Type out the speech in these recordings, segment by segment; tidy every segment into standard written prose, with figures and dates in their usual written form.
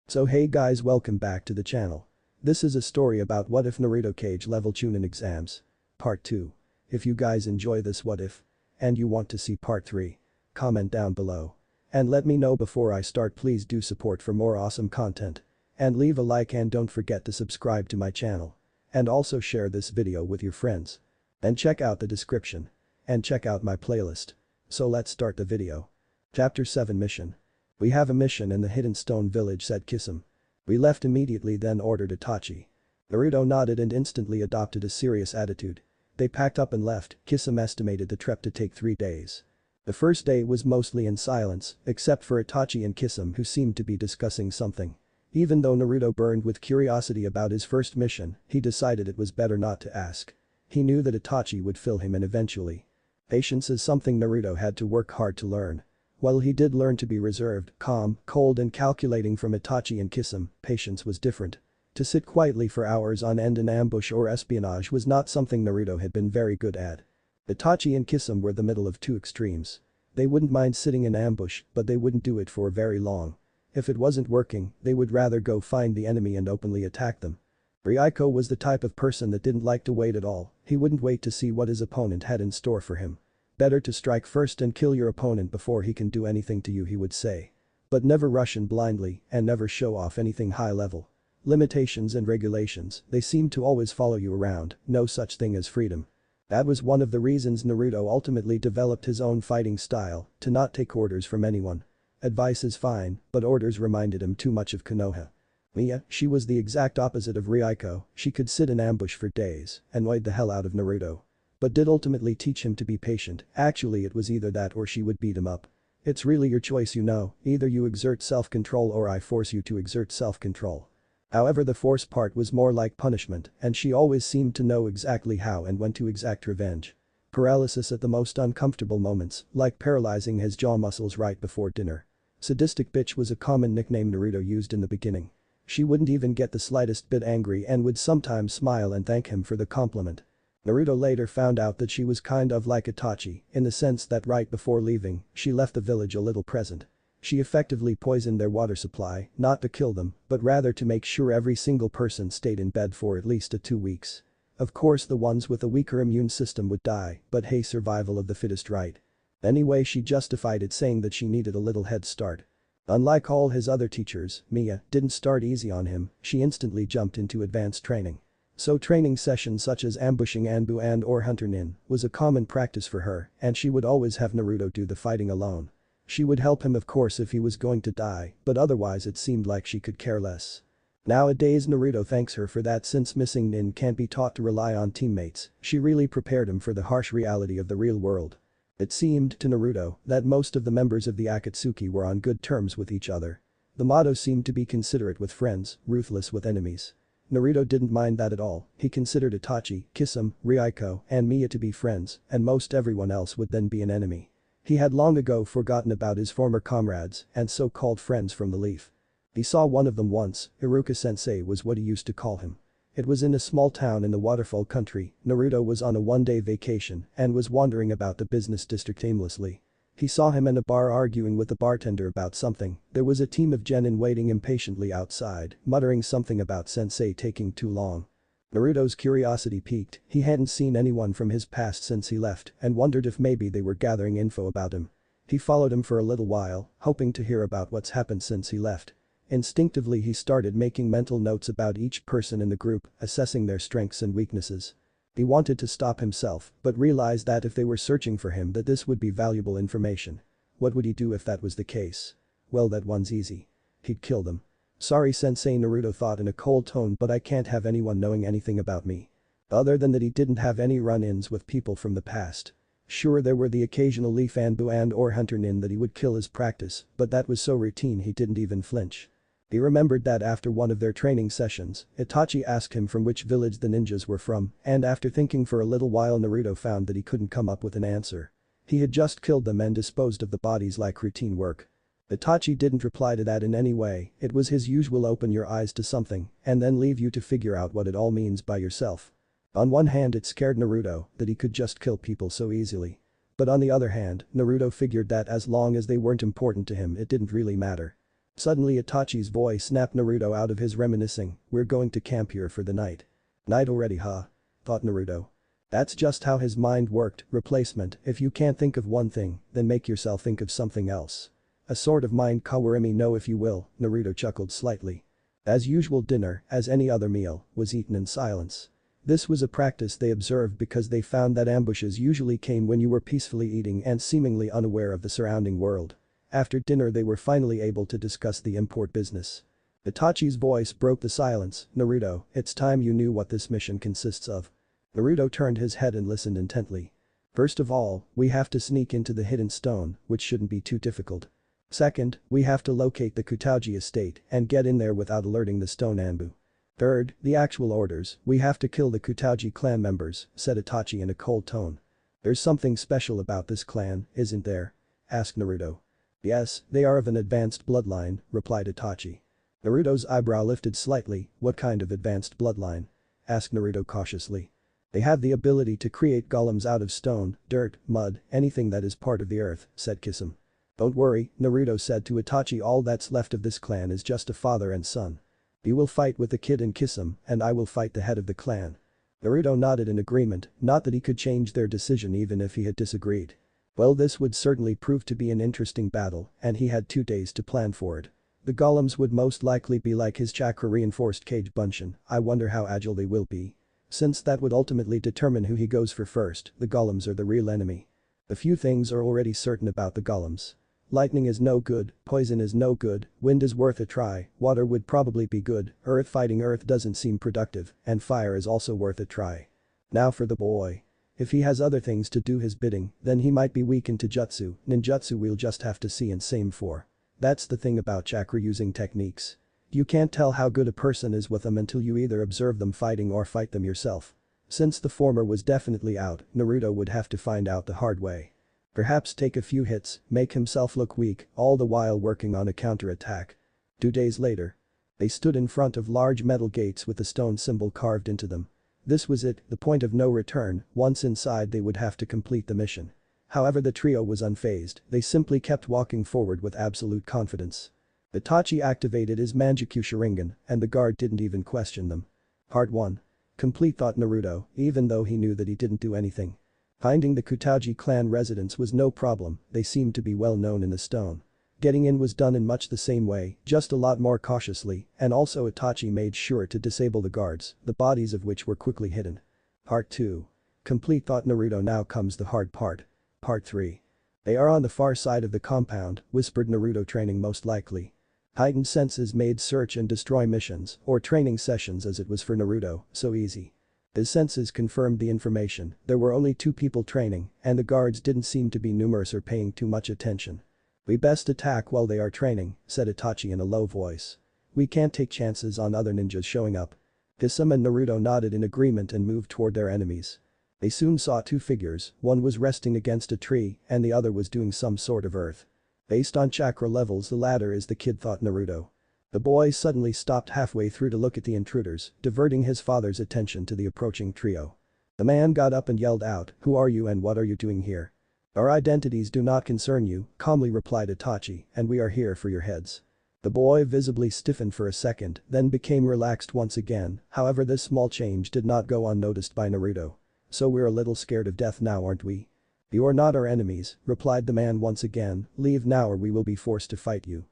So hey guys, welcome back to the channel. This is a story about what if Naruto Kage Lavel Chunin exams. Part 2. If you guys enjoy this what if and you want to see part 3, comment down below. And let me know before I start. Please do support for more awesome content. And leave a like and don't forget to subscribe to my channel. And also share this video with your friends. And check out the description. And check out my playlist. So let's start the video. Chapter 7 Mission. We have a mission in the Hidden Stone Village, said Kisame. We left immediately, then ordered Itachi. Naruto nodded and instantly adopted a serious attitude. They packed up and left. Kisame estimated the trip to take 3 days. The first day was mostly in silence, except for Itachi and Kisame, who seemed to be discussing something. Even though Naruto burned with curiosity about his first mission, he decided it was better not to ask. He knew that Itachi would fill him in eventually. Patience is something Naruto had to work hard to learn. While he did learn to be reserved, calm, cold and calculating from Itachi and Kisame, patience was different. To sit quietly for hours on end in ambush or espionage was not something Naruto had been very good at. Itachi and Kisame were the middle of two extremes. They wouldn't mind sitting in ambush, but they wouldn't do it for very long. If it wasn't working, they would rather go find the enemy and openly attack them. Ryuko was the type of person that didn't like to wait at all. He wouldn't wait to see what his opponent had in store for him. Better to strike first and kill your opponent before he can do anything to you, he would say. But never rush in blindly and never show off anything high level. Limitations and regulations, they seem to always follow you around, no such thing as freedom. That was one of the reasons Naruto ultimately developed his own fighting style, to not take orders from anyone. Advice is fine, but orders reminded him too much of Konoha. Mia, she was the exact opposite of Ryuko. She could sit in ambush for days and annoyed the hell out of Naruto. But did ultimately teach him to be patient. Actually, it was either that or she would beat him up. It's really your choice, you know, either you exert self-control or I force you to exert self-control. However, the force part was more like punishment, and she always seemed to know exactly how and when to exact revenge. Paralysis at the most uncomfortable moments, like paralyzing his jaw muscles right before dinner. Sadistic bitch was a common nickname Naruto used in the beginning. She wouldn't even get the slightest bit angry and would sometimes smile and thank him for the compliment. Naruto later found out that she was kind of like Itachi, in the sense that right before leaving, she left the village a little present. She effectively poisoned their water supply, not to kill them, but rather to make sure every single person stayed in bed for at least 2 weeks. Of course, the ones with a weaker immune system would die, but hey, survival of the fittest, right? Anyway, she justified it, saying that she needed a little head start. Unlike all his other teachers, Mia didn't start easy on him. She instantly jumped into advanced training. So training sessions such as ambushing Anbu and or Hunter Nin was a common practice for her, and she would always have Naruto do the fighting alone. She would help him of course if he was going to die, but otherwise it seemed like she could care less. Nowadays Naruto thanks her for that, since missing Nin can't be taught to rely on teammates. She really prepared him for the harsh reality of the real world. It seemed to Naruto that most of the members of the Akatsuki were on good terms with each other. The motto seemed to be considerate with friends, ruthless with enemies. Naruto didn't mind that at all. He considered Itachi, Kisame, Ryuko, and Mia to be friends, and most everyone else would then be an enemy. He had long ago forgotten about his former comrades and so-called friends from the Leaf. He saw one of them once. Iruka-sensei was what he used to call him. It was in a small town in the waterfall country. Naruto was on a one-day vacation and was wandering about the business district aimlessly. He saw him in a bar arguing with the bartender about something. There was a team of genin waiting impatiently outside, muttering something about sensei taking too long. Naruto's curiosity piqued. He hadn't seen anyone from his past since he left and wondered if maybe they were gathering info about him. He followed him for a little while, hoping to hear about what's happened since he left. Instinctively he started making mental notes about each person in the group, assessing their strengths and weaknesses. He wanted to stop himself, but realized that if they were searching for him that this would be valuable information. What would he do if that was the case? Well, that one's easy. He'd kill them. Sorry sensei, Naruto thought in a cold tone, but I can't have anyone knowing anything about me. Other than that, he didn't have any run-ins with people from the past. Sure, there were the occasional Leaf Anbu and or Hunter Nin that he would kill as practice, but that was so routine he didn't even flinch. He remembered that after one of their training sessions, Itachi asked him from which village the ninjas were from, and after thinking for a little while Naruto found that he couldn't come up with an answer. He had just killed them and disposed of the bodies like routine work. Itachi didn't reply to that in any way. It was his usual open your eyes to something and then leave you to figure out what it all means by yourself. On one hand, it scared Naruto that he could just kill people so easily. But on the other hand, Naruto figured that as long as they weren't important to him, it didn't really matter. Suddenly Itachi's voice snapped Naruto out of his reminiscing, "We're going to camp here for the night." "Night already, huh?" thought Naruto. That's just how his mind worked. Replacement: if you can't think of one thing, then make yourself think of something else. A sort of mind kawarimi no if you will, Naruto chuckled slightly. As usual, dinner, as any other meal, was eaten in silence. This was a practice they observed because they found that ambushes usually came when you were peacefully eating and seemingly unaware of the surrounding world. After dinner they were finally able to discuss the import business. Itachi's voice broke the silence, "Naruto, it's time you knew what this mission consists of." Naruto turned his head and listened intently. "First of all, we have to sneak into the hidden stone, which shouldn't be too difficult. Second, we have to locate the Kutaji estate and get in there without alerting the stone Anbu. Third, the actual orders, we have to kill the Kutaji clan members," said Itachi in a cold tone. "There's something special about this clan, isn't there?" asked Naruto. "Yes, they are of an advanced bloodline," replied Itachi. Naruto's eyebrow lifted slightly. "What kind of advanced bloodline?" asked Naruto cautiously. "They have the ability to create golems out of stone, dirt, mud, anything that is part of the earth," said Kisame. "Don't worry," Naruto said to Itachi, "all that's left of this clan is just a father and son. You will fight with the kid and Kisame, and I will fight the head of the clan." Naruto nodded in agreement, not that he could change their decision even if he had disagreed. Well, this would certainly prove to be an interesting battle, and he had 2 days to plan for it. The golems would most likely be like his chakra-reinforced Kage Bunshin. I wonder how agile they will be. Since that would ultimately determine who he goes for first, the golems are the real enemy. A few things are already certain about the golems. Lightning is no good, poison is no good, wind is worth a try, water would probably be good, earth fighting earth doesn't seem productive, and fire is also worth a try. Now for the boy. If he has other things to do his bidding, then he might be weak in Taijutsu, ninjutsu we'll just have to see and same for. That's the thing about chakra using techniques. You can't tell how good a person is with them until you either observe them fighting or fight them yourself. Since the former was definitely out, Naruto would have to find out the hard way. Perhaps take a few hits, make himself look weak, all the while working on a counter-attack. 2 days later. They stood in front of large metal gates with the stone symbol carved into them. This was it, the point of no return. Once inside they would have to complete the mission. However, the trio was unfazed, they simply kept walking forward with absolute confidence. Itachi activated his Manjutsu Sharingan, and the guard didn't even question them. Part 1. Complete, thought Naruto, even though he knew that he didn't do anything. Finding the Kutaji clan residence was no problem, they seemed to be well known in the stone. Getting in was done in much the same way, just a lot more cautiously, and also Itachi made sure to disable the guards, the bodies of which were quickly hidden. Part 2. Complete, thought Naruto, now comes the hard part. Part 3. They are on the far side of the compound, whispered Naruto, training most likely. Heightened senses made search and destroy missions, or training sessions as it was for Naruto, so easy. His senses confirmed the information, there were only 2 people training, and the guards didn't seem to be numerous or paying too much attention. "We best attack while they are training," said Itachi in a low voice. "We can't take chances on other ninjas showing up." Kisame and Naruto nodded in agreement and moved toward their enemies. They soon saw 2 figures, one was resting against a tree and the other was doing some sort of earth. Based on chakra levels, the latter is the kid, thought Naruto. The boy suddenly stopped halfway through to look at the intruders, diverting his father's attention to the approaching trio. The man got up and yelled out, "Who are you and what are you doing here?" "Our identities do not concern you," calmly replied Itachi, "and we are here for your heads." The boy visibly stiffened for a second, then became relaxed once again, however this small change did not go unnoticed by Naruto. "So we're a little scared of death now, aren't we?" "You are not our enemies," replied the man once again, "leave now or we will be forced to fight you."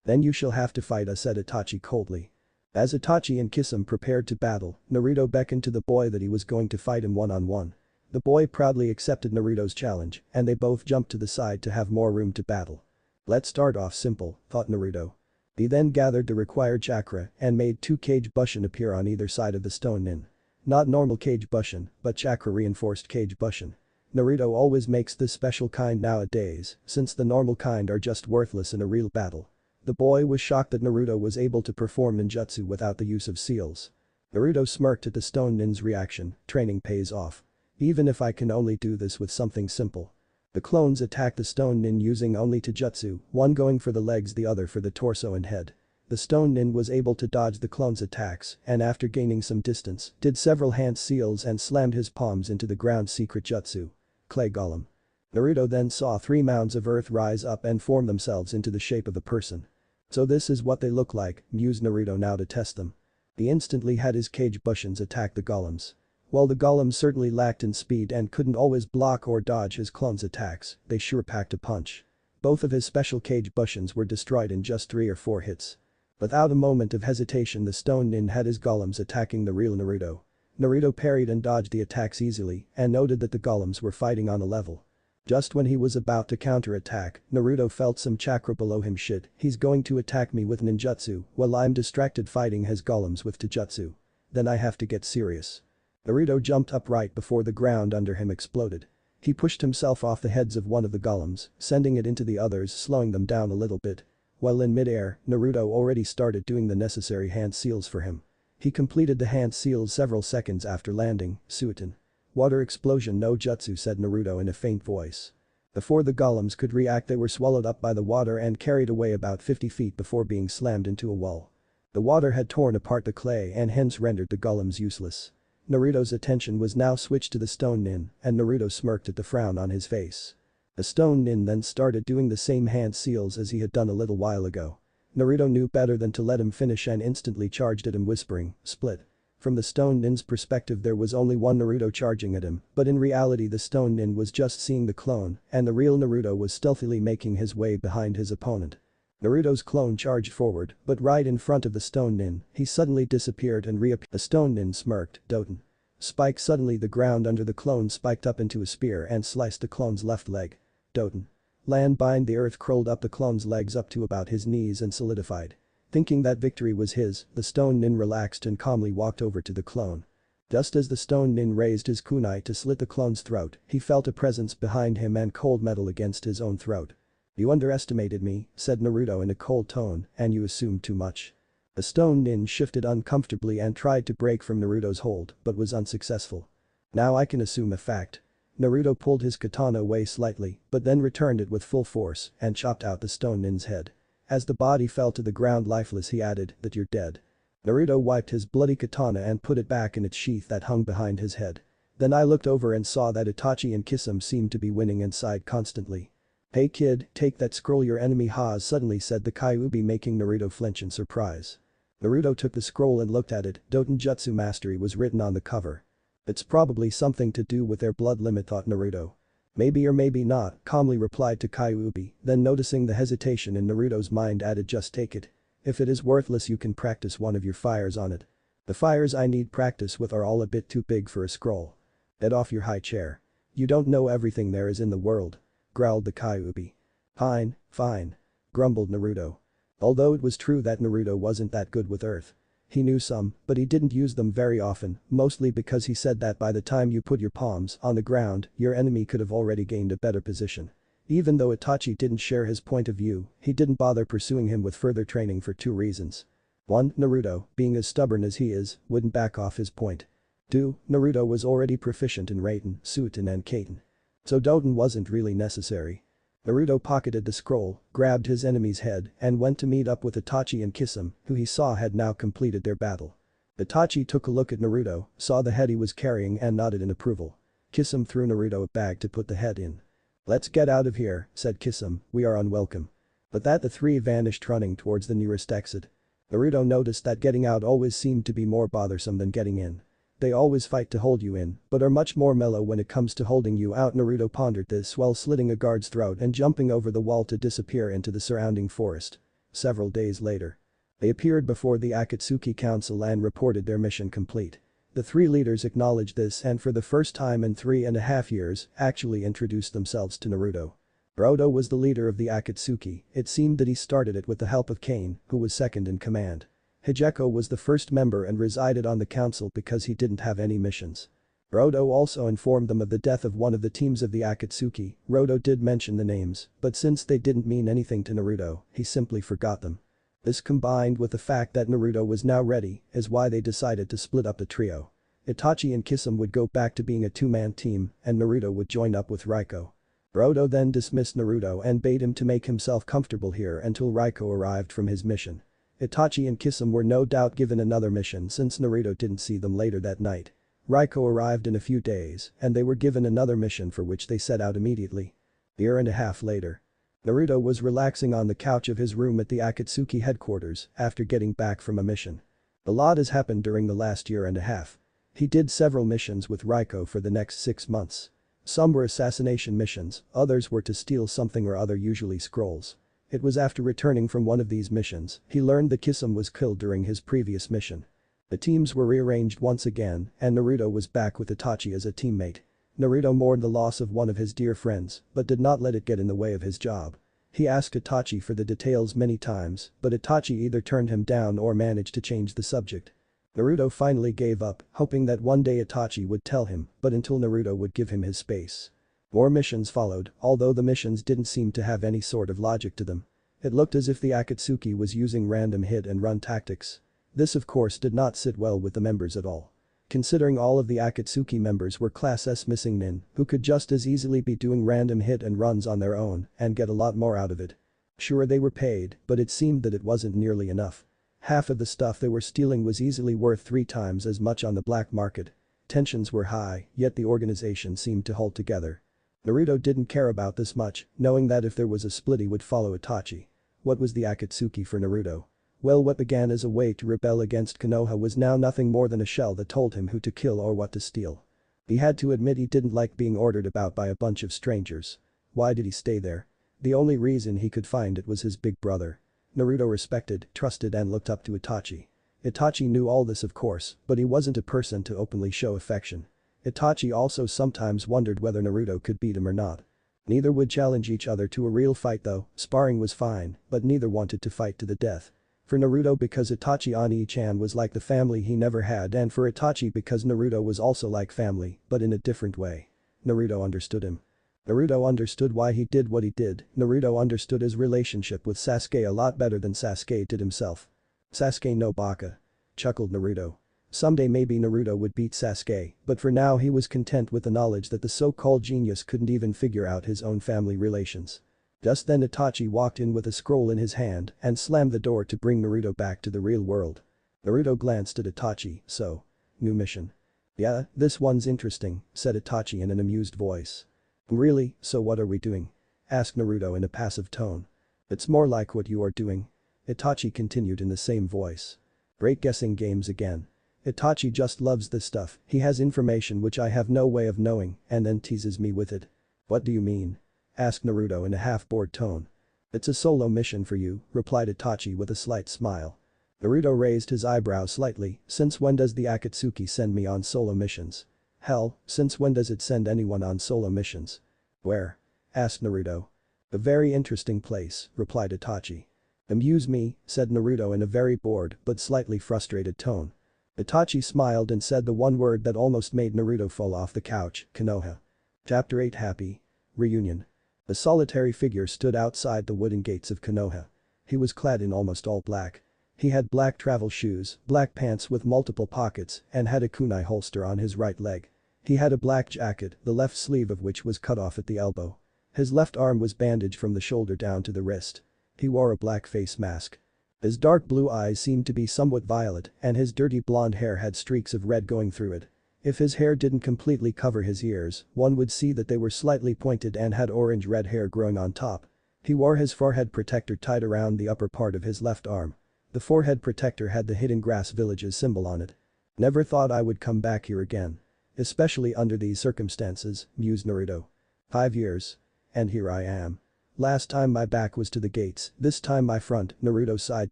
"Then you shall have to fight us," said Itachi coldly. As Itachi and Kisame prepared to battle, Naruto beckoned to the boy that he was going to fight him one-on-one. The boy proudly accepted Naruto's challenge, and they both jumped to the side to have more room to battle. "Let's start off simple," thought Naruto. He then gathered the required chakra and made 2 Kage Bunshin appear on either side of the stone nin. Not normal Kage Bunshin, but chakra-reinforced Kage Bunshin. Naruto always makes this special kind nowadays, since the normal kind are just worthless in a real battle. The boy was shocked that Naruto was able to perform ninjutsu without the use of seals. Naruto smirked at the stone nin's reaction, training pays off. Even if I can only do this with something simple. The clones attacked the stone nin using only taijutsu, one going for the legs, the other for the torso and head. The stone nin was able to dodge the clone's attacks and after gaining some distance, did several hand seals and slammed his palms into the ground secret jutsu. Clay Golem. Naruto then saw 3 mounds of earth rise up and form themselves into the shape of a person. So this is what they look like, mused Naruto now to test them. He instantly had his Kage Bushins attack the golems. While the golems certainly lacked in speed and couldn't always block or dodge his clone's attacks, they sure packed a punch. Both of his special Kage Bushins were destroyed in just 3 or 4 hits. Without a moment of hesitation, the stone nin had his golems attacking the real Naruto. Naruto parried and dodged the attacks easily and noted that the golems were fighting on a level. Just when he was about to counter-attack, Naruto felt some chakra below him. Shit, he's going to attack me with ninjutsu while I'm distracted fighting his golems with taijutsu. Then I have to get serious. Naruto jumped up right before the ground under him exploded. He pushed himself off the heads of one of the golems, sending it into the others, slowing them down a little bit. While in mid-air, Naruto already started doing the necessary hand seals for him. He completed the hand seals several seconds after landing. Suitin. Water explosion no jutsu, said Naruto in a faint voice. Before the golems could react, they were swallowed up by the water and carried away about 50 feet before being slammed into a wall. The water had torn apart the clay and hence rendered the golems useless. Naruto's attention was now switched to the stone nin, and Naruto smirked at the frown on his face. The stone nin then started doing the same hand seals as he had done a little while ago. Naruto knew better than to let him finish and instantly charged at him, whispering, "Split." From the stone nin's perspective, there was only one Naruto charging at him, but in reality the stone nin was just seeing the clone and the real Naruto was stealthily making his way behind his opponent. Naruto's clone charged forward, but right in front of the stone nin, he suddenly disappeared and reappeared. The stone nin smirked, "Doten." Spike. Suddenly the ground under the clone spiked up into a spear and sliced the clone's left leg. Doten. Land bind. The earth crawled up the clone's legs up to about his knees and solidified. Thinking that victory was his, the stone nin relaxed and calmly walked over to the clone. Just as the stone nin raised his kunai to slit the clone's throat, he felt a presence behind him and cold metal against his own throat. "You underestimated me," said Naruto in a cold tone, "and you assumed too much." The stone nin shifted uncomfortably and tried to break from Naruto's hold, but was unsuccessful. "Now I can assume a fact." Naruto pulled his katana away slightly, but then returned it with full force and chopped out the stone nin's head. As the body fell to the ground lifeless, he added, "That you're dead." Naruto wiped his bloody katana and put it back in its sheath that hung behind his head. Then I looked over and saw that Itachi and Kisame seemed to be winning and sighed constantly. "Hey kid, take that scroll, your enemy has," suddenly said the Kyuubi, making Naruto flinch in surprise. Naruto took the scroll and looked at it. Doten Jutsu Mastery was written on the cover. "It's probably something to do with their blood limit," thought Naruto. "Maybe or maybe not," calmly replied to Kyuubi, then noticing the hesitation in Naruto's mind added, "Just take it. If it is worthless you can practice one of your fires on it." "The fires I need practice with are all a bit too big for a scroll." "Get off your high chair. You don't know everything there is in the world," growled the Kyuubi. "Fine, fine," grumbled Naruto. Although it was true that Naruto wasn't that good with earth. He knew some, but he didn't use them very often, mostly because he said that by the time you put your palms on the ground, your enemy could have already gained a better position. Even though Itachi didn't share his point of view, he didn't bother pursuing him with further training for 2 reasons. 1. Naruto, being as stubborn as he is, wouldn't back off his point. 2. Naruto was already proficient in Raiten, Suitin and Kaiten. So Doten wasn't really necessary. Naruto pocketed the scroll, grabbed his enemy's head and went to meet up with Itachi and Kisame, who he saw had now completed their battle. Itachi took a look at Naruto, saw the head he was carrying and nodded in approval. Kisame threw Naruto a bag to put the head in. "Let's get out of here," said Kisame, "we are unwelcome." But that the 3 vanished running towards the nearest exit. Naruto noticed that getting out always seemed to be more bothersome than getting in. They always fight to hold you in, but are much more mellow when it comes to holding you out. Naruto pondered this while slitting a guard's throat and jumping over the wall to disappear into the surrounding forest. Several days later. They appeared before the Akatsuki Council and reported their mission complete. The 3 leaders acknowledged this and for the first time in 3.5 years actually introduced themselves to Naruto. Naruto was the leader of the Akatsuki. It seemed that he started it with the help of Kane, who was second in command. Hijeko was the first member and resided on the council because he didn't have any missions. Naruto also informed them of the death of one of the teams of the Akatsuki. Naruto did mention the names, but since they didn't mean anything to Naruto, he simply forgot them. This combined with the fact that Naruto was now ready is why they decided to split up the trio. Itachi and Kisame would go back to being a 2-man team and Naruto would join up with Raiko. Naruto then dismissed Naruto and bade him to make himself comfortable here until Raiko arrived from his mission. Itachi and Kisame were no doubt given another mission since Naruto didn't see them later that night. Raiko arrived in a few days and they were given another mission for which they set out immediately. A year and a half later. Naruto was relaxing on the couch of his room at the Akatsuki headquarters after getting back from a mission. A lot has happened during the last year and a half. He did several missions with Raiko for the next 6 months. Some were assassination missions, others were to steal something or other, usually scrolls. It was after returning from one of these missions, he learned that Kisame was killed during his previous mission. The teams were rearranged once again and Naruto was back with Itachi as a teammate. Naruto mourned the loss of one of his dear friends but did not let it get in the way of his job. He asked Itachi for the details many times, but Itachi either turned him down or managed to change the subject. Naruto finally gave up, hoping that one day Itachi would tell him, but until Naruto would give him his space. More missions followed, although the missions didn't seem to have any sort of logic to them. It looked as if the Akatsuki was using random hit and run tactics. This of course did not sit well with the members at all. Considering all of the Akatsuki members were Class S missing nin who could just as easily be doing random hit and runs on their own and get a lot more out of it. Sure, they were paid, but it seemed that it wasn't nearly enough. Half of the stuff they were stealing was easily worth 3 times as much on the black market. Tensions were high, yet the organization seemed to hold together. Naruto didn't care about this much, knowing that if there was a split he would follow Itachi. What was the Akatsuki for Naruto? Well, what began as a way to rebel against Konoha was now nothing more than a shell that told him who to kill or what to steal. He had to admit he didn't like being ordered about by a bunch of strangers. Why did he stay there? The only reason he could find it was his big brother. Naruto respected, trusted and looked up to Itachi. Itachi knew all this of course, but he wasn't a person to openly show affection. Itachi also sometimes wondered whether Naruto could beat him or not. Neither would challenge each other to a real fight though, sparring was fine, but neither wanted to fight to the death. For Naruto because Itachi Oni-chan was like the family he never had, and for Itachi because Naruto was also like family, but in a different way. Naruto understood him. Naruto understood why he did what he did. Naruto understood his relationship with Sasuke a lot better than Sasuke did himself. Sasuke no baka. Chuckled Naruto. Someday maybe Naruto would beat Sasuke, but for now he was content with the knowledge that the so-called genius couldn't even figure out his own family relations. Just then Itachi walked in with a scroll in his hand and slammed the door to bring Naruto back to the real world. Naruto glanced at Itachi, so. New mission. Yeah, this one's interesting, said Itachi in an amused voice. Really, so what are we doing? Asked Naruto in a passive tone. It's more like what you are doing. Itachi continued in the same voice. Great guessing games again. Itachi just loves this stuff, he has information which I have no way of knowing and then teases me with it. What do you mean? Asked Naruto in a half-bored tone. It's a solo mission for you, replied Itachi with a slight smile. Naruto raised his eyebrows slightly, since when does the Akatsuki send me on solo missions? Hell, since when does it send anyone on solo missions? Where? Asked Naruto. A very interesting place, replied Itachi. Amuse me, said Naruto in a very bored but slightly frustrated tone. Itachi smiled and said the one word that almost made Naruto fall off the couch, Konoha. Chapter 8 Happy. Reunion. A solitary figure stood outside the wooden gates of Konoha. He was clad in almost all black. He had black travel shoes, black pants with multiple pockets, and had a kunai holster on his right leg. He had a black jacket, the left sleeve of which was cut off at the elbow. His left arm was bandaged from the shoulder down to the wrist. He wore a black face mask. His dark blue eyes seemed to be somewhat violet and his dirty blonde hair had streaks of red going through it. If his hair didn't completely cover his ears, one would see that they were slightly pointed and had orange-red hair growing on top. He wore his forehead protector tied around the upper part of his left arm. The forehead protector had the Hidden Grass Village's symbol on it. Never thought I would come back here again. Especially under these circumstances, mused Naruto. 5 years. And here I am. Last time my back was to the gates, this time my front, Naruto sighed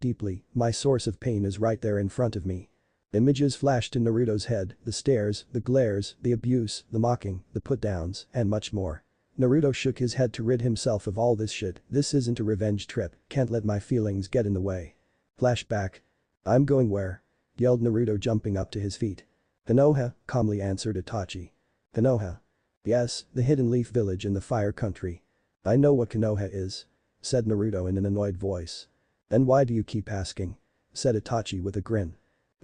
deeply, my source of pain is right there in front of me. Images flashed in Naruto's head, the stares, the glares, the abuse, the mocking, the put-downs, and much more. Naruto shook his head to rid himself of all this shit, this isn't a revenge trip, can't let my feelings get in the way. Flashback. I'm going where? Yelled Naruto jumping up to his feet. Konoha, calmly answered Itachi. Konoha. Yes, the Hidden Leaf Village in the Fire Country. I know what Konoha is. Said Naruto in an annoyed voice. Then why do you keep asking? Said Itachi with a grin.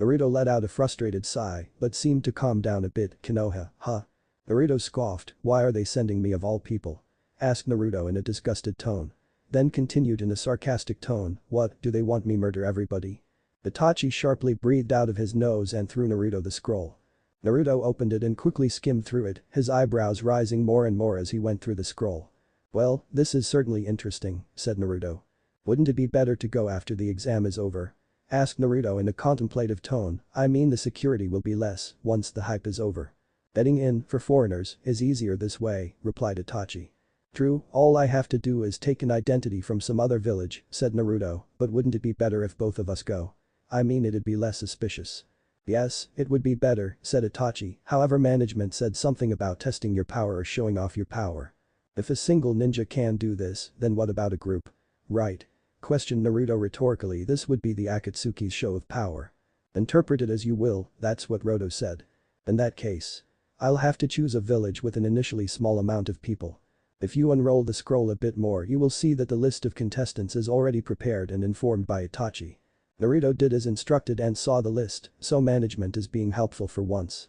Naruto let out a frustrated sigh, but seemed to calm down a bit. Konoha, huh? Naruto scoffed, why are they sending me of all people? Asked Naruto in a disgusted tone. Then continued in a sarcastic tone, what, do they want me murder everybody? Itachi sharply breathed out of his nose and threw Naruto the scroll. Naruto opened it and quickly skimmed through it, his eyebrows rising more and more as he went through the scroll. Well, this is certainly interesting, said Naruto. Wouldn't it be better to go after the exam is over? Asked Naruto in a contemplative tone. I mean the security will be less once the hype is over. Betting in, for foreigners, is easier this way, replied Itachi. True, all I have to do is take an identity from some other village, said Naruto, but wouldn't it be better if both of us go? I mean it'd be less suspicious. Yes, it would be better, said Itachi, however management said something about testing your power or showing off your power. If a single ninja can do this, then what about a group? Right. Questioned Naruto rhetorically. This would be the Akatsuki's show of power. Interpret it as you will, that's what Roto said. In that case. I'll have to choose a village with an initially small amount of people. If you unroll the scroll a bit more you will see that the list of contestants is already prepared and informed by Itachi. Naruto did as instructed and saw the list, so management is being helpful for once.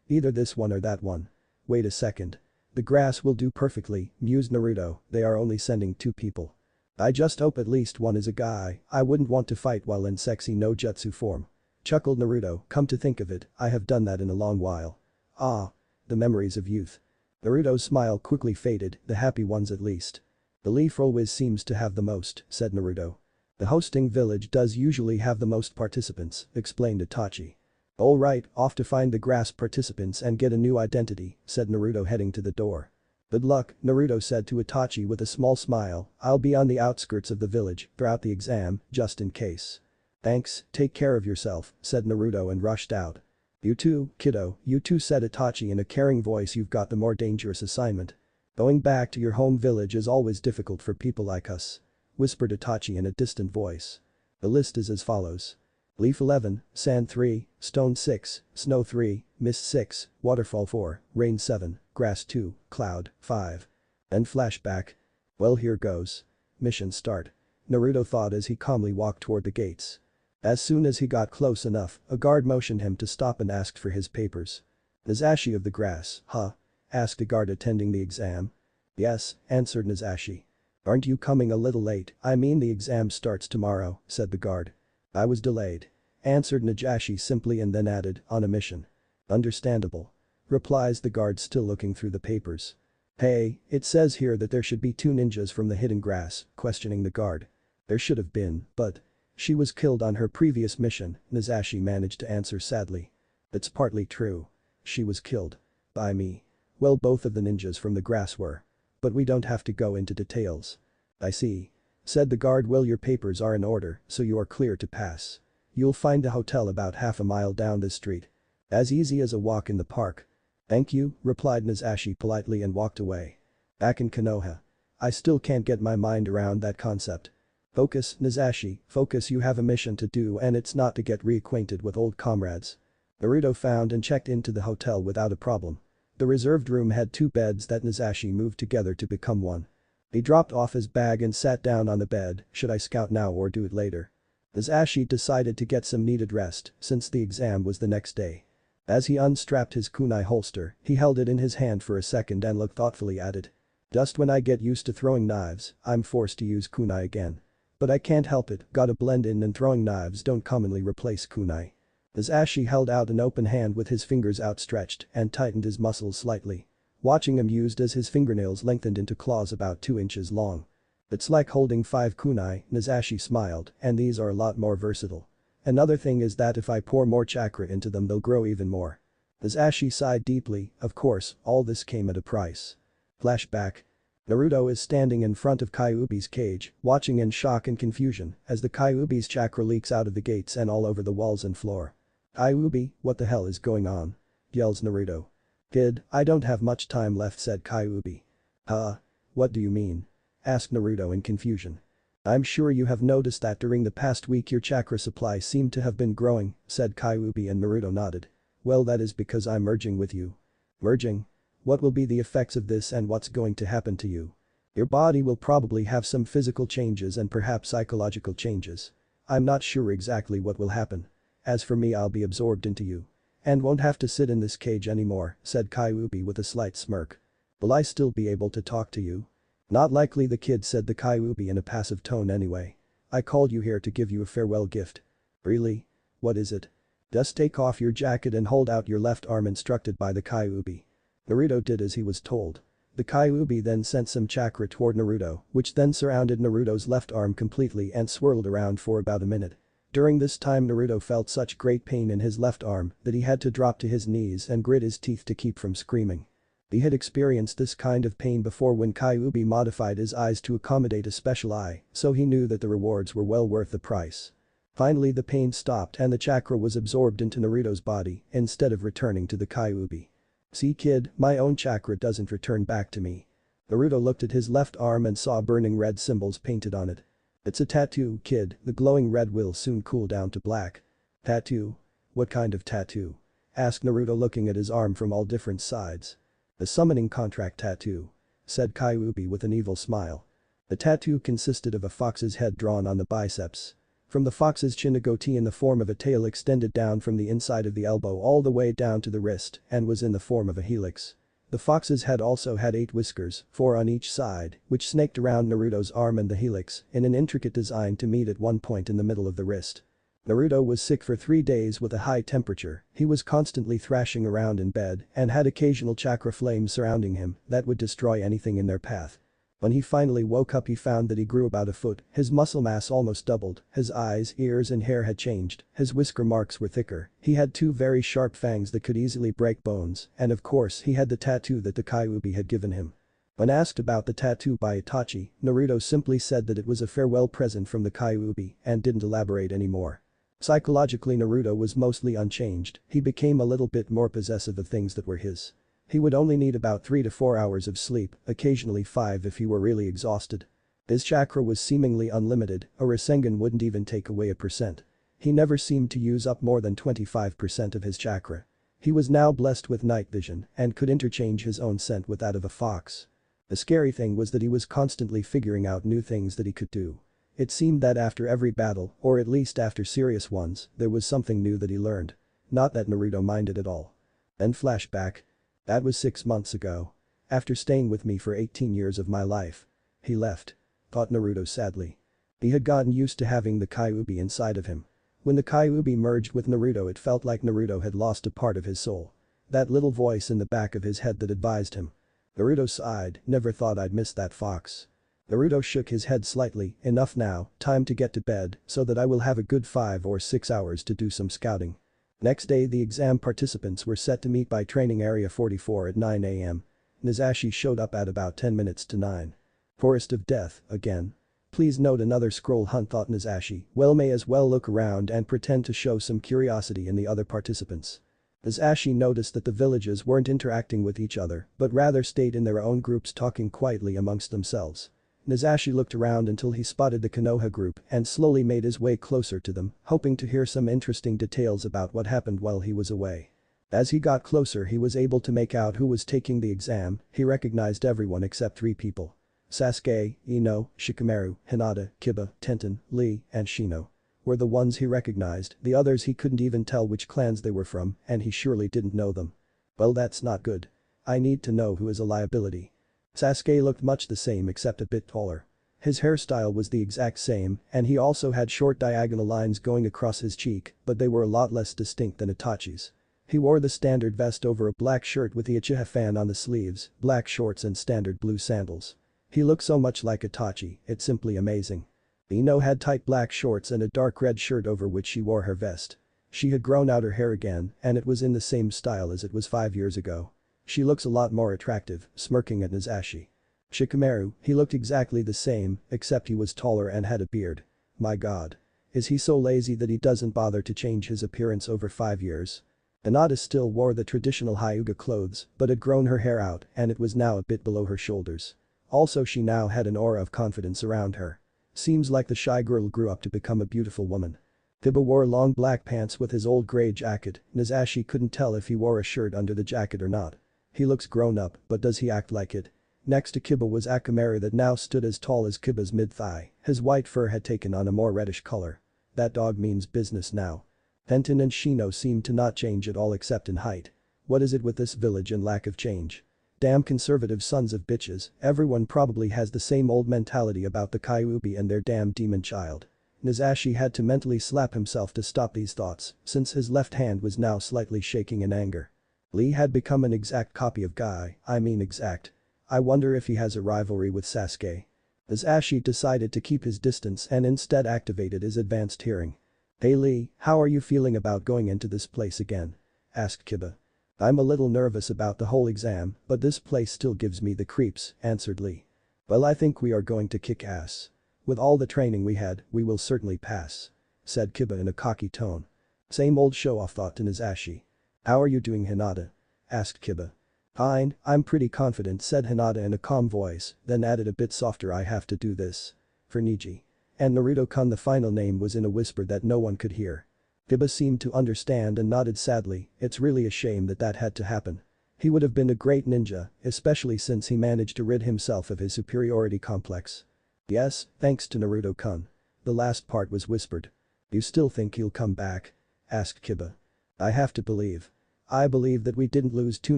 Either this one or that one. Wait a second. The grass will do perfectly, mused Naruto, they are only sending 2 people. I just hope at least one is a guy, I wouldn't want to fight while in sexy no jutsu form. Chuckled Naruto, come to think of it, I have done that in a long while. Ah. The memories of youth. Naruto's smile quickly faded, the happy ones at least. The leaf always seems to have the most, said Naruto. The hosting village does usually have the most participants, explained Itachi. Alright, off to find the grass participants and get a new identity, said Naruto heading to the door. Good luck, Naruto said to Itachi with a small smile, I'll be on the outskirts of the village throughout the exam, just in case. Thanks, take care of yourself, said Naruto and rushed out. You too, kiddo, you too said Itachi in a caring voice you've got the more dangerous assignment. Going back to your home village is always difficult for people like us. Whispered Itachi in a distant voice. The list is as follows. Leaf 11, Sand 3, Stone 6, Snow 3, Mist 6, Waterfall 4, Rain 7, Grass 2, Cloud 5. Then flashback. Well here goes. Mission start. Naruto thought as he calmly walked toward the gates. As soon as he got close enough, a guard motioned him to stop and asked for his papers. Nazashi of the grass, huh? Asked a guard attending the exam. Yes, answered Nazashi. Aren't you coming a little late? I mean the exam starts tomorrow, said the guard. I was delayed. Answered Najashi simply and then added, on a mission. Understandable. Replies the guard still looking through the papers. Hey, it says here that there should be 2 ninjas from the hidden grass, questioning the guard. There should have been, but. She was killed on her previous mission, Nazashi managed to answer sadly. It's partly true. She was killed. By me. Well both of the ninjas from the grass were. But we don't have to go into details. I see. Said the guard. Well your papers are in order, so you are clear to pass. You'll find a hotel about half a mile down this street. As easy as a walk in the park. Thank you, replied Nazashi politely and walked away. Back in Konoha. I still can't get my mind around that concept. Focus, Nazashi, focus, you have a mission to do and it's not to get reacquainted with old comrades. Naruto found and checked into the hotel without a problem. The reserved room had 2 beds that Nazashi moved together to become one. He dropped off his bag and sat down on the bed. Should I scout now or do it later? Nazashi decided to get some needed rest since the exam was the next day. As he unstrapped his kunai holster, he held it in his hand for a second and looked thoughtfully at it. Just when I get used to throwing knives, I'm forced to use kunai again. But I can't help it, gotta blend in and throwing knives don't commonly replace kunai. Nazashi held out an open hand with his fingers outstretched and tightened his muscles slightly. Watching amused as his fingernails lengthened into claws about 2 inches long. It's like holding 5 kunai, Nazashi smiled, and these are a lot more versatile. Another thing is that if I pour more chakra into them they'll grow even more. Nazashi sighed deeply, of course, all this came at a price. Flashback. Naruto is standing in front of Kyuubi's cage, watching in shock and confusion as the Kyuubi's chakra leaks out of the gates and all over the walls and floor. Kyuubi, what the hell is going on? Yells Naruto. Kid, I don't have much time left, said Kyuubi. Huh? What do you mean? Asked Naruto in confusion. I'm sure you have noticed that during the past week your chakra supply seemed to have been growing, said Kyuubi and Naruto nodded. Well that is because I'm merging with you. Merging? What will be the effects of this and what's going to happen to you? Your body will probably have some physical changes and perhaps psychological changes. I'm not sure exactly what will happen. As for me I'll be absorbed into you. And won't have to sit in this cage anymore, said Kyuubi with a slight smirk. Will I still be able to talk to you? Not likely, the kid said the Kyuubi in a passive tone anyway. I called you here to give you a farewell gift. Really? What is it? Just take off your jacket and hold out your left arm, instructed by the Kyuubi. Naruto did as he was told. The Kyuubi then sent some chakra toward Naruto, which then surrounded Naruto's left arm completely and swirled around for about a minute. During this time Naruto felt such great pain in his left arm that he had to drop to his knees and grit his teeth to keep from screaming. He had experienced this kind of pain before when Kyuubi modified his eyes to accommodate a special eye, so he knew that the rewards were well worth the price. Finally the pain stopped and the chakra was absorbed into Naruto's body instead of returning to the Kyuubi. "See kid, my own chakra doesn't return back to me." Naruto looked at his left arm and saw burning red symbols painted on it. "It's a tattoo, kid, the glowing red will soon cool down to black." "Tattoo? What kind of tattoo?" asked Naruto looking at his arm from all different sides. "A summoning contract tattoo," said Kyuubi with an evil smile. The tattoo consisted of a fox's head drawn on the biceps. From the fox's chin a goatee in the form of a tail extended down from the inside of the elbow all the way down to the wrist and was in the form of a helix. The fox's head also had 8 whiskers, 4 on each side, which snaked around Naruto's arm and the helix in an intricate design to meet at one point in the middle of the wrist. Naruto was sick for 3 days with a high temperature, he was constantly thrashing around in bed and had occasional chakra flames surrounding him that would destroy anything in their path. When he finally woke up he found that he grew about a foot, his muscle mass almost doubled, his eyes, ears and hair had changed, his whisker marks were thicker, he had 2 very sharp fangs that could easily break bones, and of course he had the tattoo that the Kyuubi had given him. When asked about the tattoo by Itachi, Naruto simply said that it was a farewell present from the Kyuubi and didn't elaborate anymore. Psychologically Naruto was mostly unchanged, he became a little bit more possessive of things that were his. He would only need about 3 to 4 hours of sleep, occasionally 5 if he were really exhausted. His chakra was seemingly unlimited, a Rasengan wouldn't even take away a percent. He never seemed to use up more than 25% of his chakra. He was now blessed with night vision and could interchange his own scent with that of a fox. The scary thing was that he was constantly figuring out new things that he could do. It seemed that after every battle, or at least after serious ones, there was something new that he learned. Not that Naruto minded at all. Then flashback. "That was 6 months ago. After staying with me for 18 years of my life. He left," thought Naruto sadly. He had gotten used to having the Kyuubi inside of him. When the Kyuubi merged with Naruto it felt like Naruto had lost a part of his soul. That little voice in the back of his head that advised him. Naruto sighed, "Never thought I'd miss that fox." Naruto shook his head slightly, "Enough now, time to get to bed so that I will have a good 5 or 6 hours to do some scouting." Next day the exam participants were set to meet by training area 44 at 9 am. Nizashi showed up at about 10 minutes to 9. Forest of Death, again. Please note another scroll hunt, thought Nizashi, may as well look around and pretend to show some curiosity in the other participants. Nizashi noticed that the villages weren't interacting with each other but rather stayed in their own groups talking quietly amongst themselves. Nizashi looked around until he spotted the Konoha group and slowly made his way closer to them, hoping to hear some interesting details about what happened while he was away. As he got closer he was able to make out who was taking the exam, he recognized everyone except 3 people. Sasuke, Ino, Shikamaru, Hinata, Kiba, Tenten, Lee, and Shino were the ones he recognized, the others he couldn't even tell which clans they were from and he surely didn't know them. Well, that's not good. I need to know who is a liability. Sasuke looked much the same except a bit taller. His hairstyle was the exact same and he also had short diagonal lines going across his cheek, but they were a lot less distinct than Itachi's. He wore the standard vest over a black shirt with the Uchiha fan on the sleeves, black shorts and standard blue sandals. He looked so much like Itachi, it's simply amazing. Ino had tight black shorts and a dark red shirt over which she wore her vest. She had grown out her hair again and it was in the same style as it was 5 years ago. She looks a lot more attractive, smirking at Nizashi. Shikamaru, he looked exactly the same, except he was taller and had a beard. My god. Is he so lazy that he doesn't bother to change his appearance over 5 years? Hinata still wore the traditional Hyuga clothes, but had grown her hair out and it was now a bit below her shoulders. Also she now had an aura of confidence around her. Seems like the shy girl grew up to become a beautiful woman. Kiba wore long black pants with his old grey jacket, Nizashi couldn't tell if he wore a shirt under the jacket or not. He looks grown up, but does he act like it? Next to Kiba was Akamaru that now stood as tall as Kiba's mid-thigh, his white fur had taken on a more reddish color. That dog means business now. Tenten and Shino seemed to not change at all except in height. What is it with this village and lack of change? Damn conservative sons of bitches, everyone probably has the same old mentality about the Kyuubi and their damn demon child. Nizashi had to mentally slap himself to stop these thoughts, since his left hand was now slightly shaking in anger. Lee had become an exact copy of Guy, I mean exact. I wonder if he has a rivalry with Sasuke. Ashi decided to keep his distance and instead activated his advanced hearing. "Hey Lee, how are you feeling about going into this place again?" asked Kiba. "I'm a little nervous about the whole exam, but this place still gives me the creeps," answered Lee. "Well, I think we are going to kick ass. With all the training we had, we will certainly pass," said Kiba in a cocky tone. "Same old show-off," thought Ashi. "How are you doing, Hinata?" asked Kiba. "Fine, I'm pretty confident," said Hinata in a calm voice, then added a bit softer, "I have to do this. For Niji." And Naruto-kun, the final name, was in a whisper that no one could hear. Kiba seemed to understand and nodded sadly. It's really a shame that that had to happen. He would have been a great ninja, especially since he managed to rid himself of his superiority complex. "Yes, thanks to Naruto-kun." The last part was whispered. "You still think he'll come back?" asked Kiba. "I have to believe. I believe that we didn't lose two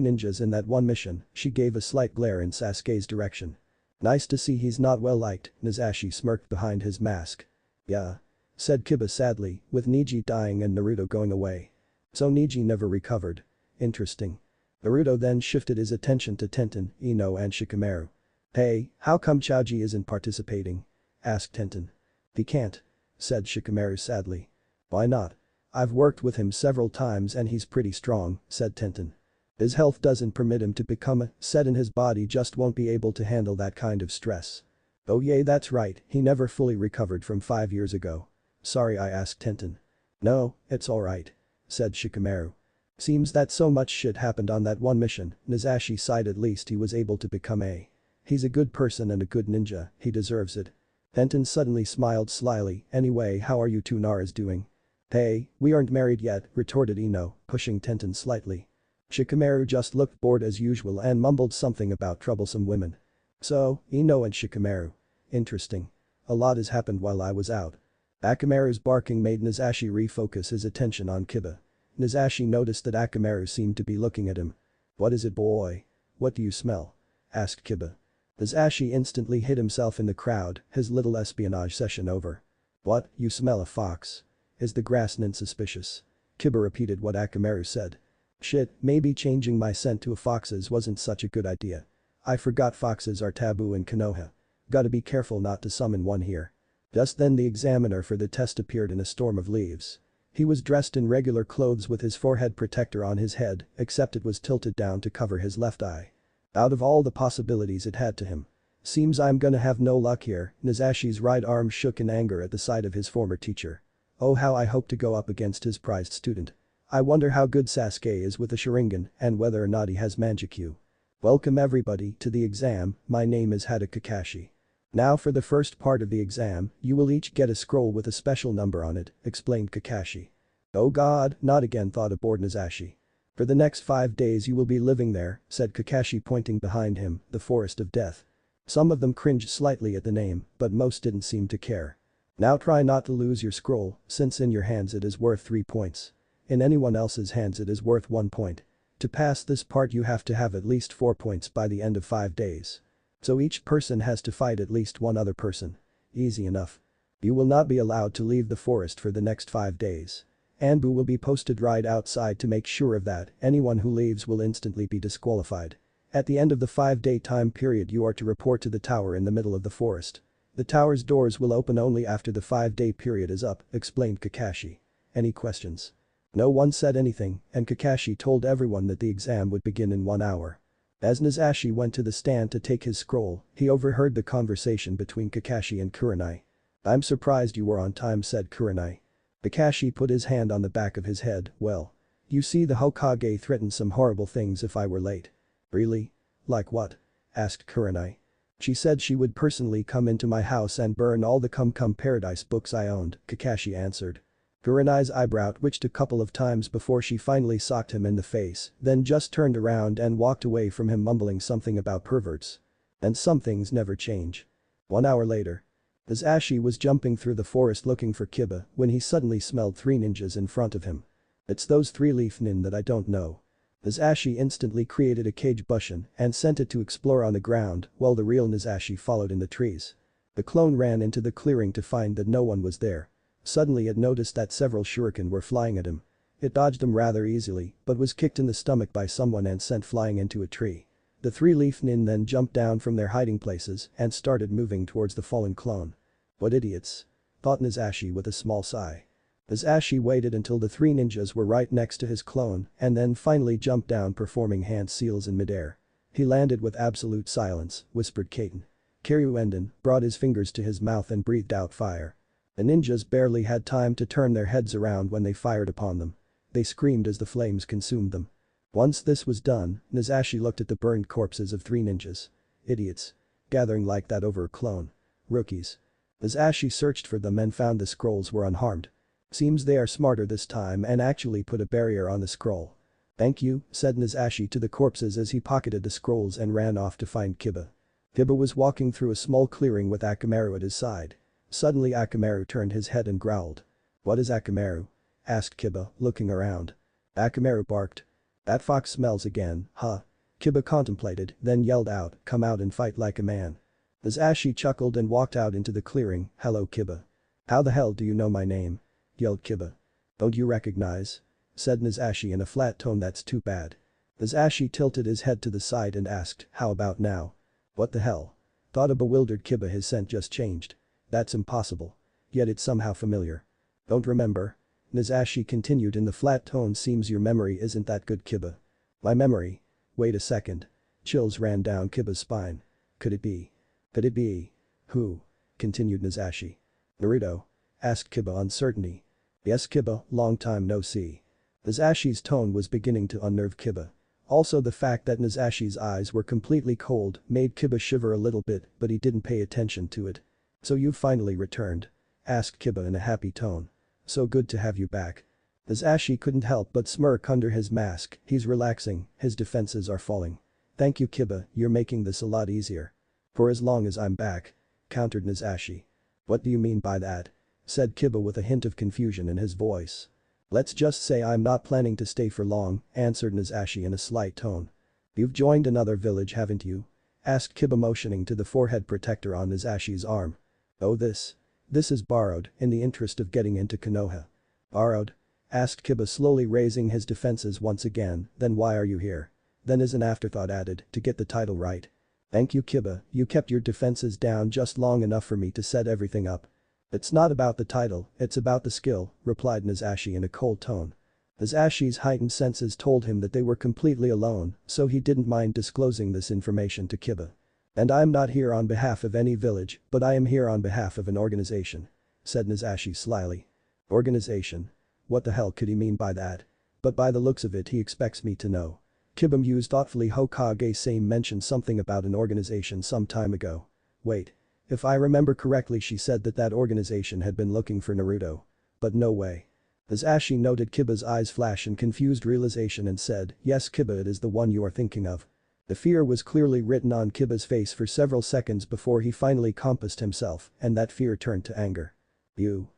ninjas in that one mission." She gave a slight glare in Sasuke's direction. "Nice to see he's not well liked." Nazashi smirked behind his mask. "Yeah," said Kiba sadly, with Niji dying and Naruto going away. So Niji never recovered. Interesting. Naruto then shifted his attention to Tenten, Ino and Shikamaru. "Hey, how come Choji isn't participating?" asked Tenten. "He can't," said Shikamaru sadly. "Why not?" "I've worked with him several times and he's pretty strong," said Tenten. "His health doesn't permit him to become a set and his body just won't be able to handle that kind of stress." "Oh yeah, that's right, he never fully recovered from 5 years ago." "Sorry I asked Tenten." "No, it's alright," said Shikamaru. "Seems that so much shit happened on that one mission." Nazashi sighed. "At least he was able to become a. He's a good person and a good ninja, he deserves it." Tenten suddenly smiled slyly. "Anyway, how are you two Naras doing?" "Hey, we aren't married yet," retorted Ino, pushing Tenten slightly. Shikamaru just looked bored as usual and mumbled something about troublesome women. "So, Ino and Shikamaru. Interesting. A lot has happened while I was out." Akamaru's barking made Nazashi refocus his attention on Kiba. Nazashi noticed that Akamaru seemed to be looking at him. "What is it, boy? What do you smell?" asked Kiba. Nazashi instantly hid himself in the crowd, his little espionage session over. "What, you smell a fox? Is the grass nin suspicious?" Kiba repeated what Akamaru said. "Shit, maybe changing my scent to a fox's wasn't such a good idea. I forgot foxes are taboo in Konoha. Gotta be careful not to summon one here." Just then the examiner for the test appeared in a storm of leaves. He was dressed in regular clothes with his forehead protector on his head, except it was tilted down to cover his left eye. Out of all the possibilities it had to him. "Seems I'm gonna have no luck here." Nazashi's right arm shook in anger at the sight of his former teacher. "Oh, how I hope to go up against his prized student. I wonder how good Sasuke is with the Sharingan and whether or not he has Manjikyu." "Welcome everybody to the exam, my name is Hada Kakashi. Now for the first part of the exam, you will each get a scroll with a special number on it," explained Kakashi. "Oh god, not again," thought a bored Nazashi. "For the next 5 days you will be living there," said Kakashi pointing behind him, "the forest of death." Some of them cringed slightly at the name, but most didn't seem to care. "Now try not to lose your scroll, since in your hands it is worth 3 points. In anyone else's hands it is worth 1 point. To pass this part you have to have at least 4 points by the end of 5 days. So each person has to fight at least one other person. Easy enough. You will not be allowed to leave the forest for the next 5 days. Anbu will be posted right outside to make sure of that. Anyone who leaves will instantly be disqualified. At the end of the 5-day time period you are to report to the tower in the middle of the forest. The tower's doors will open only after the 5-day period is up," explained Kakashi. "Any questions?" No one said anything, and Kakashi told everyone that the exam would begin in 1 hour. As Nazashi went to the stand to take his scroll, he overheard the conversation between Kakashi and Kurenai. "I'm surprised you were on time," said Kurenai. Kakashi put his hand on the back of his head. "Well. You see, the Hokage threatened some horrible things if I were late." "Really? Like what?" asked Kurenai. "She said she would personally come into my house and burn all the Come Come Paradise books I owned," Kakashi answered. Kurenai's eyebrow twitched a couple of times before she finally socked him in the face, then just turned around and walked away from him mumbling something about perverts. And some things never change. 1 hour later. Nazashi was jumping through the forest looking for Kiba when he suddenly smelled 3 ninjas in front of him. "It's those 3-leaf nin that I don't know." Nazashi instantly created a Kage Bushin and sent it to explore on the ground while the real Nazashi followed in the trees. The clone ran into the clearing to find that no one was there. Suddenly it noticed that several shuriken were flying at him. It dodged them rather easily but was kicked in the stomach by someone and sent flying into a tree. The three-leaf nin then jumped down from their hiding places and started moving towards the fallen clone. What idiots. Thought Nazashi with a small sigh. Nazashi waited until the three ninjas were right next to his clone and then finally jumped down performing hand seals in midair. He landed with absolute silence, whispered Kaiten. Kiryuenden brought his fingers to his mouth and breathed out fire. The ninjas barely had time to turn their heads around when they fired upon them. They screamed as the flames consumed them. Once this was done, Nazashi looked at the burned corpses of three ninjas. Idiots. Gathering like that over a clone. Rookies. Nazashi searched for them and found the scrolls were unharmed. Seems they are smarter this time and actually put a barrier on the scroll. Thank you, said Nazashi to the corpses as he pocketed the scrolls and ran off to find Kiba. Kiba was walking through a small clearing with Akamaru at his side. Suddenly Akamaru turned his head and growled. What is Akamaru? Asked Kiba, looking around. Akamaru barked. That fox smells again, huh? Kiba contemplated, then yelled out, come out and fight like a man. Nazashi chuckled and walked out into the clearing, hello Kiba. How the hell do you know my name? Yelled Kiba. Don't you recognize? Said Nazashi in a flat tone. That's too bad. Nazashi tilted his head to the side and asked, how about now? What the hell? Thought a bewildered Kiba. His scent just changed. That's impossible. Yet it's somehow familiar. Don't remember? Nazashi continued in the flat tone. Seems your memory isn't that good Kiba. My memory? Wait a second. Chills ran down Kiba's spine. Could it be? Could it be? Who? Continued Nazashi. Naruto? Asked Kiba uncertainty. Yes Kiba, long time no see. Nazashi's tone was beginning to unnerve Kiba. Also the fact that Nazashi's eyes were completely cold made Kiba shiver a little bit but he didn't pay attention to it. So you finally returned? Asked Kiba in a happy tone. So good to have you back. Nazashi couldn't help but smirk under his mask. He's relaxing, his defenses are falling. Thank you Kiba, you're making this a lot easier. For as long as I'm back. Countered Nazashi. What do you mean by that? Said Kiba with a hint of confusion in his voice. Let's just say I'm not planning to stay for long, answered Nazashi in a slight tone. You've joined another village haven't you? Asked Kiba motioning to the forehead protector on Nazashi's arm. Oh this is borrowed in the interest of getting into Konoha. Borrowed? Asked Kiba slowly raising his defenses once again, then why are you here? Then as an afterthought added, to get the title right. Thank you Kiba, you kept your defenses down just long enough for me to set everything up. It's not about the title, it's about the skill, replied Nazashi in a cold tone. Nazashi's heightened senses told him that they were completely alone, so he didn't mind disclosing this information to Kiba. And I'm not here on behalf of any village, but I am here on behalf of an organization. Said Nazashi slyly. Organization? What the hell could he mean by that? But by the looks of it he expects me to know. Kiba mused thoughtfully. Hokage-san mentioned something about an organization some time ago. Wait. If I remember correctly she said that organization had been looking for Naruto. But no way. Nazashi noted Kiba's eyes flash in confused realization and said, yes Kiba, it is the one you are thinking of. The fear was clearly written on Kiba's face for several seconds before he finally composed himself and that fear turned to anger. You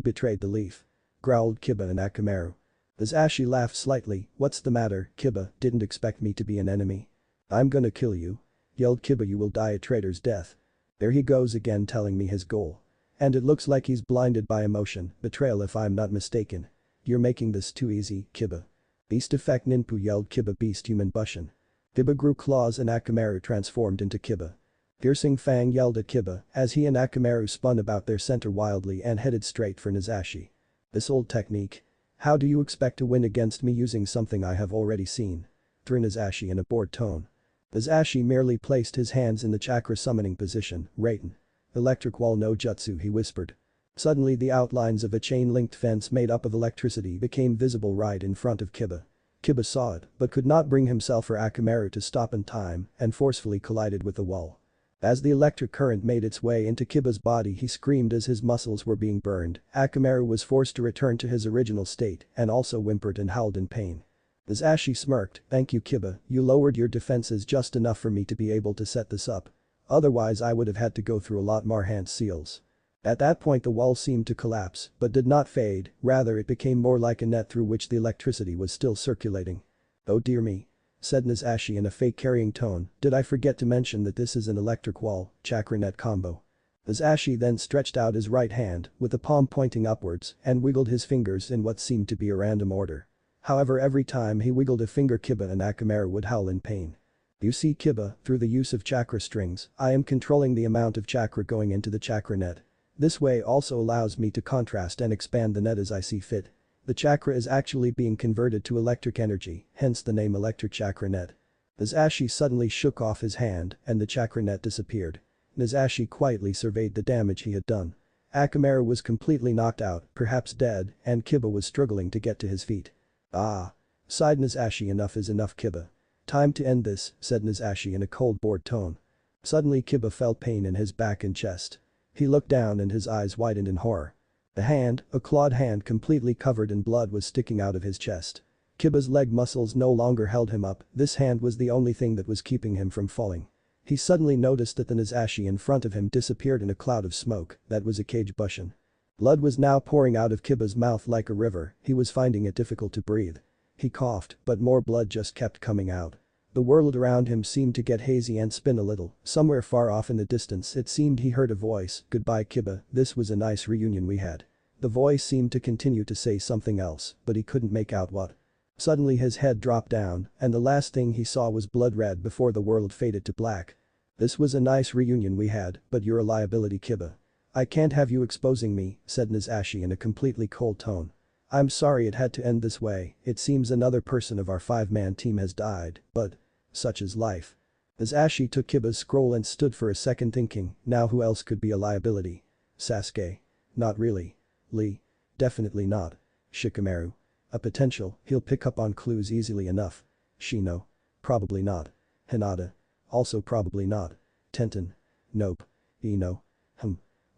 betrayed the leaf. Growled Kiba and Akamaru. Nazashi laughed slightly, what's the matter, Kiba, didn't expect me to be an enemy. I'm gonna kill you. Yelled Kiba, you will die a traitor's death. There he goes again telling me his goal. And it looks like he's blinded by emotion, betrayal if I'm not mistaken. You're making this too easy, Kiba. Beast effect ninpu, yelled Kiba. Beast human bushin. Kiba grew claws and Akamaru transformed into Kiba. Piercing fang yelled at Kiba as he and Akamaru spun about their center wildly and headed straight for Nazashi. This old technique. How do you expect to win against me using something I have already seen? Threw Nazashi in a bored tone. Nazashi merely placed his hands in the chakra summoning position, Raiten. Electric wall no jutsu, he whispered. Suddenly the outlines of a chain-linked fence made up of electricity became visible right in front of Kiba. Kiba saw it but could not bring himself or Akamaru to stop in time and forcefully collided with the wall. As the electric current made its way into Kiba's body he screamed as his muscles were being burned. Akamaru was forced to return to his original state and also whimpered and howled in pain. Nazashi smirked, thank you Kiba, you lowered your defenses just enough for me to be able to set this up. Otherwise I would have had to go through a lot more hand seals. At that point the wall seemed to collapse but did not fade, rather it became more like a net through which the electricity was still circulating. Oh dear me. Said Nazashi in a fake carrying tone, did I forget to mention that this is an electric wall, chakra net combo. Nazashi then stretched out his right hand with the palm pointing upwards and wiggled his fingers in what seemed to be a random order. However every time he wiggled a finger Kiba and Akamaru would howl in pain. You see Kiba, through the use of chakra strings, I am controlling the amount of chakra going into the chakra net. This way also allows me to contrast and expand the net as I see fit. The chakra is actually being converted to electric energy, hence the name electric chakra net. Nazashi suddenly shook off his hand and the chakra net disappeared. Nazashi quietly surveyed the damage he had done. Akamaru was completely knocked out, perhaps dead, and Kiba was struggling to get to his feet. Ah. Sighed Nazashi, enough is enough Kiba. Time to end this, said Nazashi in a cold bored tone. Suddenly Kiba felt pain in his back and chest. He looked down and his eyes widened in horror. A clawed hand completely covered in blood was sticking out of his chest. Kiba's leg muscles no longer held him up, this hand was the only thing that was keeping him from falling. He suddenly noticed that the Nazashi in front of him disappeared in a cloud of smoke, that was a Kage Bushin. Blood was now pouring out of Kiba's mouth like a river, he was finding it difficult to breathe. He coughed, but more blood just kept coming out. The world around him seemed to get hazy and spin a little, somewhere far off in the distance it seemed he heard a voice, "Goodbye Kiba, this was a nice reunion we had." The voice seemed to continue to say something else, but he couldn't make out what. Suddenly his head dropped down, and the last thing he saw was blood red before the world faded to black. "This was a nice reunion we had, but you're a liability Kiba. I can't have you exposing me," said Nazashi in a completely cold tone. "I'm sorry it had to end this way, it seems another person of our 5-man team has died, but such is life." Nazashi took Kiba's scroll and stood for a second thinking, now who else could be a liability? Sasuke? Not really. Lee? Definitely not. Shikamaru? A potential, he'll pick up on clues easily enough. Shino? Probably not. Hinata? Also probably not. Tenten? Nope. Ino?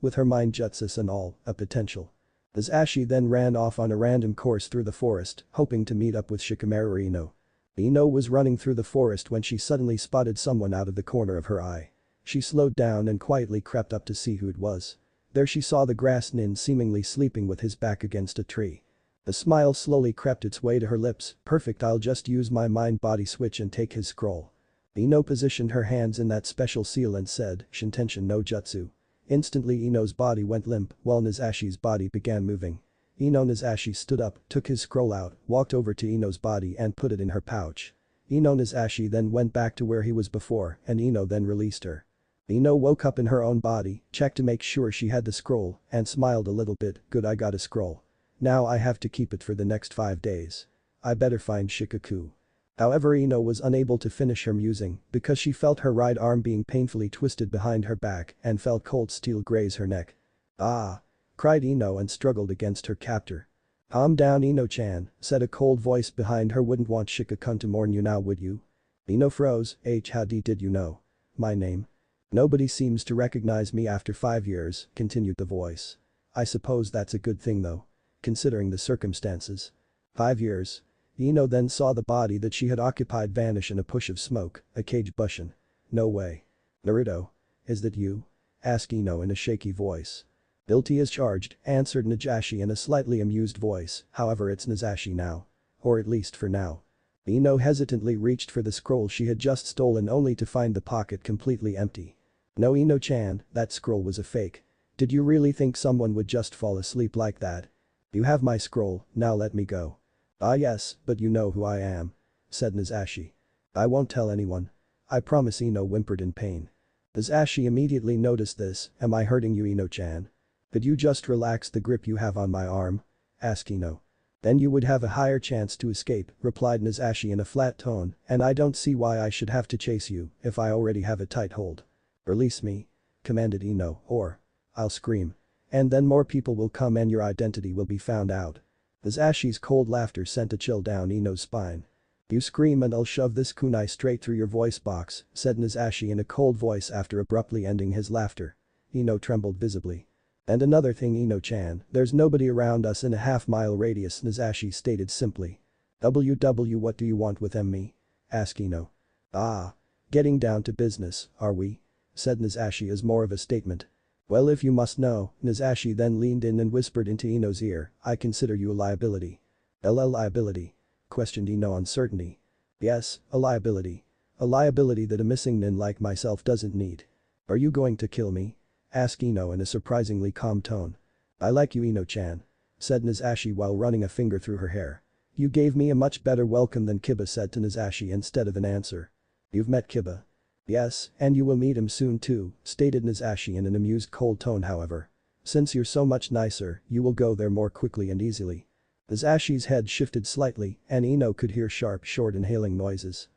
With her mind jutsus and all, a potential. Nazashi then ran off on a random course through the forest, hoping to meet up with Shikamaru or Ino. Ino was running through the forest when she suddenly spotted someone out of the corner of her eye. She slowed down and quietly crept up to see who it was. There she saw the grass nin seemingly sleeping with his back against a tree. A smile slowly crept its way to her lips, "Perfect, I'll just use my mind-body switch and take his scroll." Ino positioned her hands in that special seal and said, "Shintention no jutsu." Instantly Ino's body went limp while Nazashi's body began moving. Nazashi stood up, took his scroll out, walked over to Ino's body and put it in her pouch. Nazashi then went back to where he was before and Ino then released her. Ino woke up in her own body, checked to make sure she had the scroll, and smiled a little bit, "Good, I got a scroll. Now I have to keep it for the next 5 days. I better find Shikaku." However, Ino was unable to finish her musing because she felt her right arm being painfully twisted behind her back and felt cold steel graze her neck. "Ah!" cried Ino and struggled against her captor. "Calm down Ino-chan," said a cold voice behind her, "wouldn't want Shikakun to mourn you now would you?" Ino froze, "How did you know my name?" "Nobody seems to recognize me after 5 years," continued the voice. "I suppose that's a good thing though. Considering the circumstances." 5 years. Ino then saw the body that she had occupied vanish in a push of smoke, a Kage Bushin. "No way. Naruto? Is that you?" asked Ino in a shaky voice. "Guilty as charged," answered Nazashi in a slightly amused voice, "however it's Nazashi now. Or at least for now." Ino hesitantly reached for the scroll she had just stolen only to find the pocket completely empty. "No Ino-chan, that scroll was a fake. Did you really think someone would just fall asleep like that? You have my scroll, now let me go." "Ah yes, but you know who I am," said Nazashi. "I won't tell anyone. I promise," Ino whimpered in pain. Nazashi immediately noticed this, "Am I hurting you Ino-chan? Could you just relax the grip you have on my arm?" asked Ino. "Then you would have a higher chance to escape," replied Nazashi in a flat tone, "and I don't see why I should have to chase you if I already have a tight hold." "Release me," commanded Ino, "or I'll scream. And then more people will come and your identity will be found out." Nazashi's cold laughter sent a chill down Ino's spine. "You scream and I'll shove this kunai straight through your voice box," said Nazashi in a cold voice after abruptly ending his laughter. Ino trembled visibly. "And another thing Ino-chan, there's nobody around us in a half-mile radius," Nazashi stated simply. "WW what do you want with me?" asked Ino. "Ah. Getting down to business, are we?" said Nazashi as more of a statement. "Well if you must know," Nazashi then leaned in and whispered into Ino's ear, "I consider you a liability." "LL liability?" questioned Ino uncertainly. "Yes, a liability. A liability that a missing nin like myself doesn't need." "Are you going to kill me?" asked Ino in a surprisingly calm tone. "I like you Ino-chan," said Nazashi while running a finger through her hair. "You gave me a much better welcome than Kiba," said to Nazashi instead of an answer. You've met Kiba. Yes, and you will meet him soon too, stated Nazashi in an amused cold tone however. Since you're so much nicer, you will go there more quickly and easily. Nazashi's head shifted slightly and Ino could hear sharp short inhaling noises.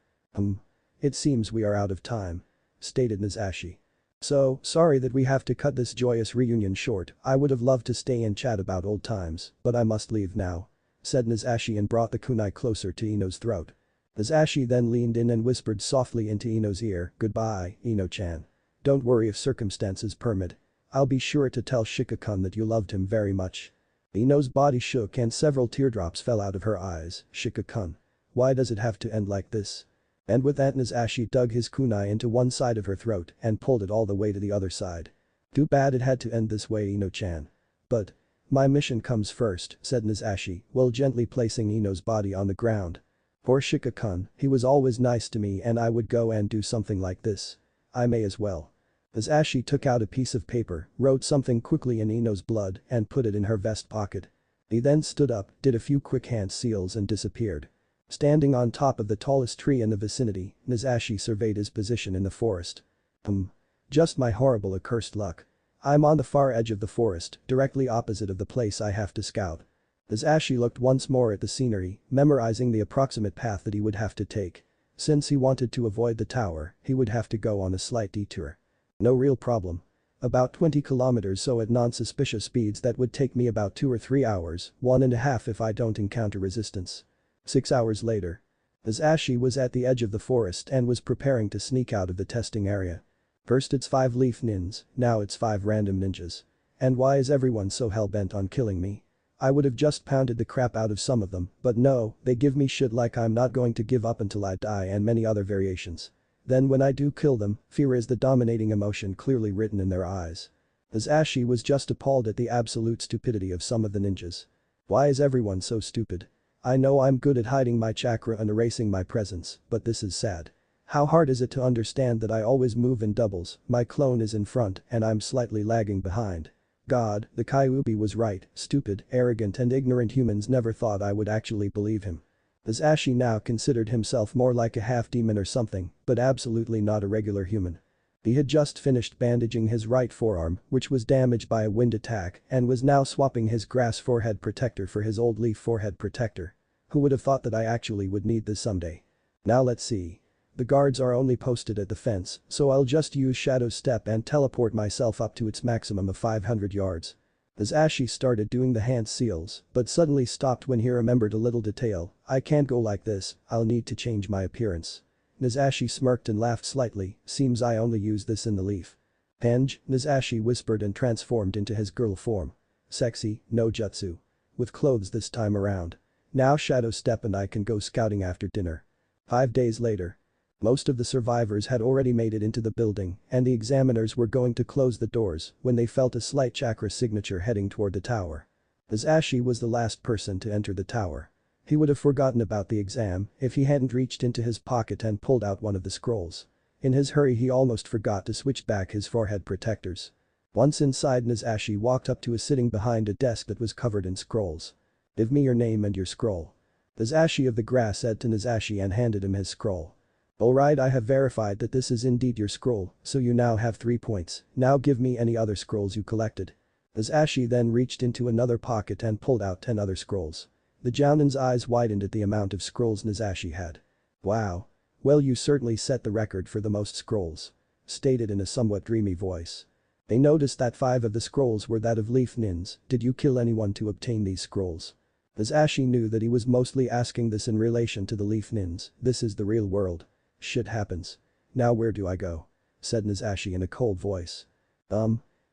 It seems we are out of time. Stated Nazashi. So, sorry that we have to cut this joyous reunion short, I would have loved to stay and chat about old times, but I must leave now. Said Nazashi and brought the kunai closer to Ino's throat. Nazashi then leaned in and whispered softly into Ino's ear, "Goodbye, Ino-chan. Don't worry if circumstances permit. I'll be sure to tell Shika-kun that you loved him very much." Ino's body shook and several teardrops fell out of her eyes. "Shika-kun. Why does it have to end like this?" And with that Nazashi dug his kunai into one side of her throat and pulled it all the way to the other side. "Too bad it had to end this way, Ino-chan. But my mission comes first," said Nazashi while gently placing Ino's body on the ground. "Poor Shika-kun, he was always nice to me and I would go and do something like this. I may as well." Nazashi took out a piece of paper, wrote something quickly in Ino's blood and put it in her vest pocket. He then stood up, did a few quick hand seals and disappeared. Standing on top of the tallest tree in the vicinity, Nazashi surveyed his position in the forest. Just my horrible accursed luck. I'm on the far edge of the forest, directly opposite of the place I have to scout. Nazashi looked once more at the scenery, memorizing the approximate path that he would have to take. Since he wanted to avoid the tower, he would have to go on a slight detour. No real problem. About 20 kilometers so at non-suspicious speeds that would take me about 2 or 3 hours, 1.5 if I don't encounter resistance. 6 hours later. Nazashi was at the edge of the forest and was preparing to sneak out of the testing area. First it's 5 leaf nins, now it's 5 random ninjas. And why is everyone so hell-bent on killing me? I would have just pounded the crap out of some of them, but no, they give me shit like I'm not going to give up until I die and many other variations. Then when I do kill them, fear is the dominating emotion clearly written in their eyes. Nazashi was just appalled at the absolute stupidity of some of the ninjas. Why is everyone so stupid? I know I'm good at hiding my chakra and erasing my presence, but this is sad. How hard is it to understand that I always move in doubles, my clone is in front and I'm slightly lagging behind. God, the Kyuubi was right, stupid, arrogant and ignorant humans never thought I would actually believe him. Nazashi now considered himself more like a half-demon or something, but absolutely not a regular human. He had just finished bandaging his right forearm, which was damaged by a wind attack, and was now swapping his grass forehead protector for his old leaf forehead protector. Who would have thought that I actually would need this someday? Now let's see. The guards are only posted at the fence, so I'll just use Shadow Step and teleport myself up to its maximum of 500 yards. Nazashi started doing the hand seals, but suddenly stopped when he remembered a little detail. I can't go like this, I'll need to change my appearance. Nazashi smirked and laughed slightly, seems I only use this in the leaf. Penge, Nazashi whispered and transformed into his girl form. Sexy, no jutsu. With clothes this time around. Now Shadow Step and I can go scouting after dinner. 5 days later. Most of the survivors had already made it into the building and the examiners were going to close the doors when they felt a slight chakra signature heading toward the tower. Nazashi was the last person to enter the tower. He would have forgotten about the exam if he hadn't reached into his pocket and pulled out one of the scrolls. In his hurry he almost forgot to switch back his forehead protectors. Once inside Nazashi walked up to a sitting behind a desk that was covered in scrolls. "Give me your name and your scroll." Nazashi of the grass said to Nazashi and handed him his scroll. "Alright, I have verified that this is indeed your scroll, so you now have 3 points, now give me any other scrolls you collected." Nazashi then reached into another pocket and pulled out 10 other scrolls. The Jounin's eyes widened at the amount of scrolls Nazashi had. "Wow. Well, you certainly set the record for the most scrolls." Stated in a somewhat dreamy voice. They noticed that 5 of the scrolls were that of leaf nins. "Did you kill anyone to obtain these scrolls?" Nazashi knew that he was mostly asking this in relation to the leaf nins, this is the real world. "Shit happens. Now where do I go?" said Nazashi in a cold voice.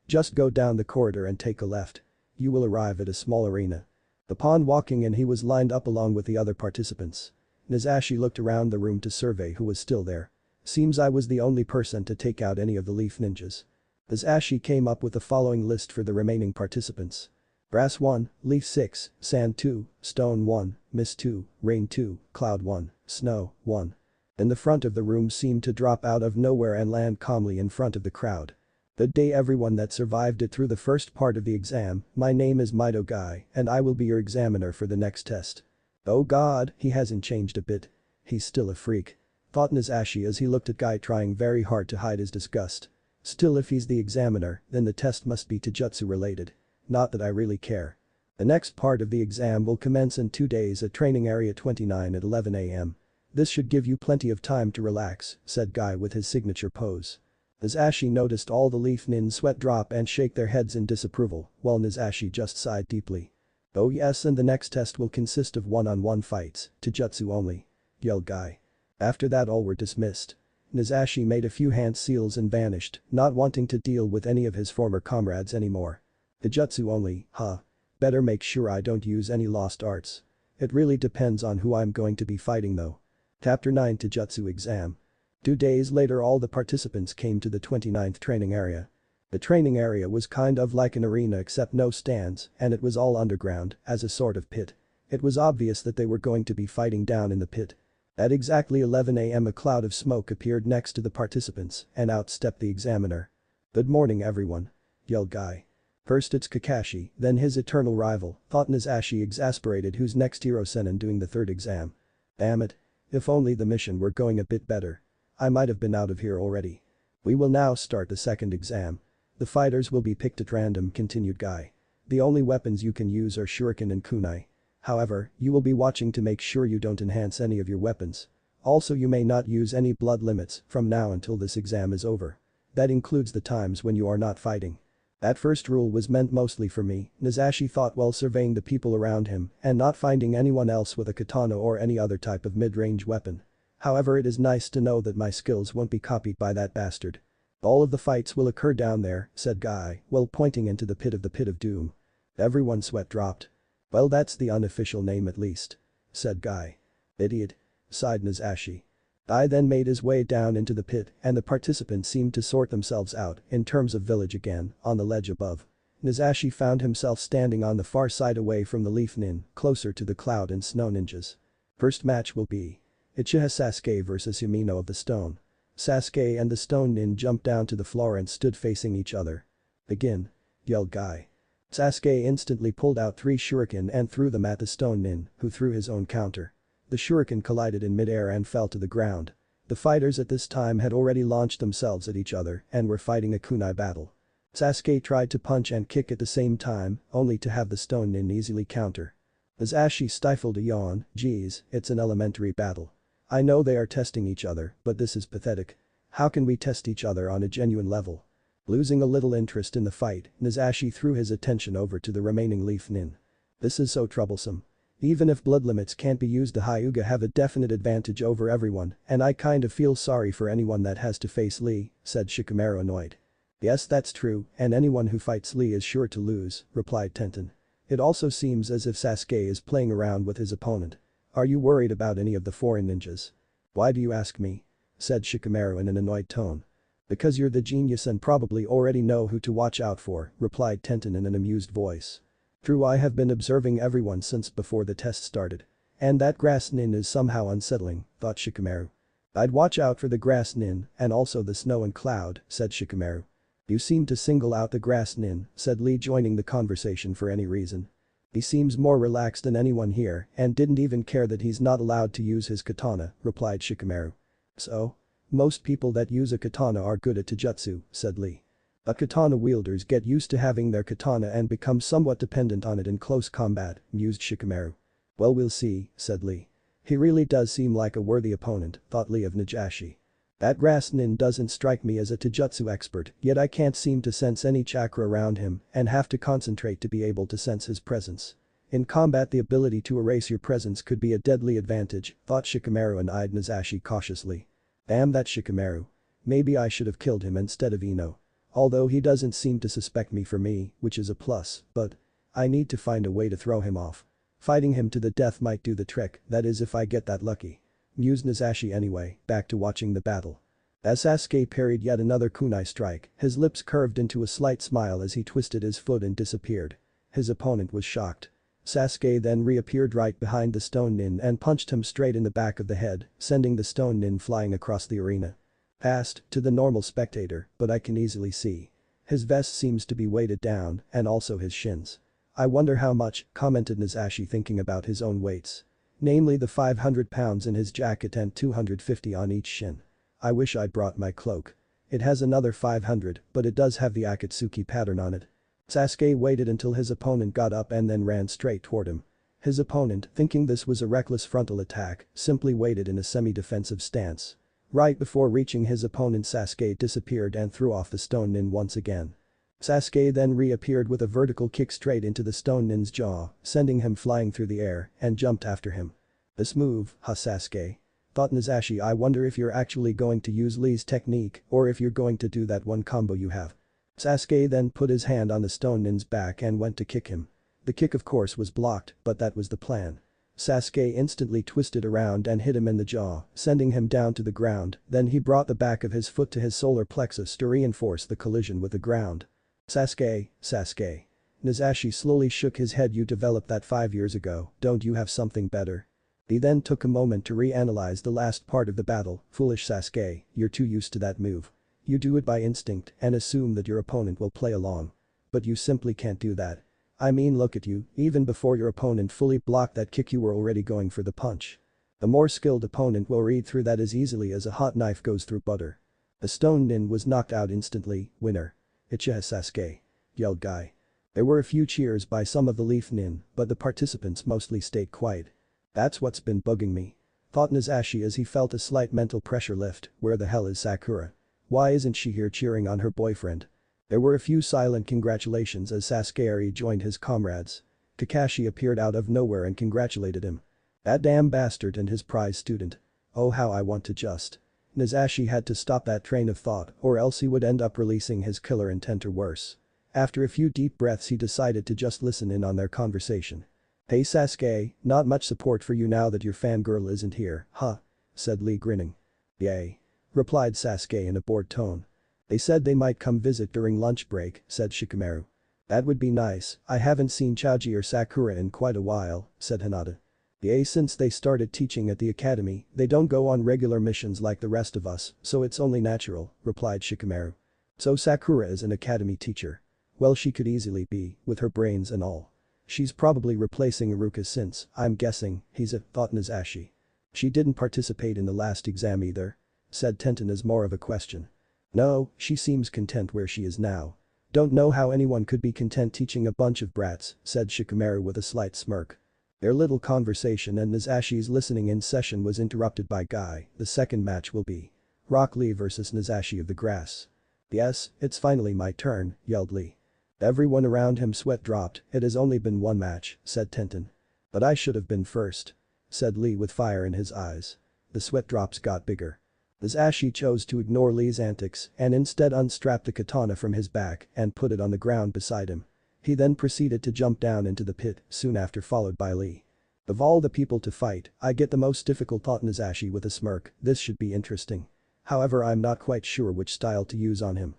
Just go down the corridor and take a left. You will arrive at a small arena." Upon walking in he was lined up along with the other participants. Nazashi looked around the room to survey who was still there. "Seems I was the only person to take out any of the leaf ninjas." Nazashi came up with the following list for the remaining participants. Grass 1, Leaf 6, Sand 2, Stone 1, Mist 2, Rain 2, Cloud 1, Snow 1. And the front of the room seemed to drop out of nowhere and land calmly in front of the crowd. "Good day everyone that survived it through the first part of the exam, my name is Mito Guy and I will be your examiner for the next test." Oh god, he hasn't changed a bit. He's still a freak. thought Nazashi as he looked at Guy trying very hard to hide his disgust. Still, if he's the examiner, then the test must be Taijutsu related. Not that I really care. The next part of the exam will commence in 2 days at training area 29 at 11 am. This should give you plenty of time to relax, said Guy with his signature pose. Nazashi noticed all the leaf nins sweat drop and shake their heads in disapproval, while Nazashi just sighed deeply. Oh yes, and the next test will consist of one-on-one fights, Taijutsu only, yelled Guy. After that all were dismissed. Nazashi made a few hand seals and vanished, not wanting to deal with any of his former comrades anymore. Taijutsu only, huh? Better make sure I don't use any lost arts. It really depends on who I'm going to be fighting though. Chapter 9 Taijutsu Exam. 2 days later all the participants came to the 29th training area. The training area was kind of like an arena except no stands and it was all underground, as a sort of pit. It was obvious that they were going to be fighting down in the pit. At exactly 11 am a cloud of smoke appeared next to the participants and out stepped the examiner. Good morning everyone, yelled Guy. First it's Kakashi, then his eternal rival, thought Nazashi exasperated, who's next Hero Sennin doing the 3rd exam. Damn it. If only the mission were going a bit better. I might have been out of here already. We will now start the 2nd exam. The fighters will be picked at random, continued Guy. The only weapons you can use are shuriken and kunai. However, you will be watching to make sure you don't enhance any of your weapons. Also you may not use any blood limits from now until this exam is over. That includes the times when you are not fighting. That first rule was meant mostly for me, Nazashi thought while surveying the people around him and not finding anyone else with a katana or any other type of mid-range weapon. However, it is nice to know that my skills won't be copied by that bastard. All of the fights will occur down there, said Guy, while pointing into the pit of doom. Everyone's sweat dropped. Well, that's the unofficial name at least, said Guy. Idiot, sighed Nazashi. Guy then made his way down into the pit and the participants seemed to sort themselves out in terms of village again on the ledge above. Nazashi found himself standing on the far side away from the leaf nin, closer to the cloud and snow ninjas. First match will be Uchiha Sasuke vs Yamino of the Stone. Sasuke and the Stone Nin jumped down to the floor and stood facing each other. Begin, yelled Guy. Sasuke instantly pulled out 3 shuriken and threw them at the Stone Nin, who threw his own counter. The shuriken collided in midair and fell to the ground. The fighters at this time had already launched themselves at each other and were fighting a kunai battle. Sasuke tried to punch and kick at the same time, only to have the Stone Nin easily counter. Nazashi stifled a yawn, geez, it's an elementary battle. I know they are testing each other, but this is pathetic. How can we test each other on a genuine level? Losing a little interest in the fight, Nazashi threw his attention over to the remaining leaf nin. This is so troublesome. Even if blood limits can't be used, the Hyuga have a definite advantage over everyone, and I kind of feel sorry for anyone that has to face Lee, said Shikamaru annoyed. Yes, that's true, and anyone who fights Lee is sure to lose, replied Tenten. It also seems as if Sasuke is playing around with his opponent. Are you worried about any of the foreign ninjas? Why do you ask me? Said Shikamaru in an annoyed tone. Because you're the genius and probably already know who to watch out for, replied Tenten in an amused voice. True, I have been observing everyone since before the test started. And that grass nin is somehow unsettling, thought Shikamaru. I'd watch out for the grass nin and also the snow and cloud, said Shikamaru. You seem to single out the grass nin, said Lee, joining the conversation for any reason. He seems more relaxed than anyone here and didn't even care that he's not allowed to use his katana, replied Shikamaru. So? Most people that use a katana are good at taijutsu, said Lee. But katana wielders get used to having their katana and become somewhat dependent on it in close combat, mused Shikamaru. Well, we'll see, said Lee. He really does seem like a worthy opponent, thought Lee of Najashi. That grass nin doesn't strike me as a taijutsu expert, yet I can't seem to sense any chakra around him and have to concentrate to be able to sense his presence. In combat, the ability to erase your presence could be a deadly advantage, thought Shikamaru and eyed Nazashi cautiously. Damn that Shikamaru. Maybe I should have killed him instead of Ino. Although he doesn't seem to suspect me for me, which is a plus, but I need to find a way to throw him off. Fighting him to the death might do the trick, that is if I get that lucky. Mused Nazashi anyway, back to watching the battle. As Sasuke parried yet another kunai strike, his lips curved into a slight smile as he twisted his foot and disappeared. His opponent was shocked. Sasuke then reappeared right behind the Stone Nin and punched him straight in the back of the head, sending the Stone Nin flying across the arena. Passed to the normal spectator, but I can easily see. His vest seems to be weighted down, and also his shins. I wonder how much, commented Nazashi, thinking about his own weights. Namely the 500 pounds in his jacket and 250 on each shin. I wish I'd brought my cloak. It has another 500, but it does have the Akatsuki pattern on it. Sasuke waited until his opponent got up and then ran straight toward him. His opponent, thinking this was a reckless frontal attack, simply waited in a semi-defensive stance. Right before reaching his opponent, Sasuke disappeared and threw off the stone nin once again. Sasuke then reappeared with a vertical kick straight into the stone nin's jaw, sending him flying through the air, and jumped after him. This move, huh Sasuke? Thought Nazashi, I wonder if you're actually going to use Lee's technique or if you're going to do that one combo you have. Sasuke then put his hand on the stone nin's back and went to kick him. The kick of course was blocked, but that was the plan. Sasuke instantly twisted around and hit him in the jaw, sending him down to the ground, then he brought the back of his foot to his solar plexus to reinforce the collision with the ground. Sasuke. Nazashi slowly shook his head. You developed that 5 years ago, don't you have something better? He then took a moment to reanalyze the last part of the battle. Foolish Sasuke, you're too used to that move. You do it by instinct and assume that your opponent will play along. But you simply can't do that. I mean, look at you, even before your opponent fully blocked that kick you were already going for the punch. A more skilled opponent will read through that as easily as a hot knife goes through butter. The stone nin was knocked out instantly. Winner. Ichiha Sasuke. Yelled Guy. There were a few cheers by some of the leaf nin, but the participants mostly stayed quiet. That's what's been bugging me. Thought Nazashi as he felt a slight mental pressure lift. Where the hell is Sakura? Why isn't she here cheering on her boyfriend? There were a few silent congratulations as Sasuke joined his comrades. Kakashi appeared out of nowhere and congratulated him. That damn bastard and his prize student. Oh, how I want to just. Nazashi had to stop that train of thought or else he would end up releasing his killer intent or worse. After a few deep breaths he decided to just listen in on their conversation. Hey Sasuke, not much support for you now that your fangirl isn't here, huh? Said Lee grinning. Yay. Replied Sasuke in a bored tone. They said they might come visit during lunch break, said Shikamaru. That would be nice, I haven't seen Choji or Sakura in quite a while, said Hinata. Yay, since they started teaching at the academy, they don't go on regular missions like the rest of us, so it's only natural, replied Shikamaru. So Sakura is an academy teacher. Well, she could easily be, with her brains and all. She's probably replacing Iruka since, I'm guessing, he's a, thought Nazashi. She didn't participate in the last exam either? Said Tenten as more of a question. No, she seems content where she is now. Don't know how anyone could be content teaching a bunch of brats, said Shikamaru with a slight smirk. Their little conversation and Nazashi's listening in session was interrupted by Guy. The second match will be Rock Lee versus Nazashi of the Grass. Yes, it's finally my turn, yelled Lee. Everyone around him sweat dropped. It has only been one match, said Tenten. But I should have been first. Said Lee with fire in his eyes. The sweat drops got bigger. Nazashi chose to ignore Lee's antics and instead unstrapped the katana from his back and put it on the ground beside him. He then proceeded to jump down into the pit, soon after followed by Lee. Of all the people to fight, I get the most difficult, thought Nazashi with a smirk. This should be interesting. However, I'm not quite sure which style to use on him.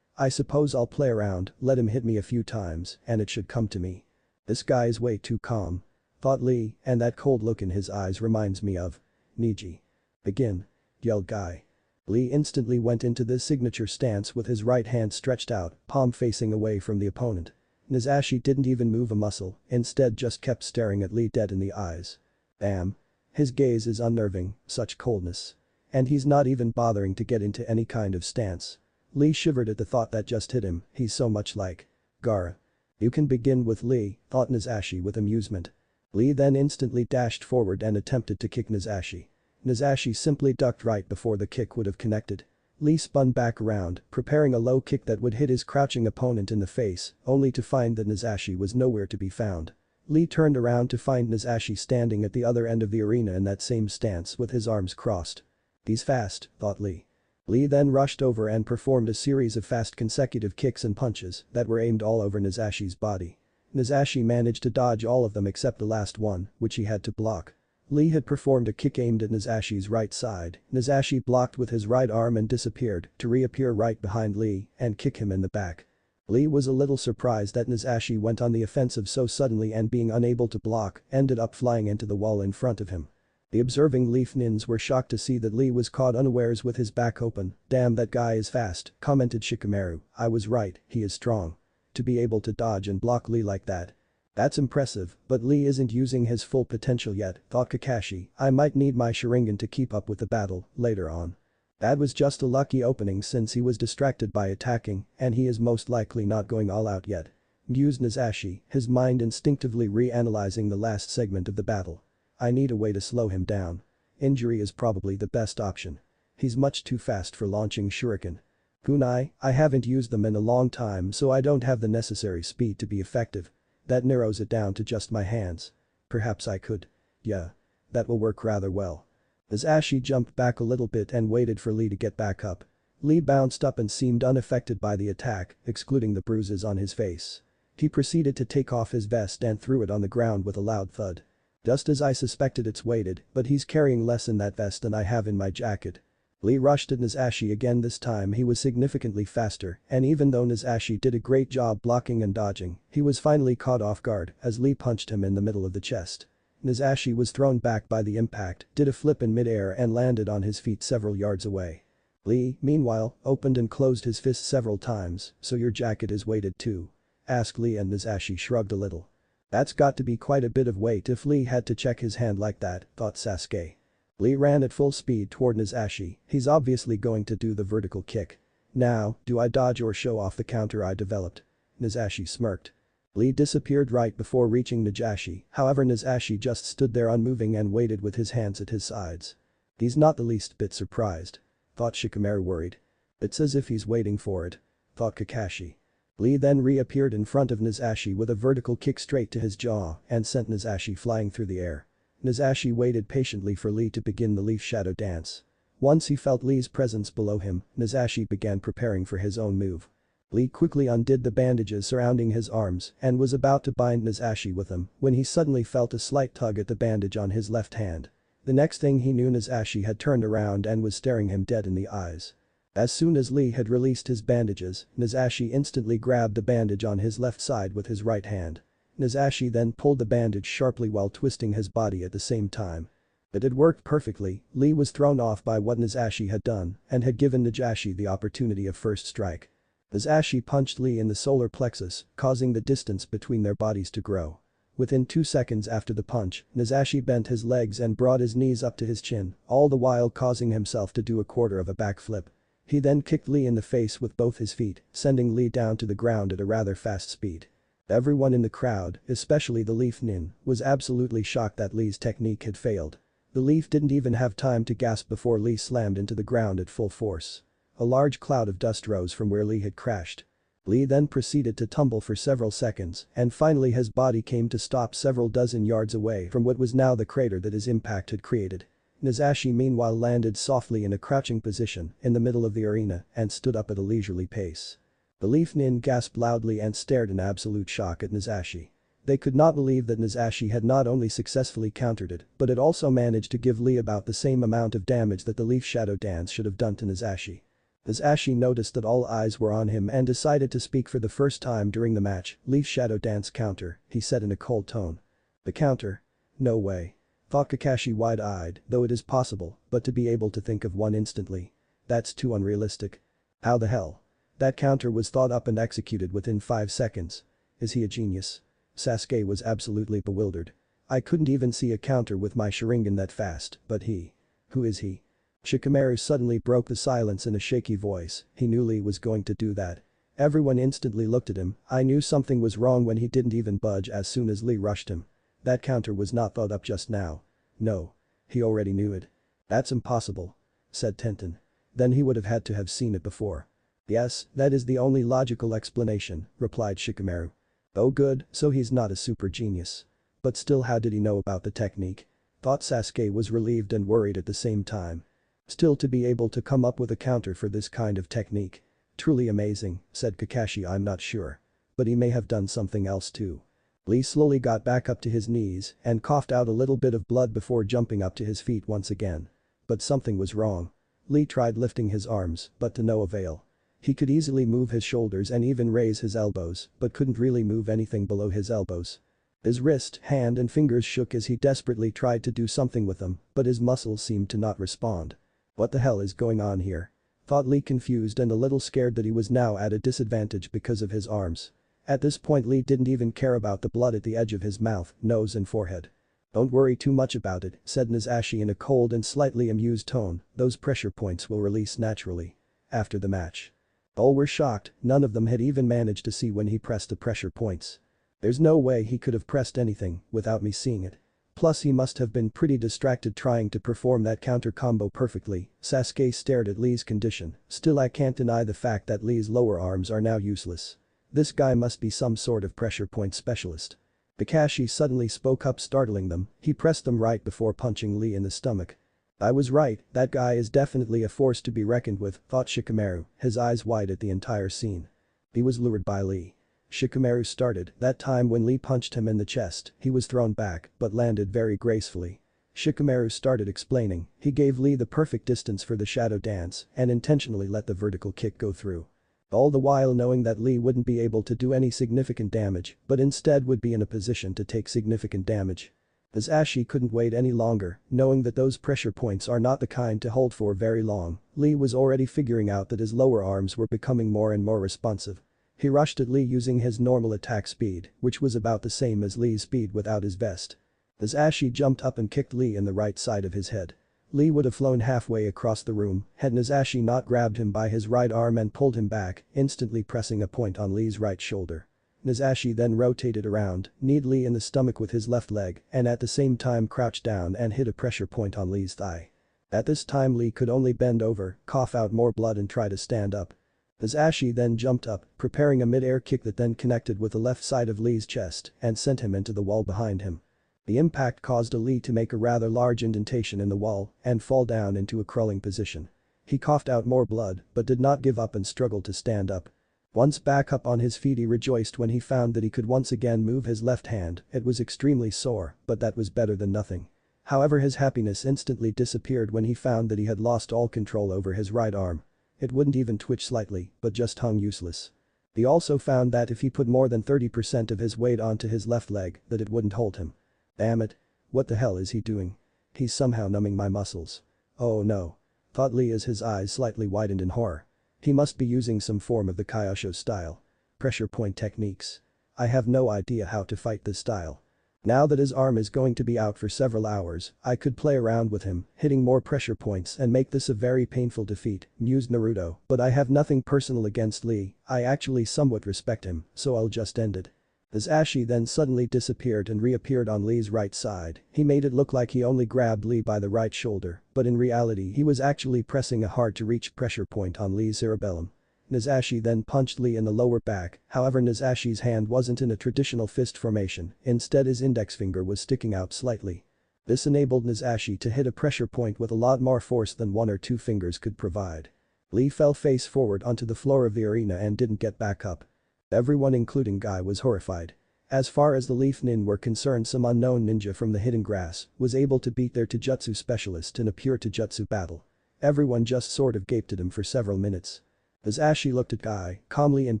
I suppose I'll play around, let him hit me a few times, and it should come to me. This guy is way too calm. Thought Lee, and that cold look in his eyes reminds me of Niji. Begin. Yelled Guy. Lee instantly went into the signature stance with his right hand stretched out, palm facing away from the opponent. Nazashi didn't even move a muscle, instead just kept staring at Lee dead in the eyes. Damn. His gaze is unnerving, such coldness. And he's not even bothering to get into any kind of stance. Lee shivered at the thought that just hit him, he's so much like Gaara. You can begin with Lee, thought Nazashi with amusement. Lee then instantly dashed forward and attempted to kick Nazashi. Nazashi simply ducked right before the kick would have connected. Lee spun back around, preparing a low kick that would hit his crouching opponent in the face, only to find that Nazashi was nowhere to be found. Lee turned around to find Nazashi standing at the other end of the arena in that same stance with his arms crossed. He's fast, thought Lee. Lee then rushed over and performed a series of fast consecutive kicks and punches that were aimed all over Nazashi's body. Nazashi managed to dodge all of them except the last one, which he had to block. Lee had performed a kick aimed at Nazashi's right side. Nazashi blocked with his right arm and disappeared to reappear right behind Lee and kick him in the back. Lee was a little surprised that Nazashi went on the offensive so suddenly and being unable to block, ended up flying into the wall in front of him. The observing Leaf Nins were shocked to see that Lee was caught unawares with his back open. Damn, that guy is fast, commented Shikamaru. I was right, he is strong. To be able to dodge and block Lee like that. That's impressive, but Lee isn't using his full potential yet, thought Kakashi. I might need my Sharingan to keep up with the battle later on. That was just a lucky opening since he was distracted by attacking and he is most likely not going all out yet. Mused Musashi, his mind instinctively re-analyzing the last segment of the battle. I need a way to slow him down. Injury is probably the best option. He's much too fast for launching shuriken. Kunai, I haven't used them in a long time so I don't have the necessary speed to be effective. That narrows it down to just my hands. Perhaps I could. Yeah. That will work rather well. Musashi jumped back a little bit and waited for Lee to get back up. Lee bounced up and seemed unaffected by the attack, excluding the bruises on his face. He proceeded to take off his vest and threw it on the ground with a loud thud. Just as I suspected it's weighted, but he's carrying less in that vest than I have in my jacket. Lee rushed at Musashi again. This time he was significantly faster and even though Musashi did a great job blocking and dodging, he was finally caught off guard as Lee punched him in the middle of the chest. Musashi was thrown back by the impact, did a flip in midair and landed on his feet several yards away. Lee, meanwhile, opened and closed his fist several times, so your jacket is weighted too? Asked Lee and Musashi shrugged a little. That's got to be quite a bit of weight if Lee had to check his hand like that, thought Sasuke. Lee ran at full speed toward Musashi, he's obviously going to do the vertical kick. Now, do I dodge or show off the counter I developed? Musashi smirked. Lee disappeared right before reaching Musashi, however Musashi just stood there unmoving and waited with his hands at his sides. He's not the least bit surprised. Thought Shikamaru worried. It's as if he's waiting for it. Thought Kakashi. Lee then reappeared in front of Musashi with a vertical kick straight to his jaw and sent Musashi flying through the air. Musashi waited patiently for Lee to begin the leaf shadow dance. Once he felt Lee's presence below him, Musashi began preparing for his own move. Lee quickly undid the bandages surrounding his arms and was about to bind Musashi with them when he suddenly felt a slight tug at the bandage on his left hand. The next thing he knew Musashi had turned around and was staring him dead in the eyes. As soon as Lee had released his bandages, Musashi instantly grabbed the bandage on his left side with his right hand. Musashi then pulled the bandage sharply while twisting his body at the same time. It had worked perfectly. Lee was thrown off by what Musashi had done and had given Musashi the opportunity of first strike. Musashi punched Lee in the solar plexus, causing the distance between their bodies to grow. Within 2 seconds after the punch, Musashi bent his legs and brought his knees up to his chin, all the while causing himself to do a quarter of a backflip. He then kicked Lee in the face with both his feet, sending Lee down to the ground at a rather fast speed. Everyone in the crowd, especially the Leaf Nin, was absolutely shocked that Lee's technique had failed. The Leaf didn't even have time to gasp before Lee slammed into the ground at full force. A large cloud of dust rose from where Lee had crashed. Lee then proceeded to tumble for several seconds and finally his body came to stop several dozen yards away from what was now the crater that his impact had created. Musashi meanwhile landed softly in a crouching position in the middle of the arena and stood up at a leisurely pace. The Leaf Nin gasped loudly and stared in absolute shock at Musashi. They could not believe that Musashi had not only successfully countered it, but had also managed to give Lee about the same amount of damage that the Leaf Shadow Dance should have done to Musashi. Musashi noticed that all eyes were on him and decided to speak for the first time during the match. Leaf Shadow Dance counter, he said in a cold tone. The counter? No way. Thought Kakashi wide-eyed, though it is possible, but to be able to think of one instantly. That's too unrealistic. How the hell? That counter was thought up and executed within 5 seconds. Is he a genius? Sasuke was absolutely bewildered. I couldn't even see a counter with my Sharingan that fast, but he. Who is he? Shikamaru suddenly broke the silence in a shaky voice, he knew Lee was going to do that. Everyone instantly looked at him, I knew something was wrong when he didn't even budge as soon as Lee rushed him. That counter was not thought up just now. No. He already knew it. That's impossible. Said Tenten. Then he would have had to have seen it before. Yes, that is the only logical explanation, replied Shikamaru. Oh good, so he's not a super genius. But still how did he know about the technique? Thought Sasuke was relieved and worried at the same time. Still to be able to come up with a counter for this kind of technique. Truly amazing, said Kakashi I'm not sure. But he may have done something else too. Lee slowly got back up to his knees and coughed out a little bit of blood before jumping up to his feet once again. But something was wrong. Lee tried lifting his arms, but to no avail. He could easily move his shoulders and even raise his elbows, but couldn't really move anything below his elbows. His wrist, hand and fingers shook as he desperately tried to do something with them, but his muscles seemed to not respond. What the hell is going on here? Thought Lee confused and a little scared that he was now at a disadvantage because of his arms. At this point Lee didn't even care about the blood at the edge of his mouth, nose and forehead. "Don't worry too much about it," said Nazashi in a cold and slightly amused tone, "those pressure points will release naturally." After the match. All were shocked, none of them had even managed to see when he pressed the pressure points. "There's no way he could have pressed anything without me seeing it. Plus he must have been pretty distracted trying to perform that counter combo perfectly." Sasuke stared at Lee's condition, "Still I can't deny the fact that Lee's lower arms are now useless. This guy must be some sort of pressure point specialist." Kakashi suddenly spoke up, startling them. He pressed them right before punching Lee in the stomach. "I was right, that guy is definitely a force to be reckoned with," thought Shikamaru, his eyes wide at the entire scene. He was lured by Lee. Shikamaru started, that time when Lee punched him in the chest, he was thrown back but landed very gracefully. Shikamaru started explaining, he gave Lee the perfect distance for the shadow dance and intentionally let the vertical kick go through. All the while knowing that Lee wouldn't be able to do any significant damage but instead would be in a position to take significant damage. Nazashi couldn't wait any longer, knowing that those pressure points are not the kind to hold for very long. Lee was already figuring out that his lower arms were becoming more and more responsive. He rushed at Lee using his normal attack speed, which was about the same as Lee's speed without his vest. Nazashi jumped up and kicked Lee in the right side of his head. Lee would have flown halfway across the room had Nazashi not grabbed him by his right arm and pulled him back, instantly pressing a point on Lee's right shoulder. Nazashi then rotated around, kneed Lee in the stomach with his left leg and at the same time crouched down and hit a pressure point on Lee's thigh. At this time Lee could only bend over, cough out more blood and try to stand up. Nazashi then jumped up, preparing a mid-air kick that then connected with the left side of Lee's chest and sent him into the wall behind him. The impact caused Lee to make a rather large indentation in the wall and fall down into a crawling position. He coughed out more blood but did not give up and struggled to stand up. Once back up on his feet he rejoiced when he found that he could once again move his left hand. It was extremely sore, but that was better than nothing. However, his happiness instantly disappeared when he found that he had lost all control over his right arm. It wouldn't even twitch slightly, but just hung useless. He also found that if he put more than 30% of his weight onto his left leg, that it wouldn't hold him. Damn it. What the hell is he doing? He's somehow numbing my muscles. Oh no. Thought Lee as his eyes slightly widened in horror. He must be using some form of the Kyosho style. Pressure point techniques. I have no idea how to fight this style. Now that his arm is going to be out for several hours, I could play around with him, hitting more pressure points and make this a very painful defeat, mused Naruto, but I have nothing personal against Lee, I actually somewhat respect him, so I'll just end it. Nazashi then suddenly disappeared and reappeared on Lee's right side. He made it look like he only grabbed Lee by the right shoulder, but in reality he was actually pressing a hard-to-reach pressure point on Lee's cerebellum. Nazashi then punched Lee in the lower back, however Nazashi's hand wasn't in a traditional fist formation, instead his index finger was sticking out slightly. This enabled Nazashi to hit a pressure point with a lot more force than one or two fingers could provide. Lee fell face forward onto the floor of the arena and didn't get back up. Everyone including Guy was horrified. As far as the Leaf Nin were concerned, some unknown ninja from the hidden grass was able to beat their Taijutsu specialist in a pure Taijutsu battle. Everyone just sort of gaped at him for several minutes. Nazashi looked at Guy, calmly and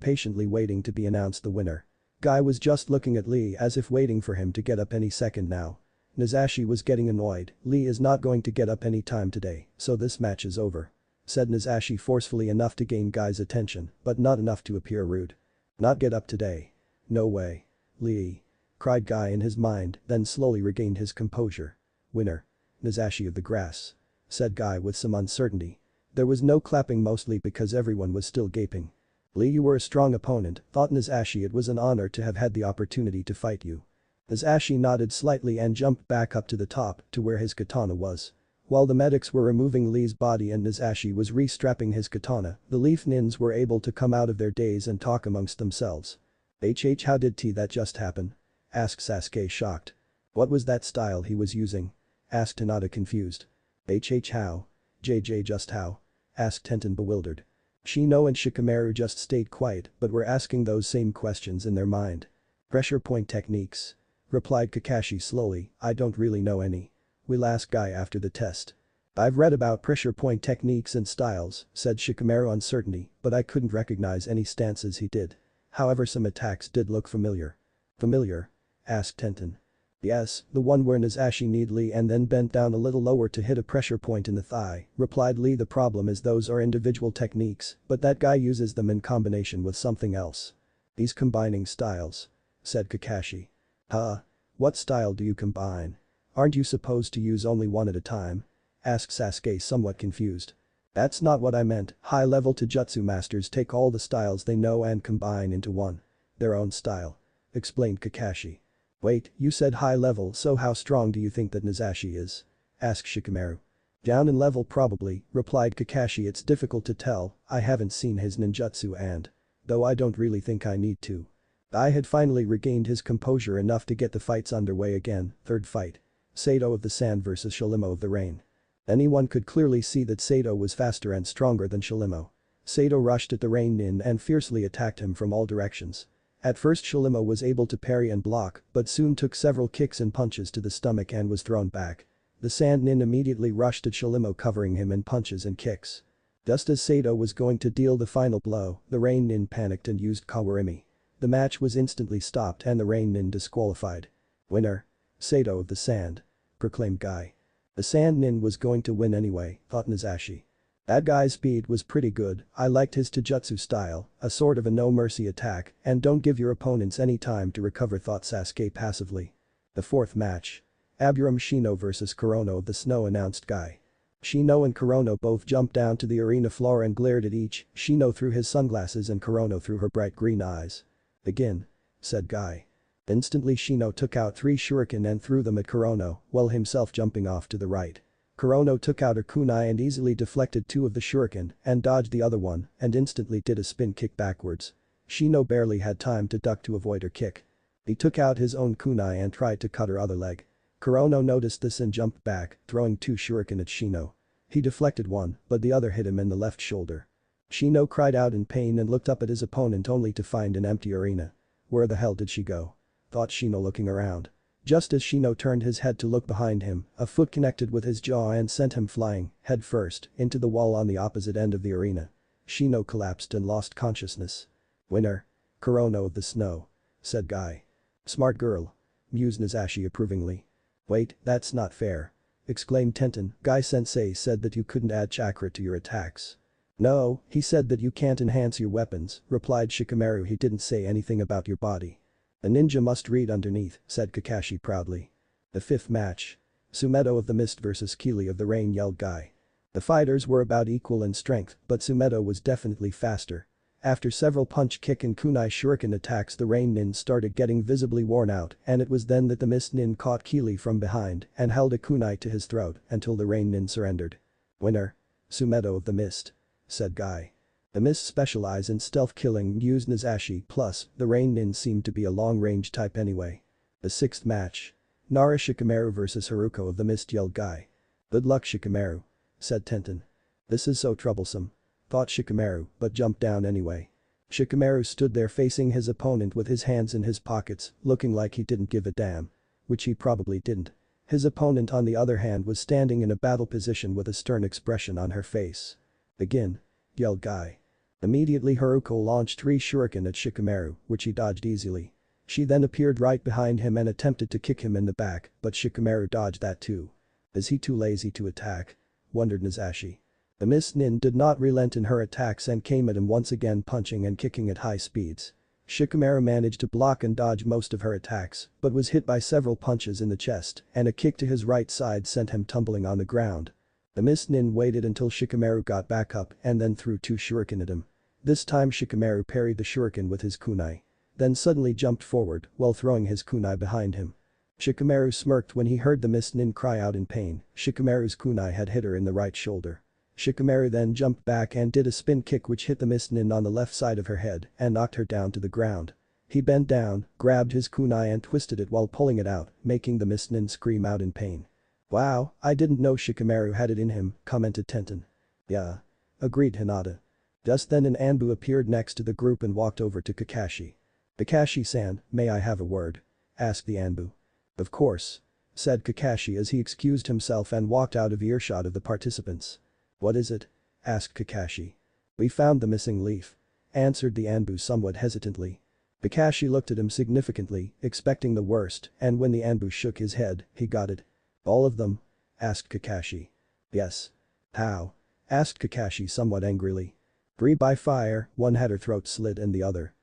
patiently waiting to be announced the winner. Guy was just looking at Lee as if waiting for him to get up any second now. Nazashi was getting annoyed. Lee is not going to get up any time today, so this match is over. Said Nazashi forcefully enough to gain Guy's attention, but not enough to appear rude. Not get up today. No way. Lee. Cried Guy in his mind, then slowly regained his composure. Winner. Nazashi of the grass. Said Guy with some uncertainty. There was no clapping, mostly because everyone was still gaping. Lee, you were a strong opponent, thought Nazashi. It was an honor to have had the opportunity to fight you. Nazashi nodded slightly and jumped back up to the top to where his katana was. While the medics were removing Lee's body and Nazashi was re-strapping his katana, the Leaf Nins were able to come out of their daze and talk amongst themselves. How did that just happen? Asked Sasuke, shocked. What was that style he was using? Asked Hinata, confused. How? JJ, just how? Asked Tenten, bewildered. Shino and Shikamaru just stayed quiet but were asking those same questions in their mind. Pressure point techniques. Replied Kakashi slowly, I don't really know any. We'll ask Guy after the test. I've read about pressure point techniques and styles, said Shikamaru uncertainly, but I couldn't recognize any stances he did. However, some attacks did look familiar. Familiar? Asked Tenten. Yes, the one where Nazashi kneed Lee and then bent down a little lower to hit a pressure point in the thigh, replied Lee. The problem is those are individual techniques, but that guy uses them in combination with something else. He's combining styles. Said Kakashi. Huh? What style do you combine? Aren't you supposed to use only one at a time? Asked Sasuke somewhat confused. That's not what I meant, high-level Taijutsu masters take all the styles they know and combine into one. Their own style. Explained Kakashi. Wait, you said high level, so how strong do you think that Nazashi is? Asked Shikamaru. Down in level probably, replied Kakashi. It's difficult to tell, I haven't seen his ninjutsu and. Though I don't really think I need to. I had finally regained his composure enough to get the fights underway again. Third fight. Sato of the Sand vs Shilimo of the Rain. Anyone could clearly see that Sato was faster and stronger than Shilimo. Sato rushed at the Rain Nin and fiercely attacked him from all directions. At first Shilimo was able to parry and block, but soon took several kicks and punches to the stomach and was thrown back. The Sand Nin immediately rushed at Shilimo, covering him in punches and kicks. Just as Sato was going to deal the final blow, the Rain Nin panicked and used Kawarimi. The match was instantly stopped and the Rain Nin disqualified. Winner. Sato of the Sand. Proclaimed Guy. The Sand Nin was going to win anyway, thought Nazashi. That guy's speed was pretty good, I liked his Taijutsu style, a sort of a no-mercy attack, and don't give your opponents any time to recover, thought Sasuke passively. The fourth match. Aburame Shino vs Kurono of the Snow, announced Guy. Shino and Kurono both jumped down to the arena floor and glared at each, Shino through his sunglasses and Kurono through her bright green eyes. Begin. Said Guy. Instantly Shino took out 3 shuriken and threw them at Kurono, while himself jumping off to the right. Kurono took out her kunai and easily deflected 2 of the shuriken and dodged the other one and instantly did a spin kick backwards. Shino barely had time to duck to avoid her kick. He took out his own kunai and tried to cut her other leg. Kurono noticed this and jumped back, throwing 2 shuriken at Shino. He deflected one, but the other hit him in the left shoulder. Shino cried out in pain and looked up at his opponent only to find an empty arena. Where the hell did she go? Thought Shino, looking around. Just as Shino turned his head to look behind him, a foot connected with his jaw and sent him flying, head first, into the wall on the opposite end of the arena. Shino collapsed and lost consciousness. Winner. Kurono of the Snow. Said Guy. Smart girl. Mused Nazashi approvingly. Wait, that's not fair. Exclaimed Tenten. Guy-sensei said that you couldn't add chakra to your attacks. No, he said that you can't enhance your weapons, replied Shikamaru. He didn't say anything about your body. A ninja must read underneath, said Kakashi proudly. The fifth match. Sumeto of the Mist vs Kili of the Rain, yelled Guy. The fighters were about equal in strength, but Sumeto was definitely faster. After several punch, kick and kunai shuriken attacks, the Rain Nin started getting visibly worn out, and it was then that the Mist Nin caught Kili from behind and held a kunai to his throat until the Rain Nin surrendered. Winner. Sumeto of the Mist. Said Guy. The Mist specialize in stealth killing, used Nazashi, plus, the Rain Nin seemed to be a long-range type anyway. The sixth match. Nara Shikamaru vs Haruko of the Mist, yelled Guy. Good luck, Shikamaru. Said Tenten. This is so troublesome. Thought Shikamaru, but jumped down anyway. Shikamaru stood there facing his opponent with his hands in his pockets, looking like he didn't give a damn. Which he probably didn't. His opponent, on the other hand, was standing in a battle position with a stern expression on her face. Begin. Yelled Guy. Immediately Haruko launched 3 shuriken at Shikamaru, which he dodged easily. She then appeared right behind him and attempted to kick him in the back, but Shikamaru dodged that too. Is he too lazy to attack? Wondered Nazashi. The Mist Nin did not relent in her attacks and came at him once again, punching and kicking at high speeds. Shikamaru managed to block and dodge most of her attacks, but was hit by several punches in the chest, and a kick to his right side sent him tumbling on the ground. The Mist Nin waited until Shikamaru got back up and then threw 2 shuriken at him. This time Shikamaru parried the shuriken with his kunai. Then suddenly jumped forward while throwing his kunai behind him. Shikamaru smirked when he heard the Mist Nin cry out in pain. Shikamaru's kunai had hit her in the right shoulder. Shikamaru then jumped back and did a spin kick which hit the Mist Nin on the left side of her head and knocked her down to the ground. He bent down, grabbed his kunai and twisted it while pulling it out, making the Mist Nin scream out in pain. Wow, I didn't know Shikamaru had it in him, commented Tenten. Yeah. Agreed Hinata. Just then an Anbu appeared next to the group and walked over to Kakashi. Kakashi-san, may I have a word? Asked the Anbu. Of course. Said Kakashi as he excused himself and walked out of earshot of the participants. What is it? Asked Kakashi. We found the missing leaf. Answered the Anbu somewhat hesitantly. Kakashi looked at him significantly, expecting the worst, and when the Anbu shook his head, he got it. All of them? Asked Kakashi. Yes. How? Asked Kakashi somewhat angrily. 3 by fire, one had her throat slit and the other.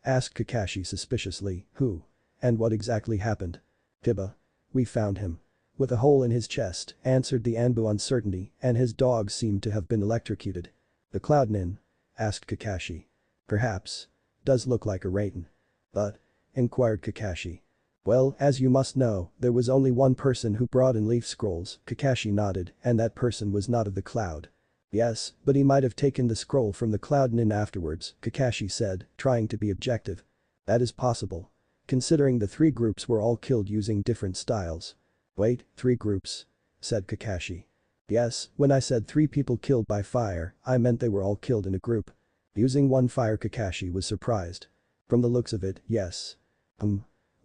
asked Kakashi suspiciously. Who? And what exactly happened? Tiba. We found him. With a hole in his chest, answered the Anbu uncertainty, and his dog seemed to have been electrocuted. The Cloud Nin? Asked Kakashi. Perhaps. Does look like a Raiden. But? Inquired Kakashi. Well, as you must know, there was only one person who brought in leaf scrolls, Kakashi nodded, and that person was not of the cloud. Yes, but he might have taken the scroll from the Cloud Nin afterwards, Kakashi said, trying to be objective. That is possible. Considering the three groups were all killed using different styles. Wait, 3 groups? Said Kakashi. Yes, when I said 3 people killed by fire, I meant they were all killed in a group. Using one fire. Kakashi was surprised. From the looks of it, yes.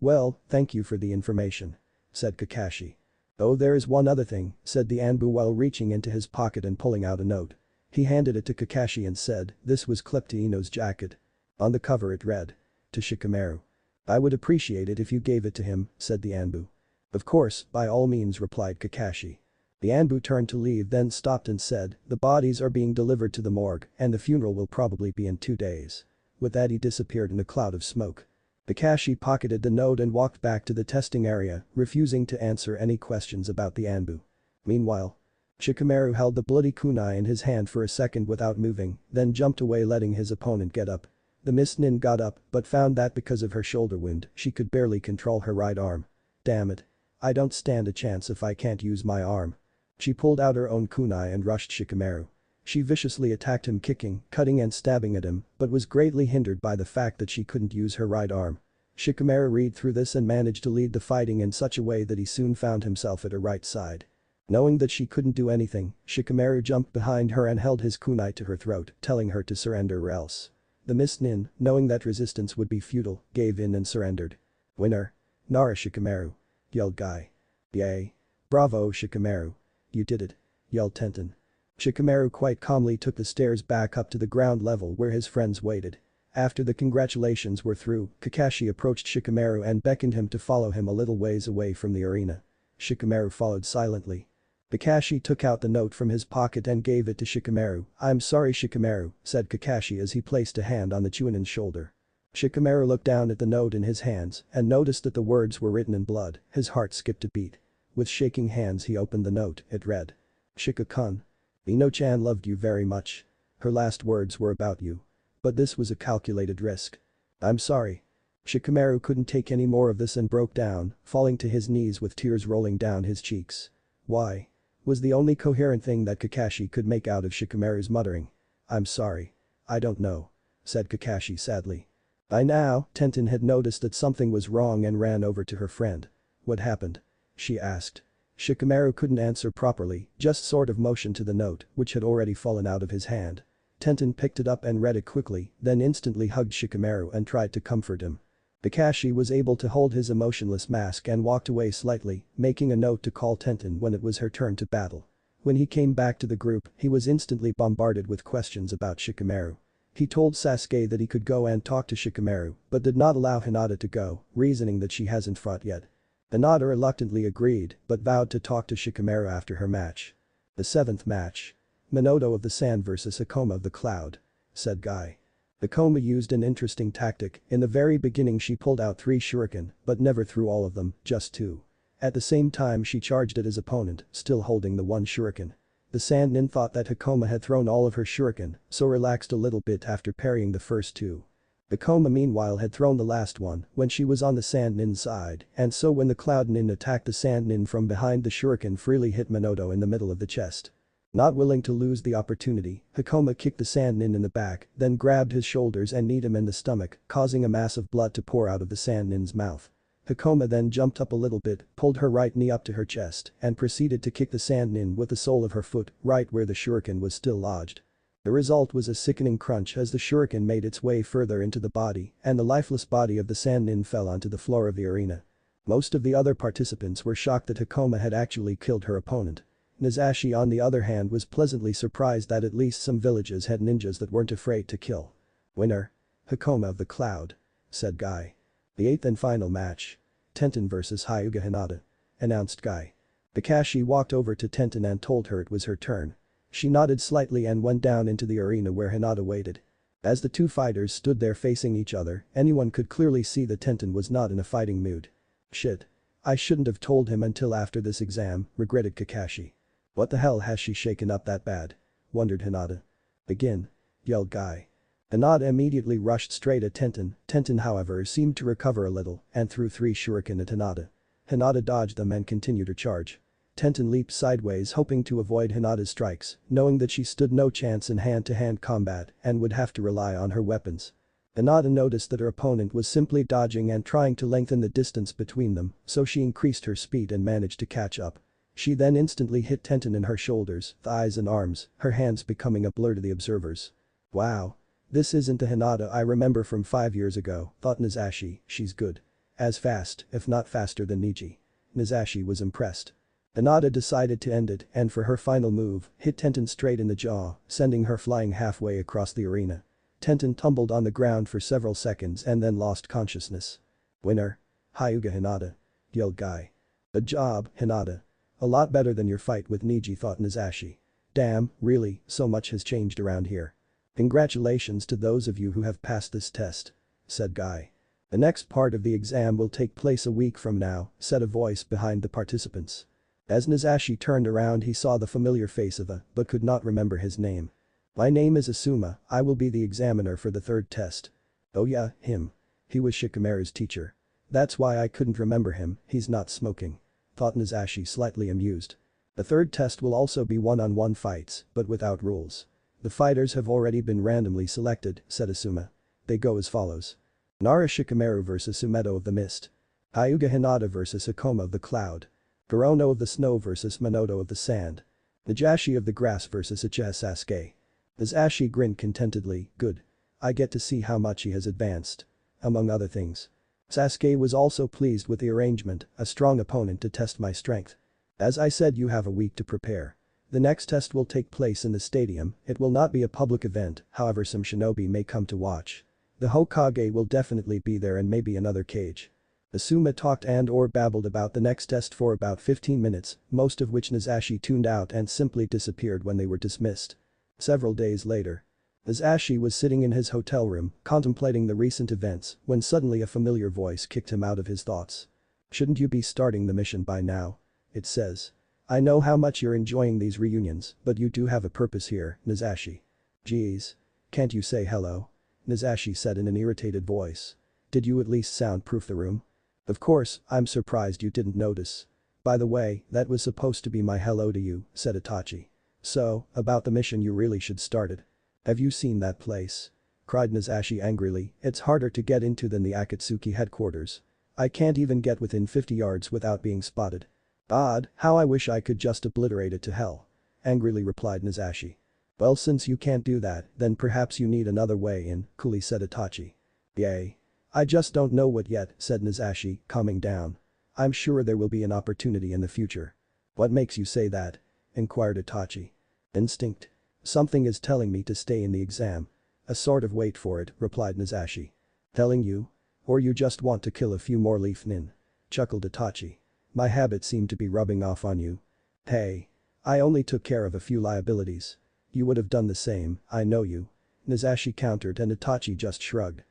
Well, thank you for the information. Said Kakashi. Oh, there is one other thing, said the Anbu while reaching into his pocket and pulling out a note. He handed it to Kakashi and said, this was clipped to Ino's jacket. On the cover it read. To Shikamaru. I would appreciate it if you gave it to him, said the Anbu. Of course, by all means, replied Kakashi. The Anbu turned to leave, then stopped and said, the bodies are being delivered to the morgue and the funeral will probably be in 2 days. With that he disappeared in a cloud of smoke. Kakashi pocketed the note and walked back to the testing area, refusing to answer any questions about the Anbu. Meanwhile, Shikamaru held the bloody kunai in his hand for a second without moving, then jumped away letting his opponent get up. The Miss Nin got up but found that because of her shoulder wound, she could barely control her right arm. Damn it. I don't stand a chance if I can't use my arm. She pulled out her own kunai and rushed Shikamaru. She viciously attacked him, kicking, cutting and stabbing at him, but was greatly hindered by the fact that she couldn't use her right arm. Shikamaru read through this and managed to lead the fighting in such a way that he soon found himself at her right side. Knowing that she couldn't do anything, Shikamaru jumped behind her and held his kunai to her throat, telling her to surrender or else. The Miss Nin, knowing that resistance would be futile, gave in and surrendered. Winner. Nara Shikamaru. Yelled Guy. Yay. Bravo Shikamaru. You did it. Yelled Tenten. Shikamaru quite calmly took the stairs back up to the ground level where his friends waited. After the congratulations were through, Kakashi approached Shikamaru and beckoned him to follow him a little ways away from the arena. Shikamaru followed silently. Kakashi took out the note from his pocket and gave it to Shikamaru. I'm sorry Shikamaru, said Kakashi as he placed a hand on the Chunin's shoulder. Shikamaru looked down at the note in his hands and noticed that the words were written in blood. His heart skipped a beat. With shaking hands he opened the note. It read. Shika-kun. Ino-chan loved you very much. Her last words were about you. But this was a calculated risk. I'm sorry. Shikamaru couldn't take any more of this and broke down, falling to his knees with tears rolling down his cheeks. Why? Was the only coherent thing that Kakashi could make out of Shikamaru's muttering. I'm sorry. I don't know. Said Kakashi sadly. By now, Tenten had noticed that something was wrong and ran over to her friend. What happened? She asked. Shikamaru couldn't answer properly, just sort of motioned to the note, which had already fallen out of his hand. Tenten picked it up and read it quickly, then instantly hugged Shikamaru and tried to comfort him. Kakashi was able to hold his emotionless mask and walked away slightly, making a note to call Tenten when it was her turn to battle. When he came back to the group, he was instantly bombarded with questions about Shikamaru. He told Sasuke that he could go and talk to Shikamaru, but did not allow Hinata to go, reasoning that she hasn't fought yet. Hinata reluctantly agreed, but vowed to talk to Shikamaru after her match. The 7th match. Minato of the Sand vs Hakoma of the Cloud. Said Guy. Hakoma used an interesting tactic. In the very beginning she pulled out 3 shuriken, but never threw all of them, just 2. At the same time she charged at his opponent, still holding the 1 shuriken. The Sand Nin thought that Hakoma had thrown all of her shuriken, so relaxed a little bit after parrying the first 2. Hakoma meanwhile had thrown the last one when she was on the Sand Nin's side, and so when the Cloud Nin attacked the Sand Nin from behind, the shuriken freely hit Minato in the middle of the chest. Not willing to lose the opportunity, Hakoma kicked the Sand Nin in the back, then grabbed his shoulders and kneed him in the stomach, causing a mass of blood to pour out of the Sand Nin's mouth. Hakoma then jumped up a little bit, pulled her right knee up to her chest, and proceeded to kick the Sand Nin with the sole of her foot, right where the shuriken was still lodged. The result was a sickening crunch as the shuriken made its way further into the body, and the lifeless body of the Sand Nin fell onto the floor of the arena. Most of the other participants were shocked that Hakoma had actually killed her opponent. Nazashi on the other hand was pleasantly surprised that at least some villages had ninjas that weren't afraid to kill. Winner. Hakoma of the Cloud. Said Guy. The 8th and final match. Tenten vs Hyuga Hinata. Announced Guy. Kakashi walked over to Tenten and told her it was her turn. She nodded slightly and went down into the arena where Hinata waited. As the two fighters stood there facing each other, anyone could clearly see that Tenten was not in a fighting mood. Shit. I shouldn't have told him until after this exam, regretted Kakashi. What the hell has she shaken up that bad? Wondered Hinata. Begin. Yelled Guy. Hinata immediately rushed straight at Tenten. Tenten however seemed to recover a little and threw 3 shuriken at Hinata. Hinata dodged them and continued her charge. Tenten leaped sideways hoping to avoid Hinata's strikes, knowing that she stood no chance in hand-to-hand combat and would have to rely on her weapons. Hinata noticed that her opponent was simply dodging and trying to lengthen the distance between them, so she increased her speed and managed to catch up. She then instantly hit Tenten in her shoulders, thighs and arms, her hands becoming a blur to the observers. Wow. This isn't the Hinata I remember from 5 years ago, thought Nizashi, she's good. As fast, if not faster than Niji. Nizashi was impressed. Hinata decided to end it and for her final move, hit Tenten straight in the jaw, sending her flying halfway across the arena. Tenten tumbled on the ground for several seconds and then lost consciousness. Winner. Hyuga Hinata. Yelled Guy. Good job, Hinata. A lot better than your fight with Niji, thought Nizashi. Damn, really, so much has changed around here. Congratulations to those of you who have passed this test. Said Guy. The next part of the exam will take place a week from now, said a voice behind the participants. As Nizashi turned around he saw the familiar face of a, but could not remember his name. My name is Asuma, I will be the examiner for the 3rd test. Oh yeah, him. He was Shikamaru's teacher. That's why I couldn't remember him, he's not smoking. Thought Nizashi slightly amused. The 3rd test will also be one-on-one fights, but without rules. The fighters have already been randomly selected, said Asuma. They go as follows. Nara Shikamaru vs Sumeto of the Mist. Hyuga Hinata vs Akoma of the Cloud. Kurono of the Snow vs Minato of the Sand. Najashi of the Grass vs Uchiha Sasuke. Nizashi grinned contentedly, good. I get to see how much he has advanced. Among other things. Sasuke was also pleased with the arrangement, a strong opponent to test my strength. As I said, you have a week to prepare. The next test will take place in the stadium, it will not be a public event, however some shinobi may come to watch. The Hokage will definitely be there and maybe another Kage. Asuma talked and/or babbled about the next test for about 15 minutes, most of which Nizashi tuned out and simply disappeared when they were dismissed. Several days later. Nizashi was sitting in his hotel room, contemplating the recent events, when suddenly a familiar voice kicked him out of his thoughts. Shouldn't you be starting the mission by now? It says. I know how much you're enjoying these reunions, but you do have a purpose here, Nizashi. Geez. Can't you say hello? Nizashi said in an irritated voice. Did you at least soundproof the room? Of course, I'm surprised you didn't notice. By the way, that was supposed to be my hello to you, said Itachi. So, about the mission you really should start it. Have you seen that place? Cried Nizashi angrily, it's harder to get into than the Akatsuki headquarters. I can't even get within 50 yards without being spotted. Odd, how I wish I could just obliterate it to hell. Angrily replied Nizashi. Well, since you can't do that, then perhaps you need another way in, coolly said Itachi. Yay. I just don't know what yet, said Nizashi, calming down. I'm sure there will be an opportunity in the future. What makes you say that? Inquired Itachi. Instinct. Something is telling me to stay in the exam. A sort of wait for it, replied Nizashi. Telling you? Or you just want to kill a few more Leaf Nin? Chuckled Itachi. My habit seemed to be rubbing off on you. Hey. I only took care of a few liabilities. You would have done the same, I know you. Nizashi countered and Itachi just shrugged.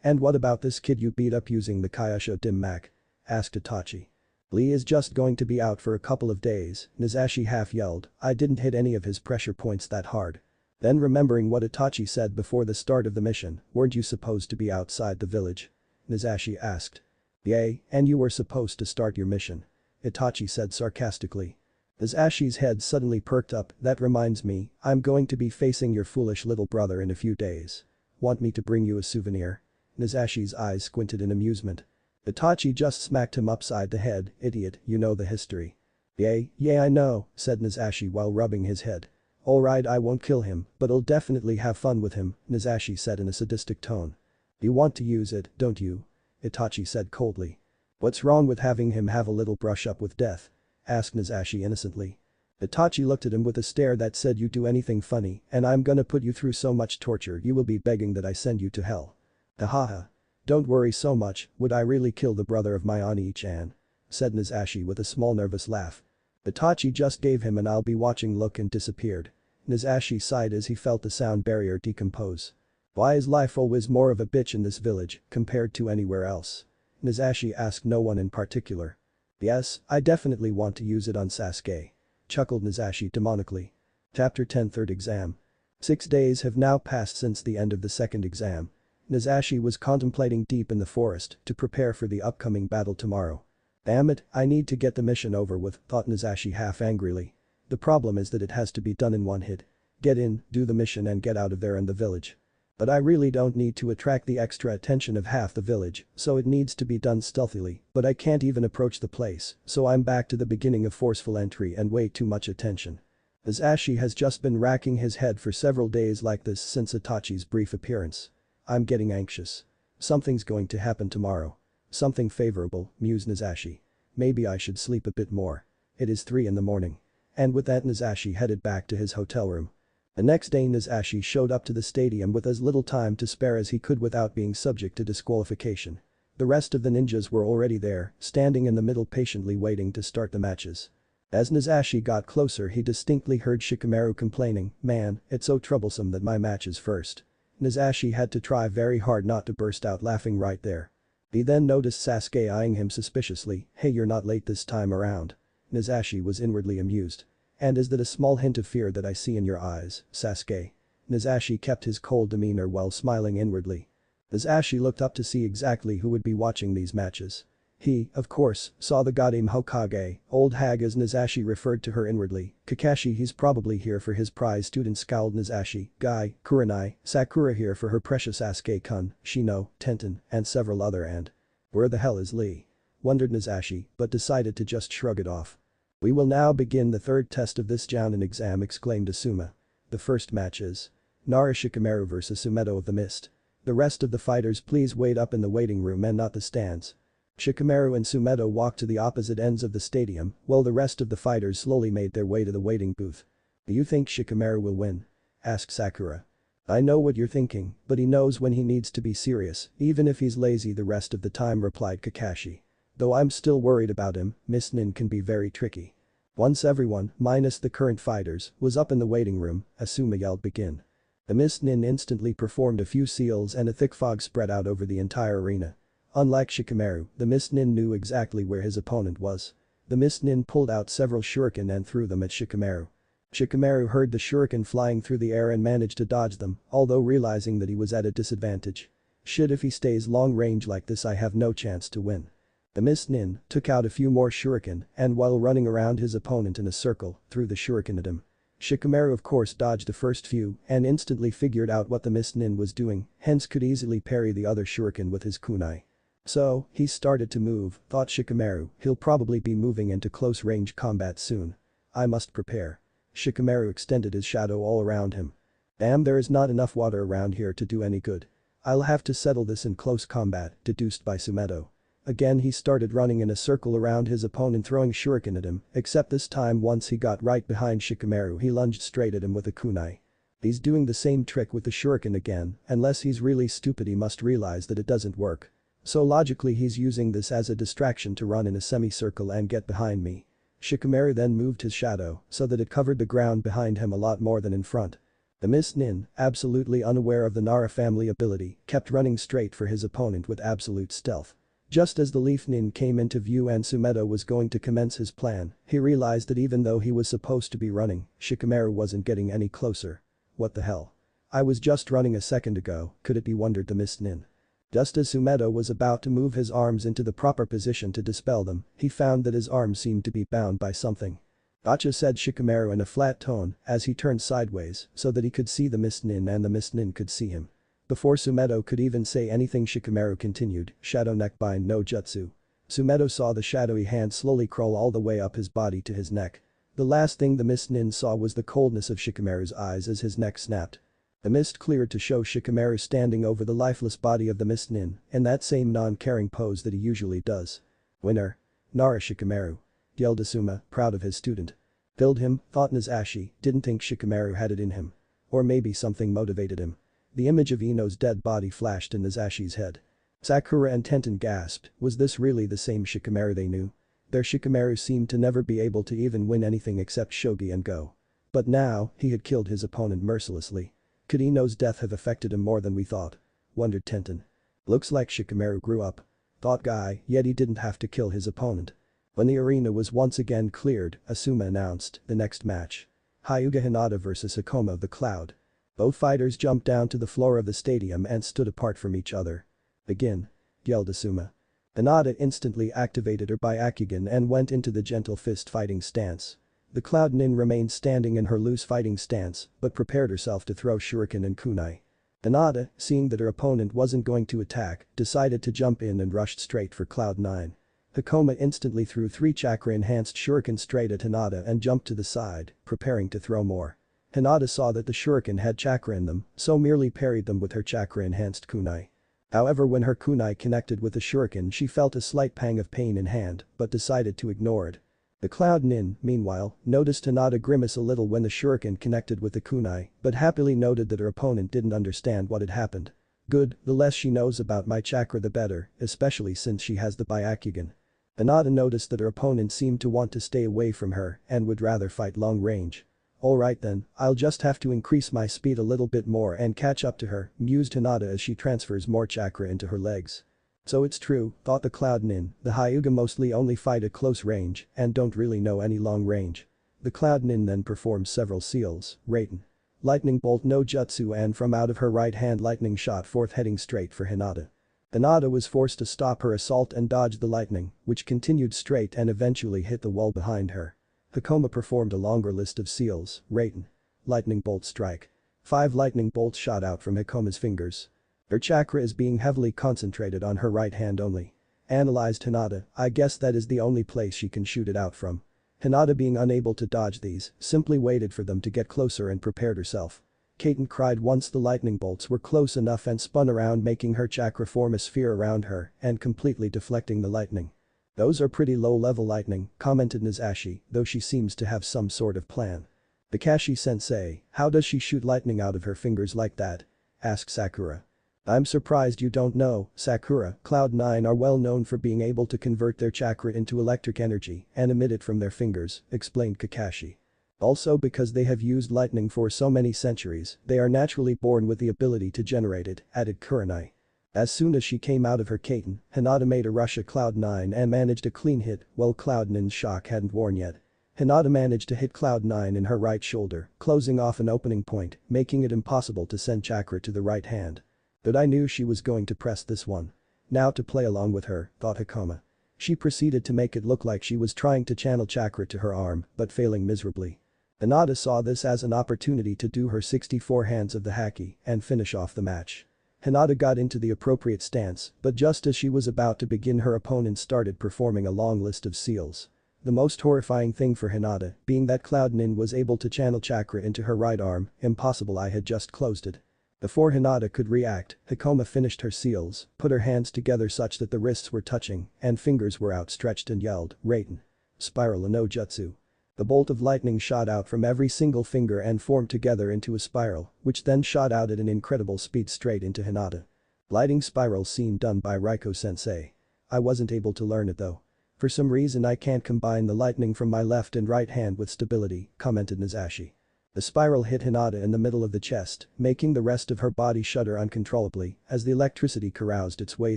And what about this kid you beat up using the Kyushu Dim Mak? Asked Itachi. Lee is just going to be out for a couple of days, Nizashi half yelled, I didn't hit any of his pressure points that hard. Then remembering what Itachi said before the start of the mission, weren't you supposed to be outside the village? Nizashi asked. Yay, and you were supposed to start your mission. Itachi said sarcastically. Nizashi's head suddenly perked up, that reminds me, I'm going to be facing your foolish little brother in a few days. Want me to bring you a souvenir? Nizashi's eyes squinted in amusement. Itachi just smacked him upside the head, idiot, you know the history. Yeah, I know, said Nizashi while rubbing his head. Alright, I won't kill him, but I'll definitely have fun with him, Nizashi said in a sadistic tone. You want to use it, don't you? Itachi said coldly. What's wrong with having him have a little brush up with death? Asked Nizashi innocently. Itachi looked at him with a stare that said you do anything funny and I'm gonna put you through so much torture you will be begging that I send you to hell. Hahaha. Don't worry so much, would I really kill the brother of my Ani-chan? Said Nizashi with a small nervous laugh. Itachi just gave him an I'll be watching look and disappeared. Nazashi sighed as he felt the sound barrier decompose. Why is life always more of a bitch in this village compared to anywhere else? Nazashi asked no one in particular. Yes, I definitely want to use it on Sasuke. Chuckled Nazashi demonically. Chapter 10 Third Exam. 6 days have now passed since the end of the second exam. Nazashi was contemplating deep in the forest to prepare for the upcoming battle tomorrow. Damn it, I need to get the mission over with, thought Nazashi half angrily. The problem is that it has to be done in one hit. Get in, do the mission and get out of there and the village. But I really don't need to attract the extra attention of half the village, so it needs to be done stealthily, but I can't even approach the place, so I'm back to the beginning of forceful entry and way too much attention. Nazashi has just been racking his head for several days like this since Itachi's brief appearance. I'm getting anxious. Something's going to happen tomorrow. Something favorable, mused Nazashi. Maybe I should sleep a bit more. It is 3 in the morning. And with that Nazashi headed back to his hotel room. The next day Nazashi showed up to the stadium with as little time to spare as he could without being subject to disqualification. The rest of the ninjas were already there, standing in the middle patiently waiting to start the matches. As Nazashi got closer he distinctly heard Shikamaru complaining, "Man, it's so troublesome that my match is first." Nazashi had to try very hard not to burst out laughing right there. He then noticed Sasuke eyeing him suspiciously, "Hey, you're not late this time around." Nazashi was inwardly amused. "And is that a small hint of fear that I see in your eyes, Sasuke?" Nazashi kept his cold demeanor while smiling inwardly. Nazashi looked up to see exactly who would be watching these matches. He, of course, saw the Goddamn Hokage, old hag as Nazashi referred to her inwardly. "Kakashi, he's probably here for his prize student," scowled Nazashi. "Guy, Kurenai, Sakura here for her precious Sasuke-kun, Shino, Tenten, and several other and where the hell is Lee?" Wondered Nazashi, but decided to just shrug it off. "We will now begin the third test of this Jounin exam," exclaimed Asuma. The first match is Nara Shikamaru vs Sumeto of the Mist. The rest of the fighters please wait up in the waiting room and not the stands. Shikamaru and Sumeto walked to the opposite ends of the stadium while the rest of the fighters slowly made their way to the waiting booth. "Do you think Shikamaru will win?" asked Sakura. "I know what you're thinking, but he knows when he needs to be serious, even if he's lazy the rest of the time," replied Kakashi. "Though I'm still worried about him, Miss Nin can be very tricky." Once everyone, minus the current fighters, was up in the waiting room, Asuma yelled begin. The Miss Nin instantly performed a few seals and a thick fog spread out over the entire arena. Unlike Shikamaru, the Miss Nin knew exactly where his opponent was. The Miss Nin pulled out several shuriken and threw them at Shikamaru. Shikamaru heard the shuriken flying through the air and managed to dodge them, although realizing that he was at a disadvantage. "Shit, if he stays long range like this I have no chance to win." The Miss Nin took out a few more shuriken and while running around his opponent in a circle, threw the shuriken at him. Shikamaru of course dodged the first few and instantly figured out what the Miss Nin was doing, hence could easily parry the other shuriken with his kunai. So, he started to move, thought Shikamaru, he'll probably be moving into close range combat soon. I must prepare. Shikamaru extended his shadow all around him. Damn, there is not enough water around here to do any good. I'll have to settle this in close combat, deduced by Sumeto. Again he started running in a circle around his opponent throwing shuriken at him, except this time once he got right behind Shikamaru he lunged straight at him with a kunai. He's doing the same trick with the shuriken again, unless he's really stupid he must realize that it doesn't work. So logically he's using this as a distraction to run in a semicircle and get behind me. Shikamaru then moved his shadow so that it covered the ground behind him a lot more than in front. The Miss Nin, absolutely unaware of the Nara family ability, kept running straight for his opponent with absolute stealth. Just as the Leaf Nin came into view and Sumeto was going to commence his plan, he realized that even though he was supposed to be running, Shikamaru wasn't getting any closer. What the hell? I was just running a second ago, could it be, wondered the Miss Nin. Just as Sumeto was about to move his arms into the proper position to dispel them, he found that his arms seemed to be bound by something. "Gotcha," said Shikamaru in a flat tone as he turned sideways so that he could see the Miss Nin and the Miss Nin could see him. Before Sumeto could even say anything Shikamaru continued, "Shadow neckbind no jutsu." Sumeto saw the shadowy hand slowly crawl all the way up his body to his neck. The last thing the Miss Nin saw was the coldness of Shikamaru's eyes as his neck snapped. The mist cleared to show Shikamaru standing over the lifeless body of the Miss Nin in that same non-caring pose that he usually does. "Winner. Nara Shikamaru," yelled Asuma, proud of his student. "Killed him," thought Nazashi, didn't think Shikamaru had it in him. Or maybe something motivated him. The image of Ino's dead body flashed in Nazashi's head. Sakura and Tenten gasped, was this really the same Shikamaru they knew? Their Shikamaru seemed to never be able to even win anything except shogi and go. But now, he had killed his opponent mercilessly. Could Ino's death have affected him more than we thought? Wondered Tenten. Looks like Shikamaru grew up. Thought Guy, yet he didn't have to kill his opponent. When the arena was once again cleared, Asuma announced the next match. Hyuga Hinata vs Hakoma of the Cloud. Both fighters jumped down to the floor of the stadium and stood apart from each other. "Begin," yelled Asuma. Hinata instantly activated her Byakugan and went into the gentle fist fighting stance. The Cloud Nin remained standing in her loose fighting stance but prepared herself to throw shuriken and kunai. Hinata, seeing that her opponent wasn't going to attack, decided to jump in and rushed straight for Cloud 9. Hakoma instantly threw 3 chakra-enhanced shuriken straight at Hinata and jumped to the side, preparing to throw more. Hinata saw that the shuriken had chakra in them, so merely parried them with her chakra-enhanced kunai. However, when her kunai connected with the shuriken, she felt a slight pang of pain in hand but decided to ignore it. The Cloud Nin, meanwhile, noticed Hinata grimace a little when the shuriken connected with the kunai but happily noted that her opponent didn't understand what had happened. Good, the less she knows about my chakra the better, especially since she has the Byakugan. Hinata noticed that her opponent seemed to want to stay away from her and would rather fight long range. "Alright then, I'll just have to increase my speed a little bit more and catch up to her," mused Hinata as she transfers more chakra into her legs. So it's true, thought the Cloud Nin, the Hyuga mostly only fight at close range and don't really know any long range. The Cloud Nin then performs several seals, Raiden. Lightning Bolt no Jutsu, and from out of her right hand lightning shot forth heading straight for Hinata. Hinata was forced to stop her assault and dodge the lightning, which continued straight and eventually hit the wall behind her. Hakoma performed a longer list of seals, Raiden. Lightning Bolt strike. 5 lightning bolts shot out from Hakoma's fingers. Her chakra is being heavily concentrated on her right hand only. Analyzed Hinata, I guess that is the only place she can shoot it out from. Hinata, being unable to dodge these, simply waited for them to get closer and prepared herself. Kaiten cried once the lightning bolts were close enough and spun around, making her chakra form a sphere around her and completely deflecting the lightning. "Those are pretty low-level lightning," commented Nazashi, though she seems to have some sort of plan. "Kakashi-sensei, how does she shoot lightning out of her fingers like that?" asked Sakura. "I'm surprised you don't know, Sakura. Cloud 9 are well known for being able to convert their chakra into electric energy and emit it from their fingers," explained Kakashi. "Also, because they have used lightning for so many centuries, they are naturally born with the ability to generate it," added Kurenai. As soon as she came out of her Kaiten, Hinata made a rush at Cloud 9 and managed a clean hit while Cloud 9's shock hadn't worn yet. Hinata managed to hit Cloud 9 in her right shoulder, closing off an opening point, making it impossible to send chakra to the right hand. But I knew she was going to press this one. Now to play along with her, thought Hakoma. She proceeded to make it look like she was trying to channel chakra to her arm, but failing miserably. Hinata saw this as an opportunity to do her 64 hands of the haki and finish off the match. Hinata got into the appropriate stance, but just as she was about to begin, her opponent started performing a long list of seals. The most horrifying thing for Hinata being that Cloud Nin was able to channel chakra into her right arm. Impossible, I had just closed it. Before Hinata could react, Hakoma finished her seals, put her hands together such that the wrists were touching and fingers were outstretched and yelled, "Raiden. Spiral no Jutsu." The bolt of lightning shot out from every single finger and formed together into a spiral, which then shot out at an incredible speed straight into Hinata. Lighting spiral scene done by Raiko-sensei. I wasn't able to learn it though. For some reason I can't combine the lightning from my left and right hand with stability, commented Nazashi. The spiral hit Hinata in the middle of the chest, making the rest of her body shudder uncontrollably as the electricity caroused its way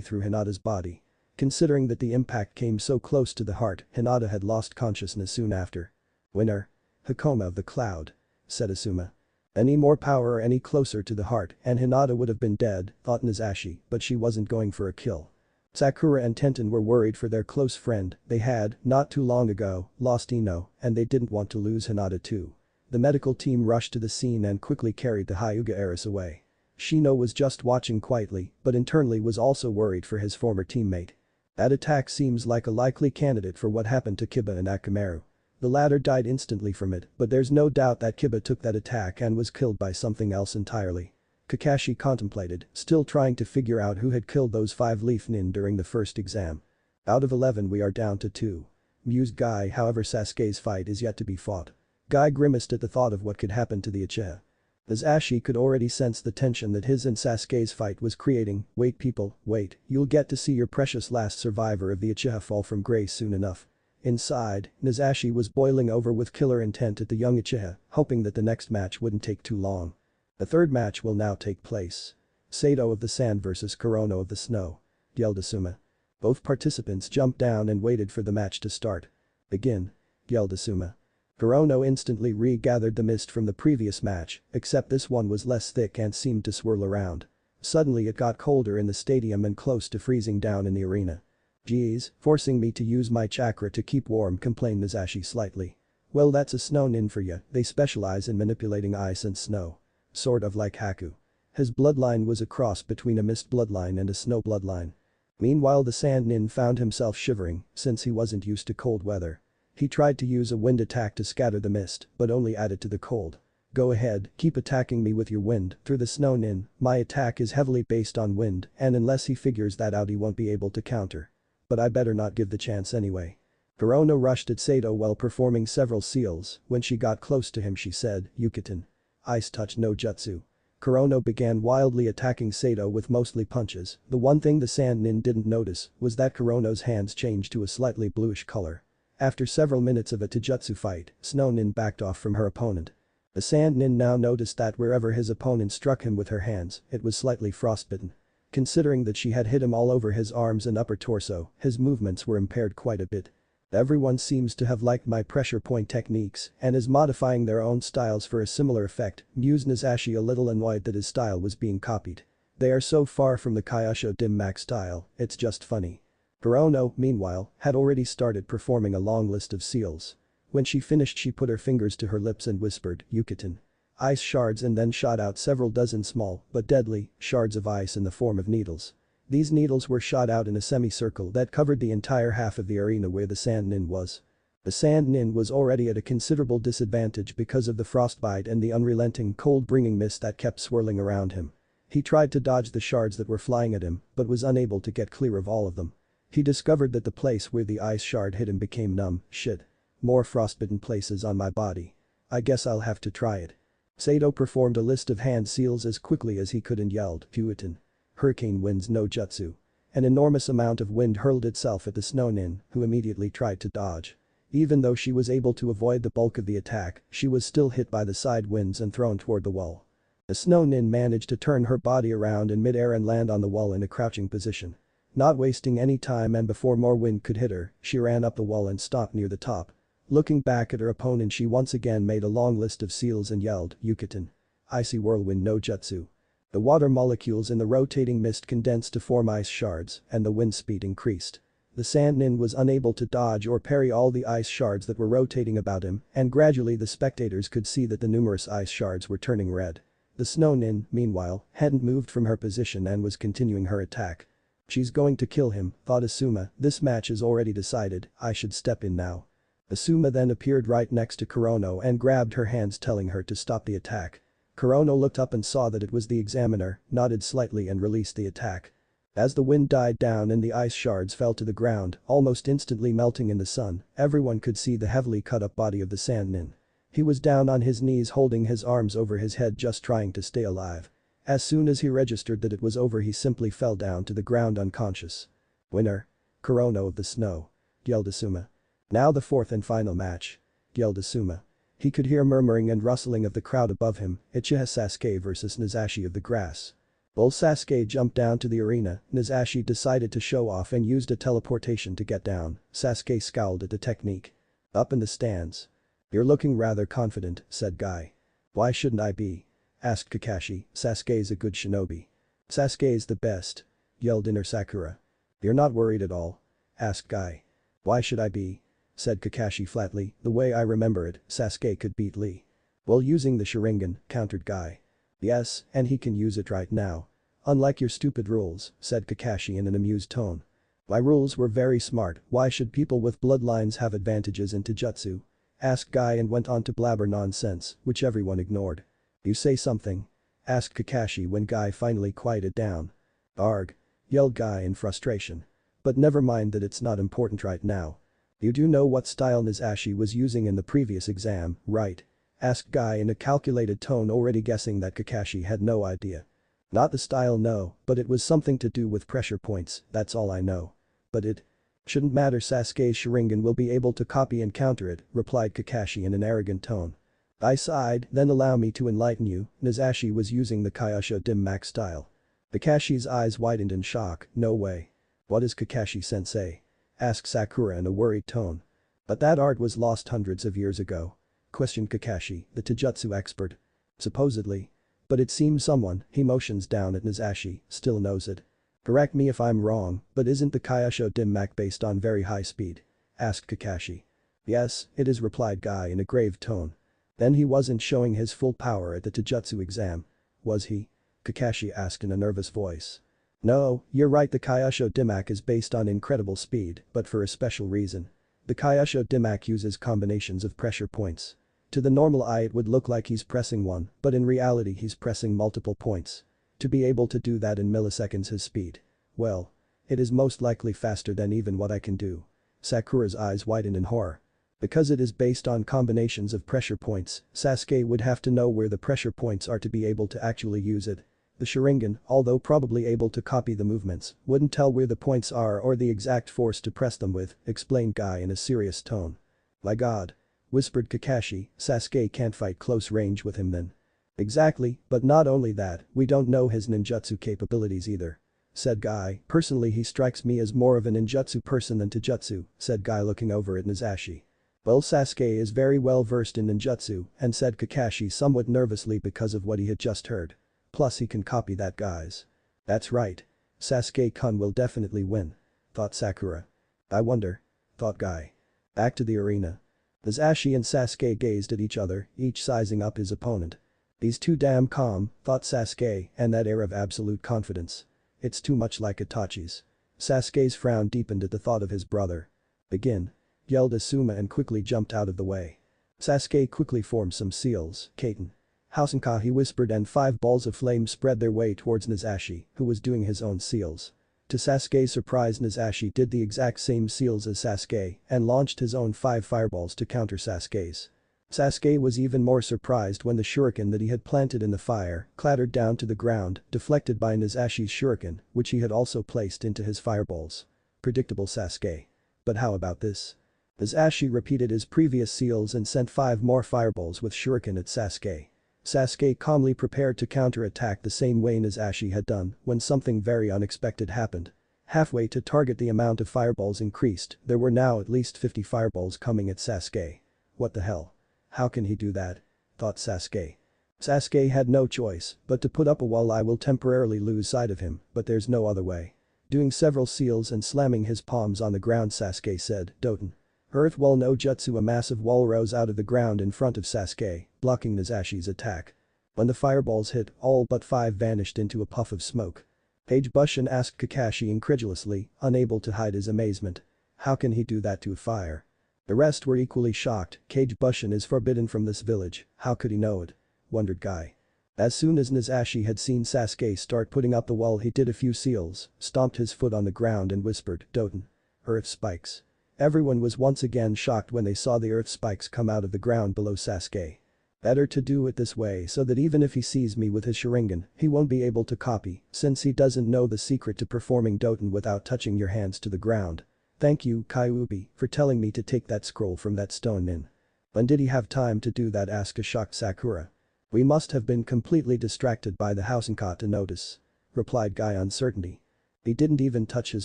through Hinata's body. Considering that the impact came so close to the heart, Hinata had lost consciousness soon after. "Winner. Hakoma of the Cloud," said Asuma. Any more power or any closer to the heart and Hinata would have been dead, thought Nazashi, but she wasn't going for a kill. Sakura and Tenten were worried for their close friend. They had, not too long ago, lost Ino, and they didn't want to lose Hinata too. The medical team rushed to the scene and quickly carried the Hyuga heiress away. Shino was just watching quietly, but internally was also worried for his former teammate. That attack seems like a likely candidate for what happened to Kiba and Akamaru. The latter died instantly from it, but there's no doubt that Kiba took that attack and was killed by something else entirely. Kakashi contemplated, still trying to figure out who had killed those 5 Leaf Nin during the first exam. "Out of 11 we are down to 2. Mused Guy. However, Sasuke's fight is yet to be fought. Guy grimaced at the thought of what could happen to the Uchiha. Nazashi could already sense the tension that his and Sasuke's fight was creating. "Wait people, wait, you'll get to see your precious last survivor of the Uchiha fall from grace soon enough. Inside, Nazashi was boiling over with killer intent at the young Uchiha, hoping that the next match wouldn't take too long. The third match will now take place. Sato of the Sand vs Kurono of the Snow. Yelled Asuma. Both participants jumped down and waited for the match to start. Begin. Yelled Asuma. Kurono instantly regathered the mist from the previous match, except this one was less thick and seemed to swirl around. Suddenly it got colder in the stadium and close to freezing down in the arena. Geez, forcing me to use my chakra to keep warm, complained Nazashi slightly. Well, that's a snow nin for ya, they specialize in manipulating ice and snow. Sort of like Haku. His bloodline was a cross between a mist bloodline and a snow bloodline. Meanwhile the sand nin found himself shivering since he wasn't used to cold weather. He tried to use a wind attack to scatter the mist, but only added to the cold. Go ahead, keep attacking me with your wind, through the snow nin, my attack is heavily based on wind and unless he figures that out he won't be able to counter. But I better not give the chance anyway. Kurono rushed at Sato while performing several seals, when she got close to him she said, Yukitin. Ice touch no jutsu. Kurono began wildly attacking Sato with mostly punches, the one thing the sand nin didn't notice was that Kurono's hands changed to a slightly bluish color. After several minutes of a taijutsu fight, Snow Nin backed off from her opponent. The Sand Nin now noticed that wherever his opponent struck him with her hands, it was slightly frostbitten. Considering that she had hit him all over his arms and upper torso, his movements were impaired quite a bit. Everyone seems to have liked my pressure point techniques and is modifying their own styles for a similar effect, mused Nazashi, a little annoyed that his style was being copied. They are so far from the Kyusho Dim Max style, it's just funny. Kurono, meanwhile, had already started performing a long list of seals. When she finished she put her fingers to her lips and whispered, Yukitin. Ice shards, and then shot out several dozen small, but deadly, shards of ice in the form of needles. These needles were shot out in a semicircle that covered the entire half of the arena where the Sand Nin was. The Sand Nin was already at a considerable disadvantage because of the frostbite and the unrelenting cold-bringing mist that kept swirling around him. He tried to dodge the shards that were flying at him, but was unable to get clear of all of them. He discovered that the place where the ice shard hit him became numb. Shit. More frostbitten places on my body. I guess I'll have to try it. Sato performed a list of hand seals as quickly as he could and yelled, Fuitin. Hurricane winds no jutsu. An enormous amount of wind hurled itself at the Snow Nin, who immediately tried to dodge. Even though she was able to avoid the bulk of the attack, she was still hit by the side winds and thrown toward the wall. The Snow Nin managed to turn her body around in mid-air and land on the wall in a crouching position. Not wasting any time and before more wind could hit her, she ran up the wall and stopped near the top. Looking back at her opponent she once again made a long list of seals and yelled, Yukitin. Icy whirlwind no jutsu. The water molecules in the rotating mist condensed to form ice shards, and the wind speed increased. The Sand Nin was unable to dodge or parry all the ice shards that were rotating about him, and gradually the spectators could see that the numerous ice shards were turning red. The Snow Nin, meanwhile, hadn't moved from her position and was continuing her attack. She's going to kill him, thought Asuma, this match is already decided, I should step in now. Asuma then appeared right next to Kurono and grabbed her hands telling her to stop the attack. Kurono looked up and saw that it was the examiner, nodded slightly and released the attack. As the wind died down and the ice shards fell to the ground, almost instantly melting in the sun, everyone could see the heavily cut up body of the Sand Nin. He was down on his knees holding his arms over his head just trying to stay alive. As soon as he registered that it was over he simply fell down to the ground unconscious. Winner. Kurono of the Snow. Yelled Asuma. Now the fourth and final match. Yelled Asuma. He could hear murmuring and rustling of the crowd above him, Uchiha Sasuke vs Nazashi of the Grass. While Sasuke jumped down to the arena, Nazashi decided to show off and used a teleportation to get down. Sasuke scowled at the technique. Up in the stands. You're looking rather confident, said Guy. Why shouldn't I be? Asked Kakashi, Sasuke's a good shinobi. Sasuke's the best. Yelled Inner Sakura. You're not worried at all? Asked Guy. Why should I be? Said Kakashi flatly, the way I remember it, Sasuke could beat Lee. While using the Sharingan, countered Guy. Yes, and he can use it right now. Unlike your stupid rules, said Kakashi in an amused tone. My rules were very smart, why should people with bloodlines have advantages in Taijutsu? Asked Guy and went on to blabber nonsense, which everyone ignored. You say something? Asked Kakashi when Guy finally quieted down. Arg. Yelled Guy in frustration. But never mind that, it's not important right now. You do know what style Nazashi was using in the previous exam, right? Asked Guy in a calculated tone, already guessing that Kakashi had no idea. Not the style, no, but it was something to do with pressure points, that's all I know. But it Shouldn't matter, Sasuke's Sharingan will be able to copy and counter it, replied Kakashi in an arrogant tone. I sighed, then allow me to enlighten you, Nazashi was using the Kyosho Dim Max style. Kakashi's eyes widened in shock, no way. What is Kakashi-sensei? Asked Sakura in a worried tone. But that art was lost hundreds of years ago. Questioned Kakashi, the Taijutsu expert. Supposedly. But it seems someone, he motions down at Nazashi, still knows it. Correct me if I'm wrong, but isn't the Kyosho Dim Max based on very high speed? Asked Kakashi. Yes, it is, replied Guy in a grave tone. Then he wasn't showing his full power at the Taijutsu exam. Was he? Kakashi asked in a nervous voice. No, you're right, the Kyosho Dim Max is based on incredible speed, but for a special reason. The Kyosho Dim Max uses combinations of pressure points. To the normal eye it would look like he's pressing one, but in reality he's pressing multiple points. To be able to do that in milliseconds his speed. Well. It is most likely faster than even what I can do. Sakura's eyes widened in horror. Because it is based on combinations of pressure points, Sasuke would have to know where the pressure points are to be able to actually use it. The Sharingan, although probably able to copy the movements, wouldn't tell where the points are or the exact force to press them with, explained Guy in a serious tone. My god. Whispered Kakashi, Sasuke can't fight close range with him then. Exactly, but not only that, we don't know his ninjutsu capabilities either. Said Guy, personally he strikes me as more of a ninjutsu person than taijutsu, said Guy looking over at Nazashi. Well, Sasuke is very well versed in ninjutsu, and said Kakashi somewhat nervously because of what he had just heard. Plus he can copy that guy's. That's right. Sasuke-kun will definitely win. Thought Sakura. I wonder. Thought Guy. Back to the arena. Nazashi and Sasuke gazed at each other, each sizing up his opponent. He's too damn calm, thought Sasuke, and that air of absolute confidence. It's too much like Itachi's. Sasuke's frown deepened at the thought of his brother. Begin. Yelled Asuma and quickly jumped out of the way. Sasuke quickly formed some seals, Kaiten. Hausenka, he whispered, and 5 balls of flame spread their way towards Nazashi, who was doing his own seals. To Sasuke's surprise, Nazashi did the exact same seals as Sasuke and launched his own 5 fireballs to counter Sasuke's. Sasuke was even more surprised when the shuriken that he had planted in the fire clattered down to the ground, deflected by Nazashi's shuriken, which he had also placed into his fireballs. Predictable Sasuke. But how about this? Nazashi repeated his previous seals and sent 5 more fireballs with shuriken at Sasuke. Sasuke calmly prepared to counter-attack the same way Nazashi had done when something very unexpected happened. Halfway to target, the amount of fireballs increased, there were now at least 50 fireballs coming at Sasuke. What the hell? How can he do that? Thought Sasuke. Sasuke had no choice but to put up a wall. I will temporarily lose sight of him, but there's no other way. Doing several seals and slamming his palms on the ground, Sasuke said, Doten. Earth Wall no Jutsu. A massive wall rose out of the ground in front of Sasuke, blocking Nazashi's attack. When the fireballs hit, all but 5 vanished into a puff of smoke. Page Bushin asked Kakashi incredulously, unable to hide his amazement. How can he do that to a fire? The rest were equally shocked. Kage Bushin is forbidden from this village, how could he know it? Wondered Guy. As soon as Nazashi had seen Sasuke start putting up the wall, he did a few seals, stomped his foot on the ground and whispered, Doten. Earth spikes. Everyone was once again shocked when they saw the earth spikes come out of the ground below Sasuke. Better to do it this way so that even if he sees me with his Sharingan, he won't be able to copy, since he doesn't know the secret to performing Doten without touching your hands to the ground. Thank you, Kyuubi, for telling me to take that scroll from that stone nin. When did he have time to do that? Asked a shocked Sakura. We must have been completely distracted by the Hausenka to notice. Replied Guy uncertainty. He didn't even touch his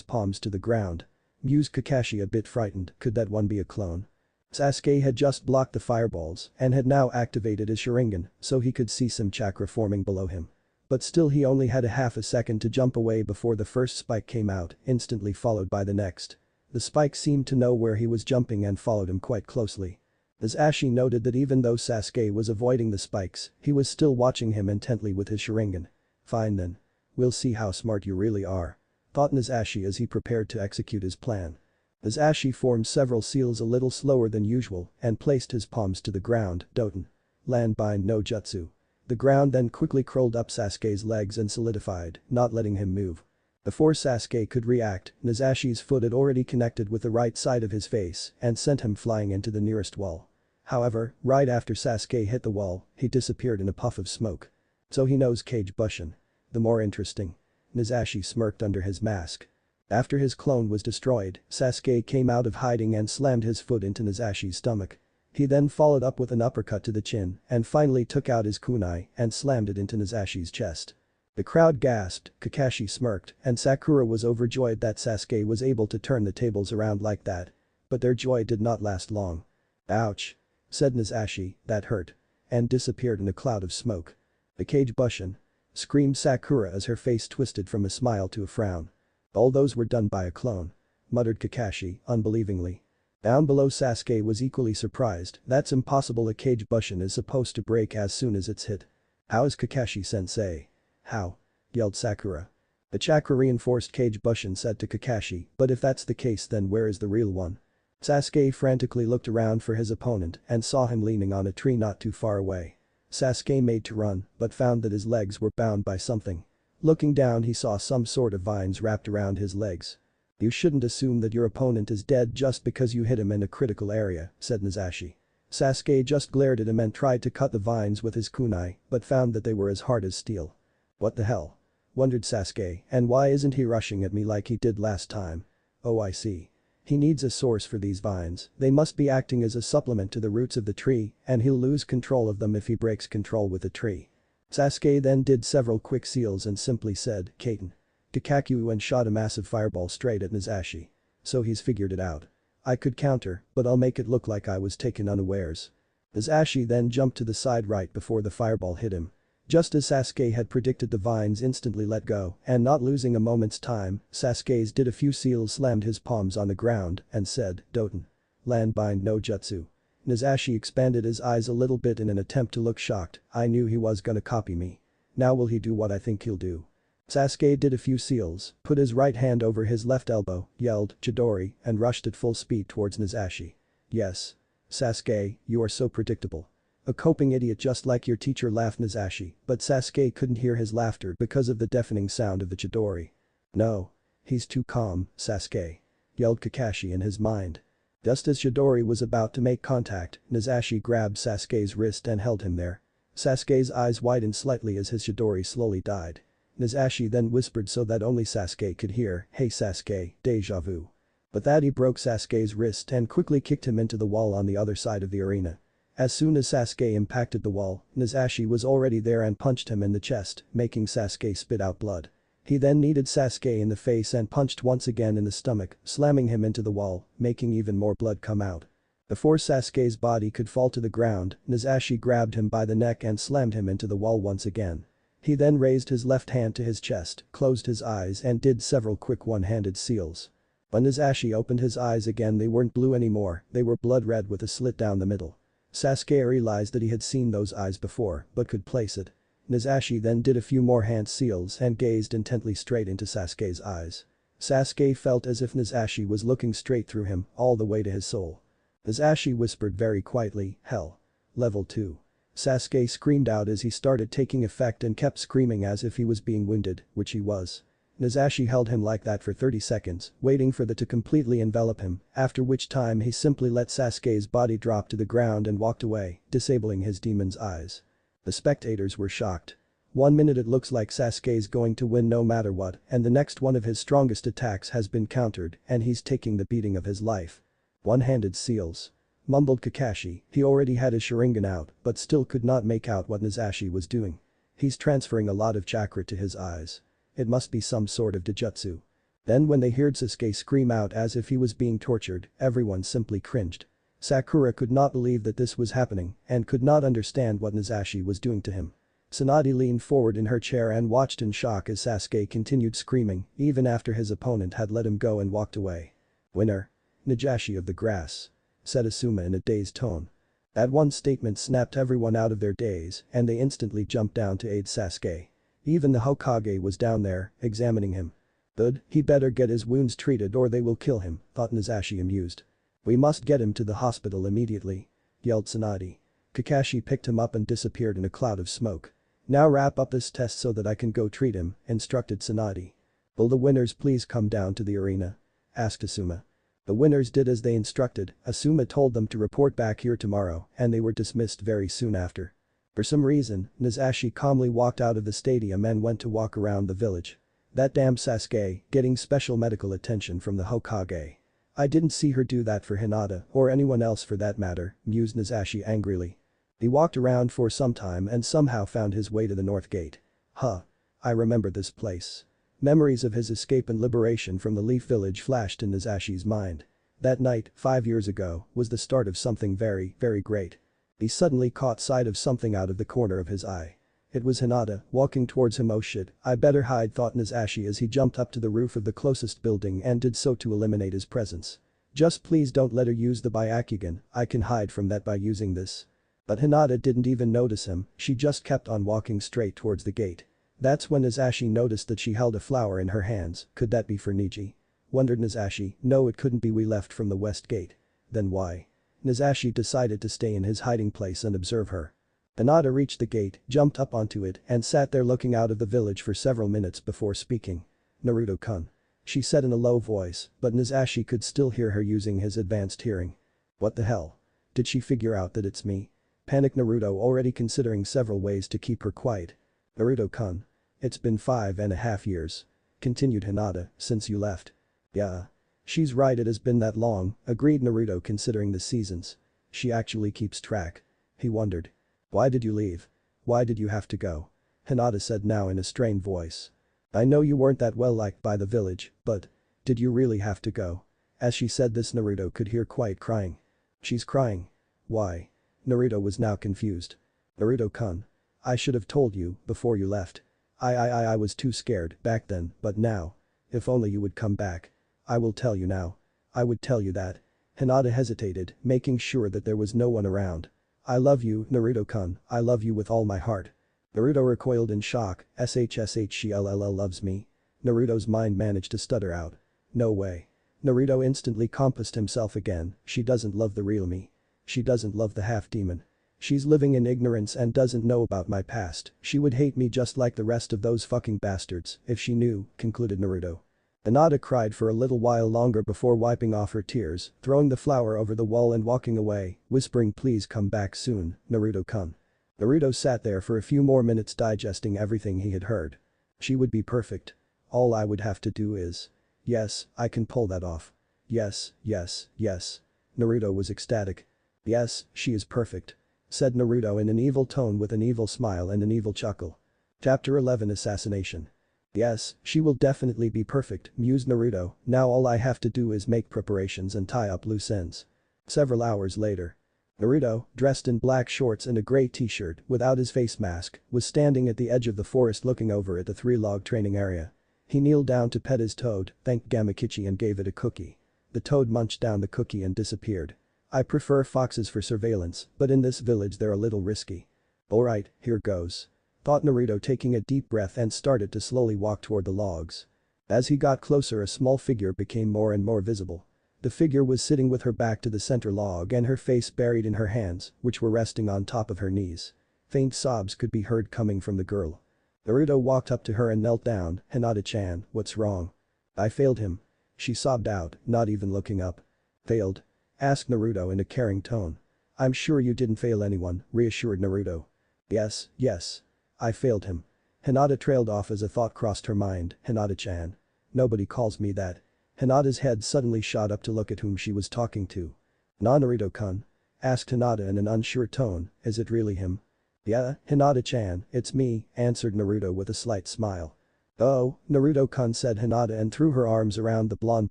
palms to the ground. Mused Kakashi, a bit frightened, could that one be a clone? Sasuke had just blocked the fireballs and had now activated his Sharingan so he could see some chakra forming below him. But still he only had a half a second to jump away before the first spike came out, instantly followed by the next. The spike seemed to know where he was jumping and followed him quite closely. Nazashi noted that even though Sasuke was avoiding the spikes, he was still watching him intently with his Sharingan. Fine then. We'll see how smart you really are. Thought Nazashi as he prepared to execute his plan. Nazashi formed several seals a little slower than usual and placed his palms to the ground, Doten. Land bind no jutsu. The ground then quickly curled up Sasuke's legs and solidified, not letting him move. Before Sasuke could react, Nazashi's foot had already connected with the right side of his face and sent him flying into the nearest wall. However, right after Sasuke hit the wall, he disappeared in a puff of smoke. So he knows Kage Bushin. The more interesting. Nazashi smirked under his mask. After his clone was destroyed, Sasuke came out of hiding and slammed his foot into Nazashi's stomach. He then followed up with an uppercut to the chin and finally took out his kunai and slammed it into Nazashi's chest. The crowd gasped, Kakashi smirked, and Sakura was overjoyed that Sasuke was able to turn the tables around like that. But their joy did not last long. "Ouch," said Nazashi, "that hurt," and disappeared in a cloud of smoke. "The Kage Bushin," screamed Sakura as her face twisted from a smile to a frown. "All those were done by a clone," muttered Kakashi, unbelievingly. Down below Sasuke was equally surprised, "That's impossible, a Kage Bushin is supposed to break as soon as it's hit." "How is Kakashi-sensei?" "How?" yelled Sakura. "The chakra-reinforced Kage Bushin," said to Kakashi, "but if that's the case then where is the real one?" Sasuke frantically looked around for his opponent and saw him leaning on a tree not too far away. Sasuke made to run, but found that his legs were bound by something. Looking down he saw some sort of vines wrapped around his legs. "You shouldn't assume that your opponent is dead just because you hit him in a critical area," said Nazashi. Sasuke just glared at him and tried to cut the vines with his kunai, but found that they were as hard as steel. "What the hell?" wondered Sasuke, "and why isn't he rushing at me like he did last time? Oh, I see. He needs a source for these vines, they must be acting as a supplement to the roots of the tree and he'll lose control of them if he breaks control with the tree." Sasuke then did several quick seals and simply said, "Kaiten." Kakaku and shot a massive fireball straight at Nazashi. "So he's figured it out. I could counter, but I'll make it look like I was taken unawares." Nazashi then jumped to the side right before the fireball hit him. Just as Sasuke had predicted, the vines instantly let go, and not losing a moment's time, Sasuke's did a few seals, slammed his palms on the ground, and said, "Doten. Land bind no jutsu." Nazashi expanded his eyes a little bit in an attempt to look shocked. "I knew he was gonna copy me. Now will he do what I think he'll do?" Sasuke did a few seals, put his right hand over his left elbow, yelled, "Chidori," and rushed at full speed towards Nazashi. "Yes. Sasuke, you are so predictable. A coping idiot just like your teacher," laughed Nazashi, but Sasuke couldn't hear his laughter because of the deafening sound of the Chidori. "No. He's too calm, Sasuke," yelled Kakashi in his mind. Just as Chidori was about to make contact, Nazashi grabbed Sasuke's wrist and held him there. Sasuke's eyes widened slightly as his Chidori slowly died. Nazashi then whispered so that only Sasuke could hear, "Hey Sasuke, deja vu." But that he broke Sasuke's wrist and quickly kicked him into the wall on the other side of the arena. As soon as Sasuke impacted the wall, Nazashi was already there and punched him in the chest, making Sasuke spit out blood. He then kneed Sasuke in the face and punched once again in the stomach, slamming him into the wall, making even more blood come out. Before Sasuke's body could fall to the ground, Nazashi grabbed him by the neck and slammed him into the wall once again. He then raised his left hand to his chest, closed his eyes and did several quick one-handed seals. When Nazashi opened his eyes again, they weren't blue anymore, they were blood red with a slit down the middle. Sasuke realized that he had seen those eyes before, but could place it. Nazashi then did a few more hand seals and gazed intently straight into Sasuke's eyes. Sasuke felt as if Nazashi was looking straight through him, all the way to his soul. Nazashi whispered very quietly, "Hell. Level 2. Sasuke screamed out as he started taking effect and kept screaming as if he was being wounded, which he was. Nazashi held him like that for 30 seconds, waiting for the to completely envelop him, after which time he simply let Sasuke's body drop to the ground and walked away, disabling his demon's eyes. The spectators were shocked. 1 minute it looks like Sasuke's going to win no matter what, and the next one of his strongest attacks has been countered and he's taking the beating of his life. One-handed seals. Mumbled Kakashi, he already had his Sharingan out but still could not make out what Nazashi was doing. He's transferring a lot of chakra to his eyes. It must be some sort of Dojutsu. Then when they heard Sasuke scream out as if he was being tortured, everyone simply cringed. Sakura could not believe that this was happening and could not understand what Nazashi was doing to him. Tsunade leaned forward in her chair and watched in shock as Sasuke continued screaming even after his opponent had let him go and walked away. "Winner. Najashi of the grass," said Asuma in a dazed tone. That one statement snapped everyone out of their daze and they instantly jumped down to aid Sasuke. Even the Hokage was down there, examining him. "Good, he better get his wounds treated or they will kill him," thought Nazashi amused. "We must get him to the hospital immediately," yelled Tsunade. Kakashi picked him up and disappeared in a cloud of smoke. "Now wrap up this test so that I can go treat him," instructed Tsunade. "Will the winners please come down to the arena?" asked Asuma. The winners did as they instructed. Asuma told them to report back here tomorrow and they were dismissed very soon after. For some reason, Nazashi calmly walked out of the stadium and went to walk around the village. That damn Sasuke, getting special medical attention from the Hokage. I didn't see her do that for Hinata, or anyone else for that matter, mused Nazashi angrily. He walked around for some time and somehow found his way to the north gate. Huh. I remember this place. Memories of his escape and liberation from the Leaf Village flashed in Nazashi's mind. That night, 5 years ago, was the start of something very, very great. He suddenly caught sight of something out of the corner of his eye. It was Hinata, walking towards him. Oh shit, I better hide, thought Nazashi as he jumped up to the roof of the closest building and did so to eliminate his presence. Just please don't let her use the Byakugan, I can hide from that by using this. But Hinata didn't even notice him, she just kept on walking straight towards the gate. That's when Nazashi noticed that she held a flower in her hands. Could that be for Niji? Wondered Nazashi. No, it couldn't be. We left from the west gate. Then why? Nazashi decided to stay in his hiding place and observe her. Hinata reached the gate, jumped up onto it and sat there looking out of the village for several minutes before speaking. Naruto-kun. She said in a low voice, but Nazashi could still hear her using his advanced hearing. What the hell? Did she figure out that it's me? Panicked Naruto, already considering several ways to keep her quiet. Naruto-kun. It's been 5.5 years. Continued Hinata, since you left. Yeah. She's right, it has been that long, agreed Naruto, considering the seasons. She actually keeps track. He wondered. Why did you leave? Why did you have to go? Hinata said now in a strained voice. I know you weren't that well liked by the village, but did you really have to go? As she said this, Naruto could hear quiet crying. She's crying. Why? Naruto was now confused. Naruto-kun. I should have told you before you left. I was too scared back then, but now. If only you would come back. I will tell you now. I would tell you that. Hinata hesitated, making sure that there was no one around. I love you, Naruto-kun, I love you with all my heart. Naruto recoiled in shock. She loves me. Naruto's mind managed to stutter out. No way. Naruto instantly composed himself again. She doesn't love the real me. She doesn't love the half-demon. She's living in ignorance and doesn't know about my past. She would hate me just like the rest of those fucking bastards if she knew, concluded Naruto. Hinata cried for a little while longer before wiping off her tears, throwing the flower over the wall and walking away, whispering, please come back soon, Naruto-kun. Naruto sat there for a few more minutes digesting everything he had heard. She would be perfect. All I would have to do is. Yes, I can pull that off. Yes, yes, yes. Naruto was ecstatic. Yes, she is perfect. Said Naruto in an evil tone with an evil smile and an evil chuckle. Chapter 11 Assassination. Yes, she will definitely be perfect, mused Naruto, now all I have to do is make preparations and tie up loose ends. Several hours later. Naruto, dressed in black shorts and a grey t-shirt without his face mask, was standing at the edge of the forest looking over at the 3-log training area. He kneeled down to pet his toad, thanked Gamakichi and gave it a cookie. The toad munched down the cookie and disappeared. I prefer foxes for surveillance, but in this village they're a little risky. Alright, here goes. Thought Naruto, taking a deep breath, and started to slowly walk toward the logs. As he got closer, a small figure became more and more visible. The figure was sitting with her back to the center log and her face buried in her hands, which were resting on top of her knees. Faint sobs could be heard coming from the girl. Naruto walked up to her and knelt down. Hinata-chan, what's wrong? I failed him. She sobbed out, not even looking up. Failed? Asked Naruto in a caring tone. I'm sure you didn't fail anyone, reassured Naruto. Yes, yes. I failed him. Hinata trailed off as a thought crossed her mind. Hinata-chan. Nobody calls me that. Hinata's head suddenly shot up to look at whom she was talking to. Na Naruto-kun? Asked Hinata in an unsure tone, is it really him? Yeah, Hinata-chan, it's me, answered Naruto with a slight smile. Oh, Naruto-kun, said Hinata and threw her arms around the blonde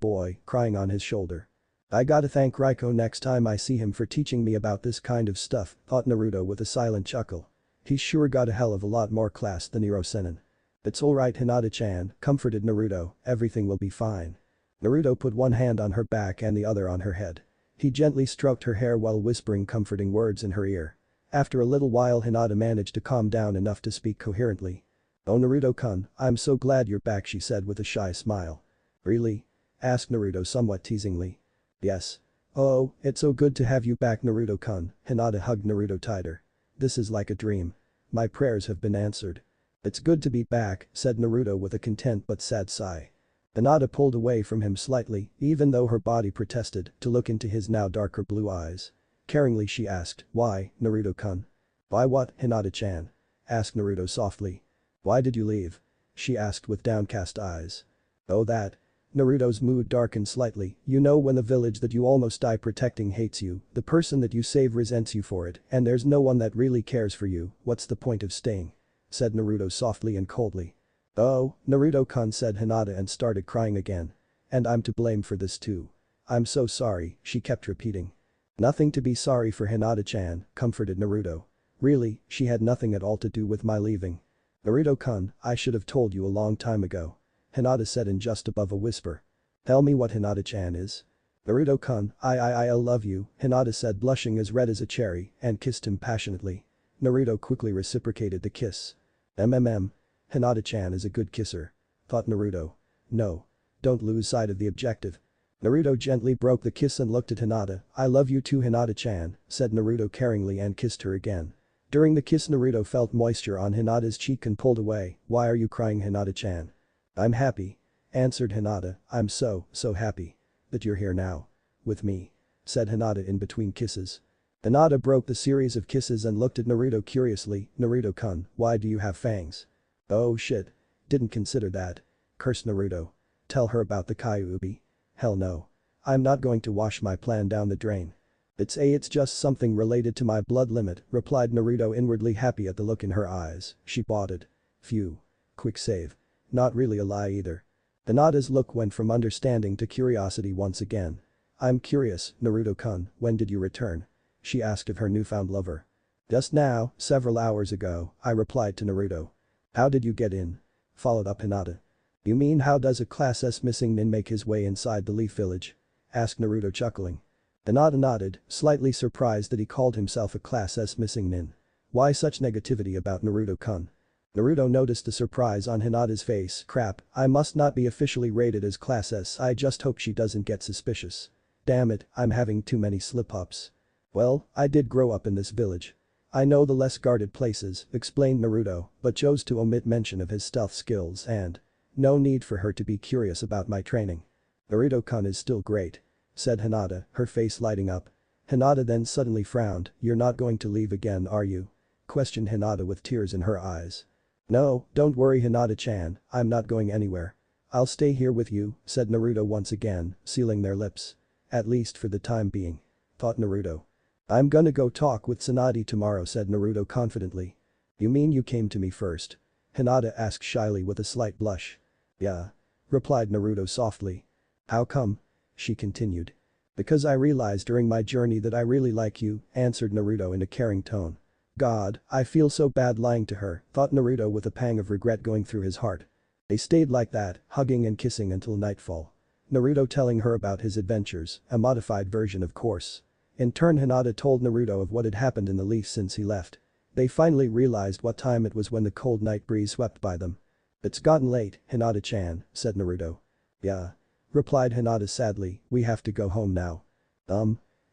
boy, crying on his shoulder. I gotta thank Raiko next time I see him for teaching me about this kind of stuff, thought Naruto with a silent chuckle. He's sure got a hell of a lot more class than Hiro-senin. It's alright, Hinata-chan, comforted Naruto, everything will be fine. Naruto put one hand on her back and the other on her head. He gently stroked her hair while whispering comforting words in her ear. After a little while, Hinata managed to calm down enough to speak coherently. Oh, Naruto-kun, I'm so glad you're back, she said with a shy smile. Really? Asked Naruto somewhat teasingly. Yes. Oh, it's so good to have you back, Naruto-kun. Hinata hugged Naruto tighter. This is like a dream. My prayers have been answered. It's good to be back, said Naruto with a content but sad sigh. Hinata pulled away from him slightly, even though her body protested, to look into his now darker blue eyes. Caringly she asked, why, Naruto-kun? Why what, Hinata-chan? Asked Naruto softly. Why did you leave? she asked with downcast eyes. Oh that. Naruto's mood darkened slightly, you know when the village that you almost die protecting hates you, the person that you save resents you for it, and there's no one that really cares for you, what's the point of staying? Said Naruto softly and coldly. Oh, Naruto-kun said Hinata and started crying again. And I'm to blame for this too. I'm so sorry, she kept repeating. Nothing to be sorry for Hinata-chan, comforted Naruto. Really, she had nothing at all to do with my leaving. Naruto-kun, I should have told you a long time ago. Hinata said in just above a whisper. Tell me what Hinata-chan is. Naruto-kun, I love you, Hinata said blushing as red as a cherry and kissed him passionately. Naruto quickly reciprocated the kiss. Hinata-chan is a good kisser. Thought Naruto. No. Don't lose sight of the objective. Naruto gently broke the kiss and looked at Hinata. I love you too Hinata-chan, said Naruto caringly and kissed her again. During the kiss Naruto felt moisture on Hinata's cheek and pulled away. Why are you crying Hinata-chan? I'm happy. Answered Hinata, I'm so happy. That you're here now. With me. Said Hinata in between kisses. Hinata broke the series of kisses and looked at Naruto curiously. Naruto-kun, why do you have fangs? Oh shit. Didn't consider that. Cursed Naruto. Tell her about the Kyuubi. Hell no. I'm not going to wash my plan down the drain. It's just something related to my blood limit, replied Naruto inwardly happy at the look in her eyes. She bought it. Phew. Quick save. Not really a lie either. Hinata's look went from understanding to curiosity once again. I'm curious, Naruto-kun, when did you return? She asked of her newfound lover. Just now, several hours ago, I replied to Naruto. How did you get in? Followed up Hinata. You mean how does a Class S missing nin make his way inside the Leaf Village? Asked Naruto chuckling. Hinata nodded, slightly surprised that he called himself a Class S missing nin. Why such negativity about Naruto-kun? Naruto noticed the surprise on Hinata's face. Crap, I must not be officially rated as Class S. I just hope she doesn't get suspicious. Damn it, I'm having too many slip-ups. Well, I did grow up in this village. I know the less guarded places, explained Naruto, but chose to omit mention of his stealth skills and no need for her to be curious about my training. Naruto-kun is still great. Said Hinata, her face lighting up. Hinata then suddenly frowned, you're not going to leave again are you? Questioned Hinata with tears in her eyes. No, don't worry Hinata-chan, I'm not going anywhere. I'll stay here with you, said Naruto once again, sealing their lips. At least for the time being. Thought Naruto. I'm gonna go talk with Tsunade tomorrow said Naruto confidently. You mean you came to me first? Hinata asked shyly with a slight blush. Yeah. Replied Naruto softly. How come? She continued. Because I realized during my journey that I really like you, answered Naruto in a caring tone. God, I feel so bad lying to her, thought Naruto with a pang of regret going through his heart. They stayed like that, hugging and kissing until nightfall. Naruto telling her about his adventures, a modified version of course. In turn Hinata told Naruto of what had happened in the leaf since he left. They finally realized what time it was when the cold night breeze swept by them. It's gotten late, Hinata-chan, said Naruto. Yeah. Replied Hinata sadly, we have to go home now.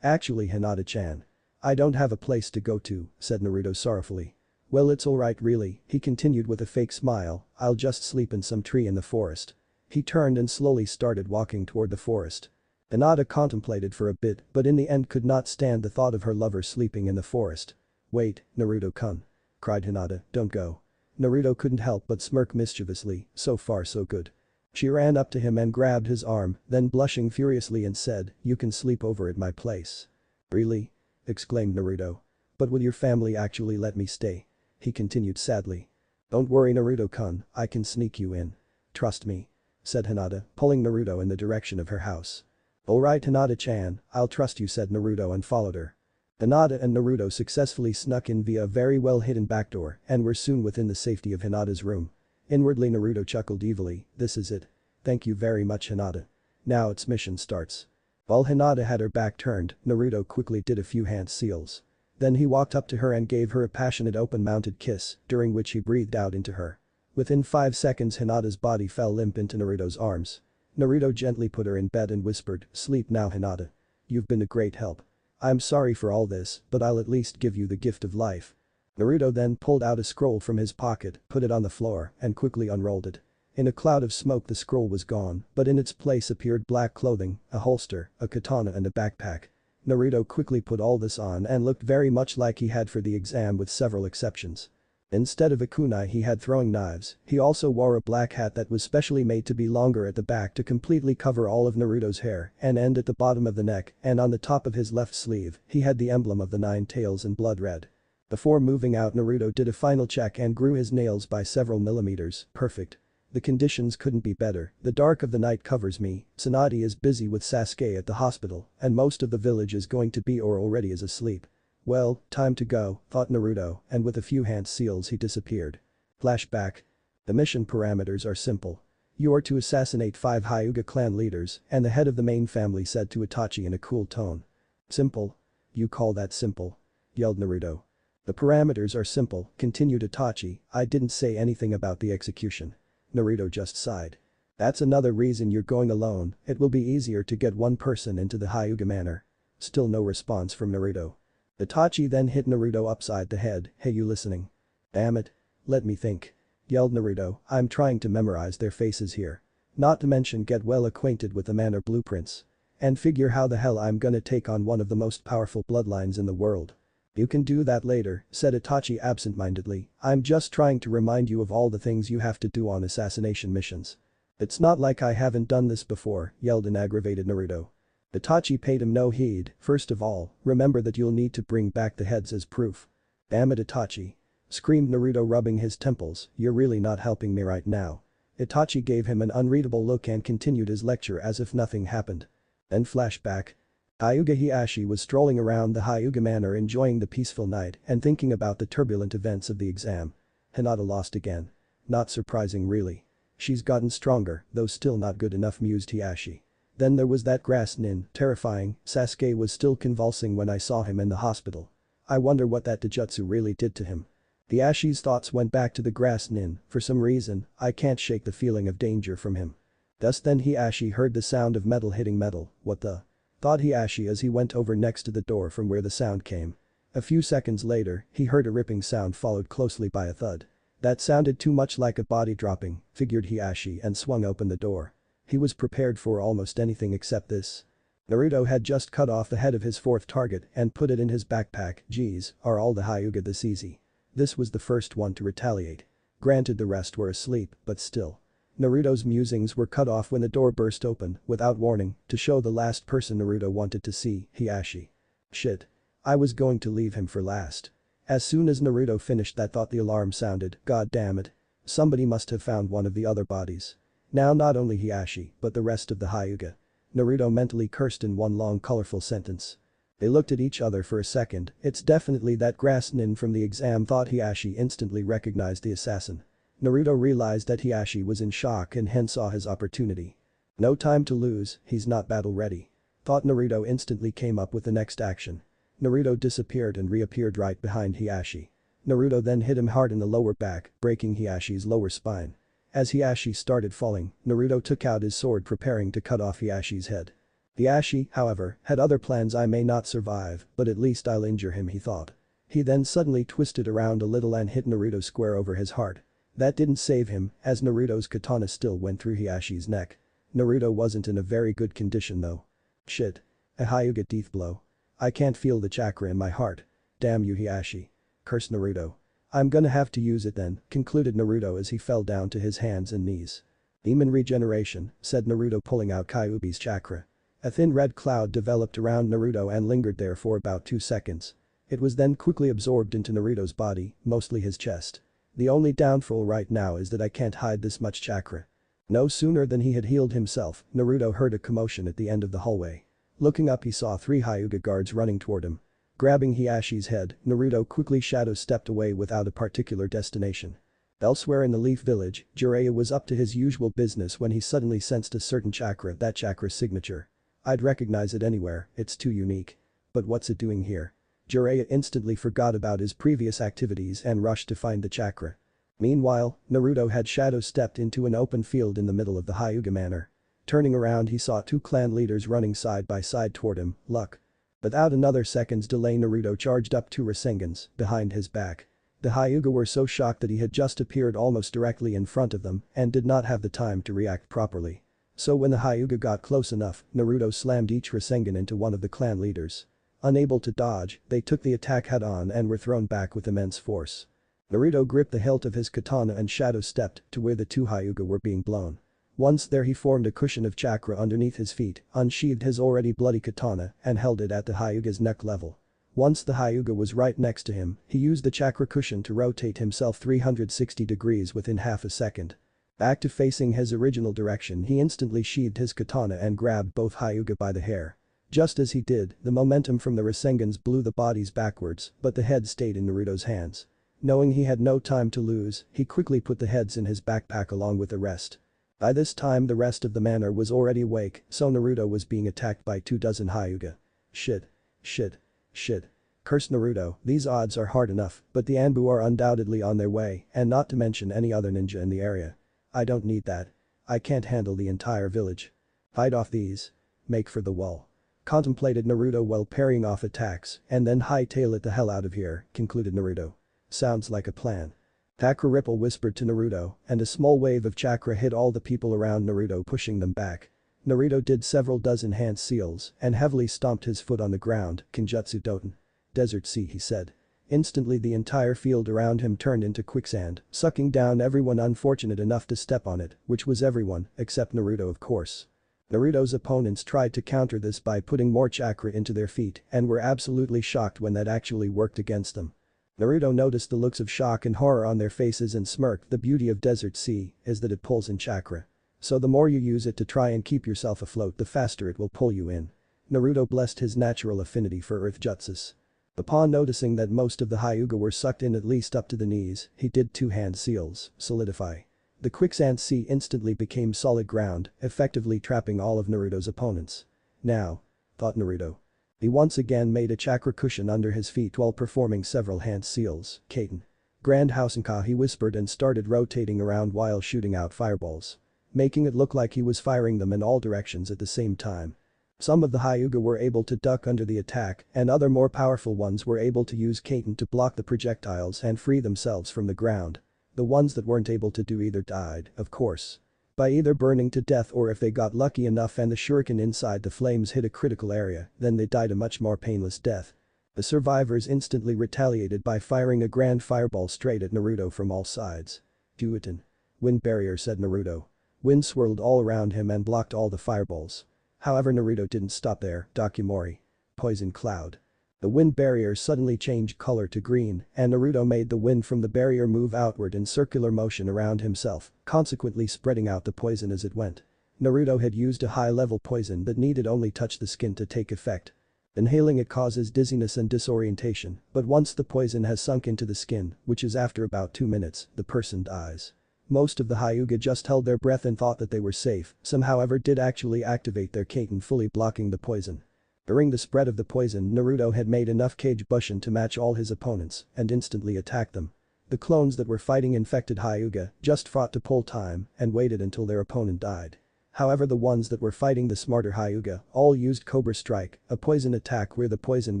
Actually Hinata-chan. I don't have a place to go to, said Naruto sorrowfully. Well it's alright really, he continued with a fake smile, I'll just sleep in some tree in the forest. He turned and slowly started walking toward the forest. Hinata contemplated for a bit but in the end could not stand the thought of her lover sleeping in the forest. Wait, Naruto-kun. Cried Hinata, don't go. Naruto couldn't help but smirk mischievously, so far so good. She ran up to him and grabbed his arm, then blushing furiously and said, you can sleep over at my place. Really? Exclaimed Naruto. But will your family actually let me stay? He continued sadly. Don't worry Naruto-kun, I can sneak you in. Trust me. Said Hinata, pulling Naruto in the direction of her house. Alright Hinata-chan, I'll trust you said Naruto and followed her. Hinata and Naruto successfully snuck in via a very well hidden backdoor and were soon within the safety of Hinata's room. Inwardly Naruto chuckled evilly, this is it. Thank you very much Hinata. Now its mission starts. While Hinata had her back turned, Naruto quickly did a few hand seals. Then he walked up to her and gave her a passionate open-mounted kiss, during which he breathed out into her. Within 5 seconds Hinata's body fell limp into Naruto's arms. Naruto gently put her in bed and whispered, sleep now Hinata. You've been a great help. I'm sorry for all this, but I'll at least give you the gift of life. Naruto then pulled out a scroll from his pocket, put it on the floor, and quickly unrolled it. In a cloud of smoke the scroll was gone, but in its place appeared black clothing, a holster, a katana and a backpack. Naruto quickly put all this on and looked very much like he had for the exam with several exceptions. Instead of a kunai he had throwing knives, he also wore a black hat that was specially made to be longer at the back to completely cover all of Naruto's hair and end at the bottom of the neck, and on the top of his left sleeve, he had the emblem of the 9 tails in blood red. Before moving out, Naruto did a final check and grew his nails by several millimeters. Perfect. The conditions couldn't be better. The dark of the night covers me, Tsunade is busy with Sasuke at the hospital, and most of the village is going to be or already is asleep. Well, time to go, thought Naruto, and with a few hand seals he disappeared. Flashback. The mission parameters are simple. You are to assassinate 5 Hyuga clan leaders, and the head of the main family said to Itachi in a cool tone. Simple? You call that simple? Yelled Naruto. The parameters are simple, continued Itachi, I didn't say anything about the execution. Naruto just sighed. That's another reason you're going alone, it will be easier to get one person into the Hyuga manor. Still no response from Naruto. Itachi then hit Naruto upside the head, hey you listening? Damn it. Let me think. Yelled Naruto, I'm trying to memorize their faces here. Not to mention get well acquainted with the manor blueprints. And figure how the hell I'm gonna take on one of the most powerful bloodlines in the world. You can do that later, said Itachi absent-mindedly, I'm just trying to remind you of all the things you have to do on assassination missions. It's not like I haven't done this before, yelled an aggravated Naruto. Itachi paid him no heed, first of all, remember that you'll need to bring back the heads as proof. Damn it Itachi. Screamed Naruto rubbing his temples, you're really not helping me right now. Itachi gave him an unreadable look and continued his lecture as if nothing happened. Then flashback. Hyuga Heihachi was strolling around the Hyuga manor enjoying the peaceful night and thinking about the turbulent events of the exam. Hinata lost again. Not surprising really. She's gotten stronger, though still not good enough, mused Heihachi. Then there was that grass nin, terrifying, Sasuke was still convulsing when I saw him in the hospital. I wonder what that Taijutsu really did to him. Heihachi's thoughts went back to the grass nin, for some reason, I can't shake the feeling of danger from him. Thus then Heihachi heard the sound of metal hitting metal, what the? Thought Heihachi as he went over next to the door from where the sound came. A few seconds later, he heard a ripping sound followed closely by a thud. That sounded too much like a body dropping, figured Heihachi and swung open the door. He was prepared for almost anything except this. Naruto had just cut off the head of his 4th target and put it in his backpack, geez, are all the Hyuga this easy? This was the first one to retaliate. Granted the rest were asleep, but still. Naruto's musings were cut off when the door burst open, without warning, to show the last person Naruto wanted to see, Heihachi. Shit. I was going to leave him for last. As soon as Naruto finished that thought the alarm sounded, god damn it. Somebody must have found one of the other bodies. Now not only Heihachi, but the rest of the Hyuga. Naruto mentally cursed in one long colorful sentence. They looked at each other for a second, it's definitely that grass nin from the exam, thought Heihachi instantly recognized the assassin. Naruto realized that Heihachi was in shock and hence saw his opportunity. No time to lose, he's not battle ready. Thought Naruto instantly came up with the next action. Naruto disappeared and reappeared right behind Heihachi. Naruto then hit him hard in the lower back, breaking Heihachi's lower spine. As Heihachi started falling, Naruto took out his sword preparing to cut off Heihachi's head. Heihachi, however, had other plans. I may not survive, but at least I'll injure him, he thought. He then suddenly twisted around a little and hit Naruto square over his heart. That didn't save him, as Naruto's katana still went through Heihachi's neck. Naruto wasn't in a very good condition though. Shit. A Hyuga death blow. I can't feel the chakra in my heart. Damn you Heihachi. Cursed Naruto. I'm gonna have to use it then, concluded Naruto as he fell down to his hands and knees. Demon regeneration, said Naruto pulling out Kyuubi's chakra. A thin red cloud developed around Naruto and lingered there for about 2 seconds. It was then quickly absorbed into Naruto's body, mostly his chest. The only downfall right now is that I can't hide this much chakra. No sooner than he had healed himself, Naruto heard a commotion at the end of the hallway. Looking up he saw 3 Hyuga guards running toward him. Grabbing Heihachi's head, Naruto quickly shadow stepped away without a particular destination. Elsewhere in the Leaf Village, Jiraiya was up to his usual business when he suddenly sensed a certain chakra, that chakra's signature. I'd recognize it anywhere, it's too unique. But what's it doing here? Jiraiya instantly forgot about his previous activities and rushed to find the chakra. Meanwhile, Naruto had shadow stepped into an open field in the middle of the Hyuga manor. Turning around he saw 2 clan leaders running side by side toward him, luck. Without another second's delay Naruto charged up 2 Rasengans behind his back. The Hyuga were so shocked that he had just appeared almost directly in front of them and did not have the time to react properly. So when the Hyuga got close enough, Naruto slammed each Rasengan into one of the clan leaders. Unable to dodge, they took the attack head-on and were thrown back with immense force. Naruto gripped the hilt of his katana and shadow stepped to where the two Hyuga were being blown. Once there he formed a cushion of chakra underneath his feet, unsheathed his already bloody katana and held it at the Hyuga's neck level. Once the Hyuga was right next to him, he used the chakra cushion to rotate himself 360 degrees within half a second. Back to facing his original direction, he instantly sheathed his katana and grabbed both Hyuga by the hair. Just as he did, the momentum from the Rasengans blew the bodies backwards, but the head stayed in Naruto's hands. Knowing he had no time to lose, he quickly put the heads in his backpack along with the rest. By this time the rest of the manor was already awake, so Naruto was being attacked by 24 Hyuga. Shit. Shit. Shit. Curse Naruto, these odds are hard enough, but the Anbu are undoubtedly on their way, and not to mention any other ninja in the area. I don't need that. I can't handle the entire village. Fight off these. Make for the wall. Contemplated Naruto while parrying off attacks, and then hightail it the hell out of here, concluded Naruto. Sounds like a plan. Chakra Ripple whispered to Naruto, and a small wave of chakra hit all the people around Naruto, pushing them back. Naruto did several dozen hand seals and heavily stomped his foot on the ground, Kinjutsu Doten. Desert Sea, he said. Instantly the entire field around him turned into quicksand, sucking down everyone unfortunate enough to step on it, which was everyone, except Naruto of course. Naruto's opponents tried to counter this by putting more chakra into their feet and were absolutely shocked when that actually worked against them. Naruto noticed the looks of shock and horror on their faces and smirked. The beauty of Desert Sea is that it pulls in chakra. So the more you use it to try and keep yourself afloat, the faster it will pull you in. Naruto blessed his natural affinity for earth jutsus. Upon noticing that most of the Hyuga were sucked in at least up to the knees, he did 2 hand seals, solidify. The quicksand sea instantly became solid ground, effectively trapping all of Naruto's opponents. Now, thought Naruto. He once again made a chakra cushion under his feet while performing several hand seals, Kaiten. Grand Housenka, he whispered and started rotating around while shooting out fireballs. Making it look like he was firing them in all directions at the same time. Some of the Hyuga were able to duck under the attack and other more powerful ones were able to use Kaiten to block the projectiles and free themselves from the ground. The ones that weren't able to do either died, of course. By either burning to death or if they got lucky enough and the shuriken inside the flames hit a critical area, then they died a much more painless death. The survivors instantly retaliated by firing a grand fireball straight at Naruto from all sides. Juiten. Wind barrier, said Naruto. Wind swirled all around him and blocked all the fireballs. However, Naruto didn't stop there, Dakimori. Poison cloud. The wind barrier suddenly changed color to green and Naruto made the wind from the barrier move outward in circular motion around himself, consequently spreading out the poison as it went. Naruto had used a high-level poison that needed only touch the skin to take effect. Inhaling it causes dizziness and disorientation, but once the poison has sunk into the skin, which is after about 2 minutes, the person dies. Most of the Hyuga just held their breath and thought that they were safe, some however did actually activate their Kaiten, fully blocking the poison. During the spread of the poison, Naruto had made enough Kage Bushin to match all his opponents and instantly attacked them. The clones that were fighting infected Hyuga just fought to pull time and waited until their opponent died. However, the ones that were fighting the smarter Hyuga all used Cobra Strike, a poison attack where the poison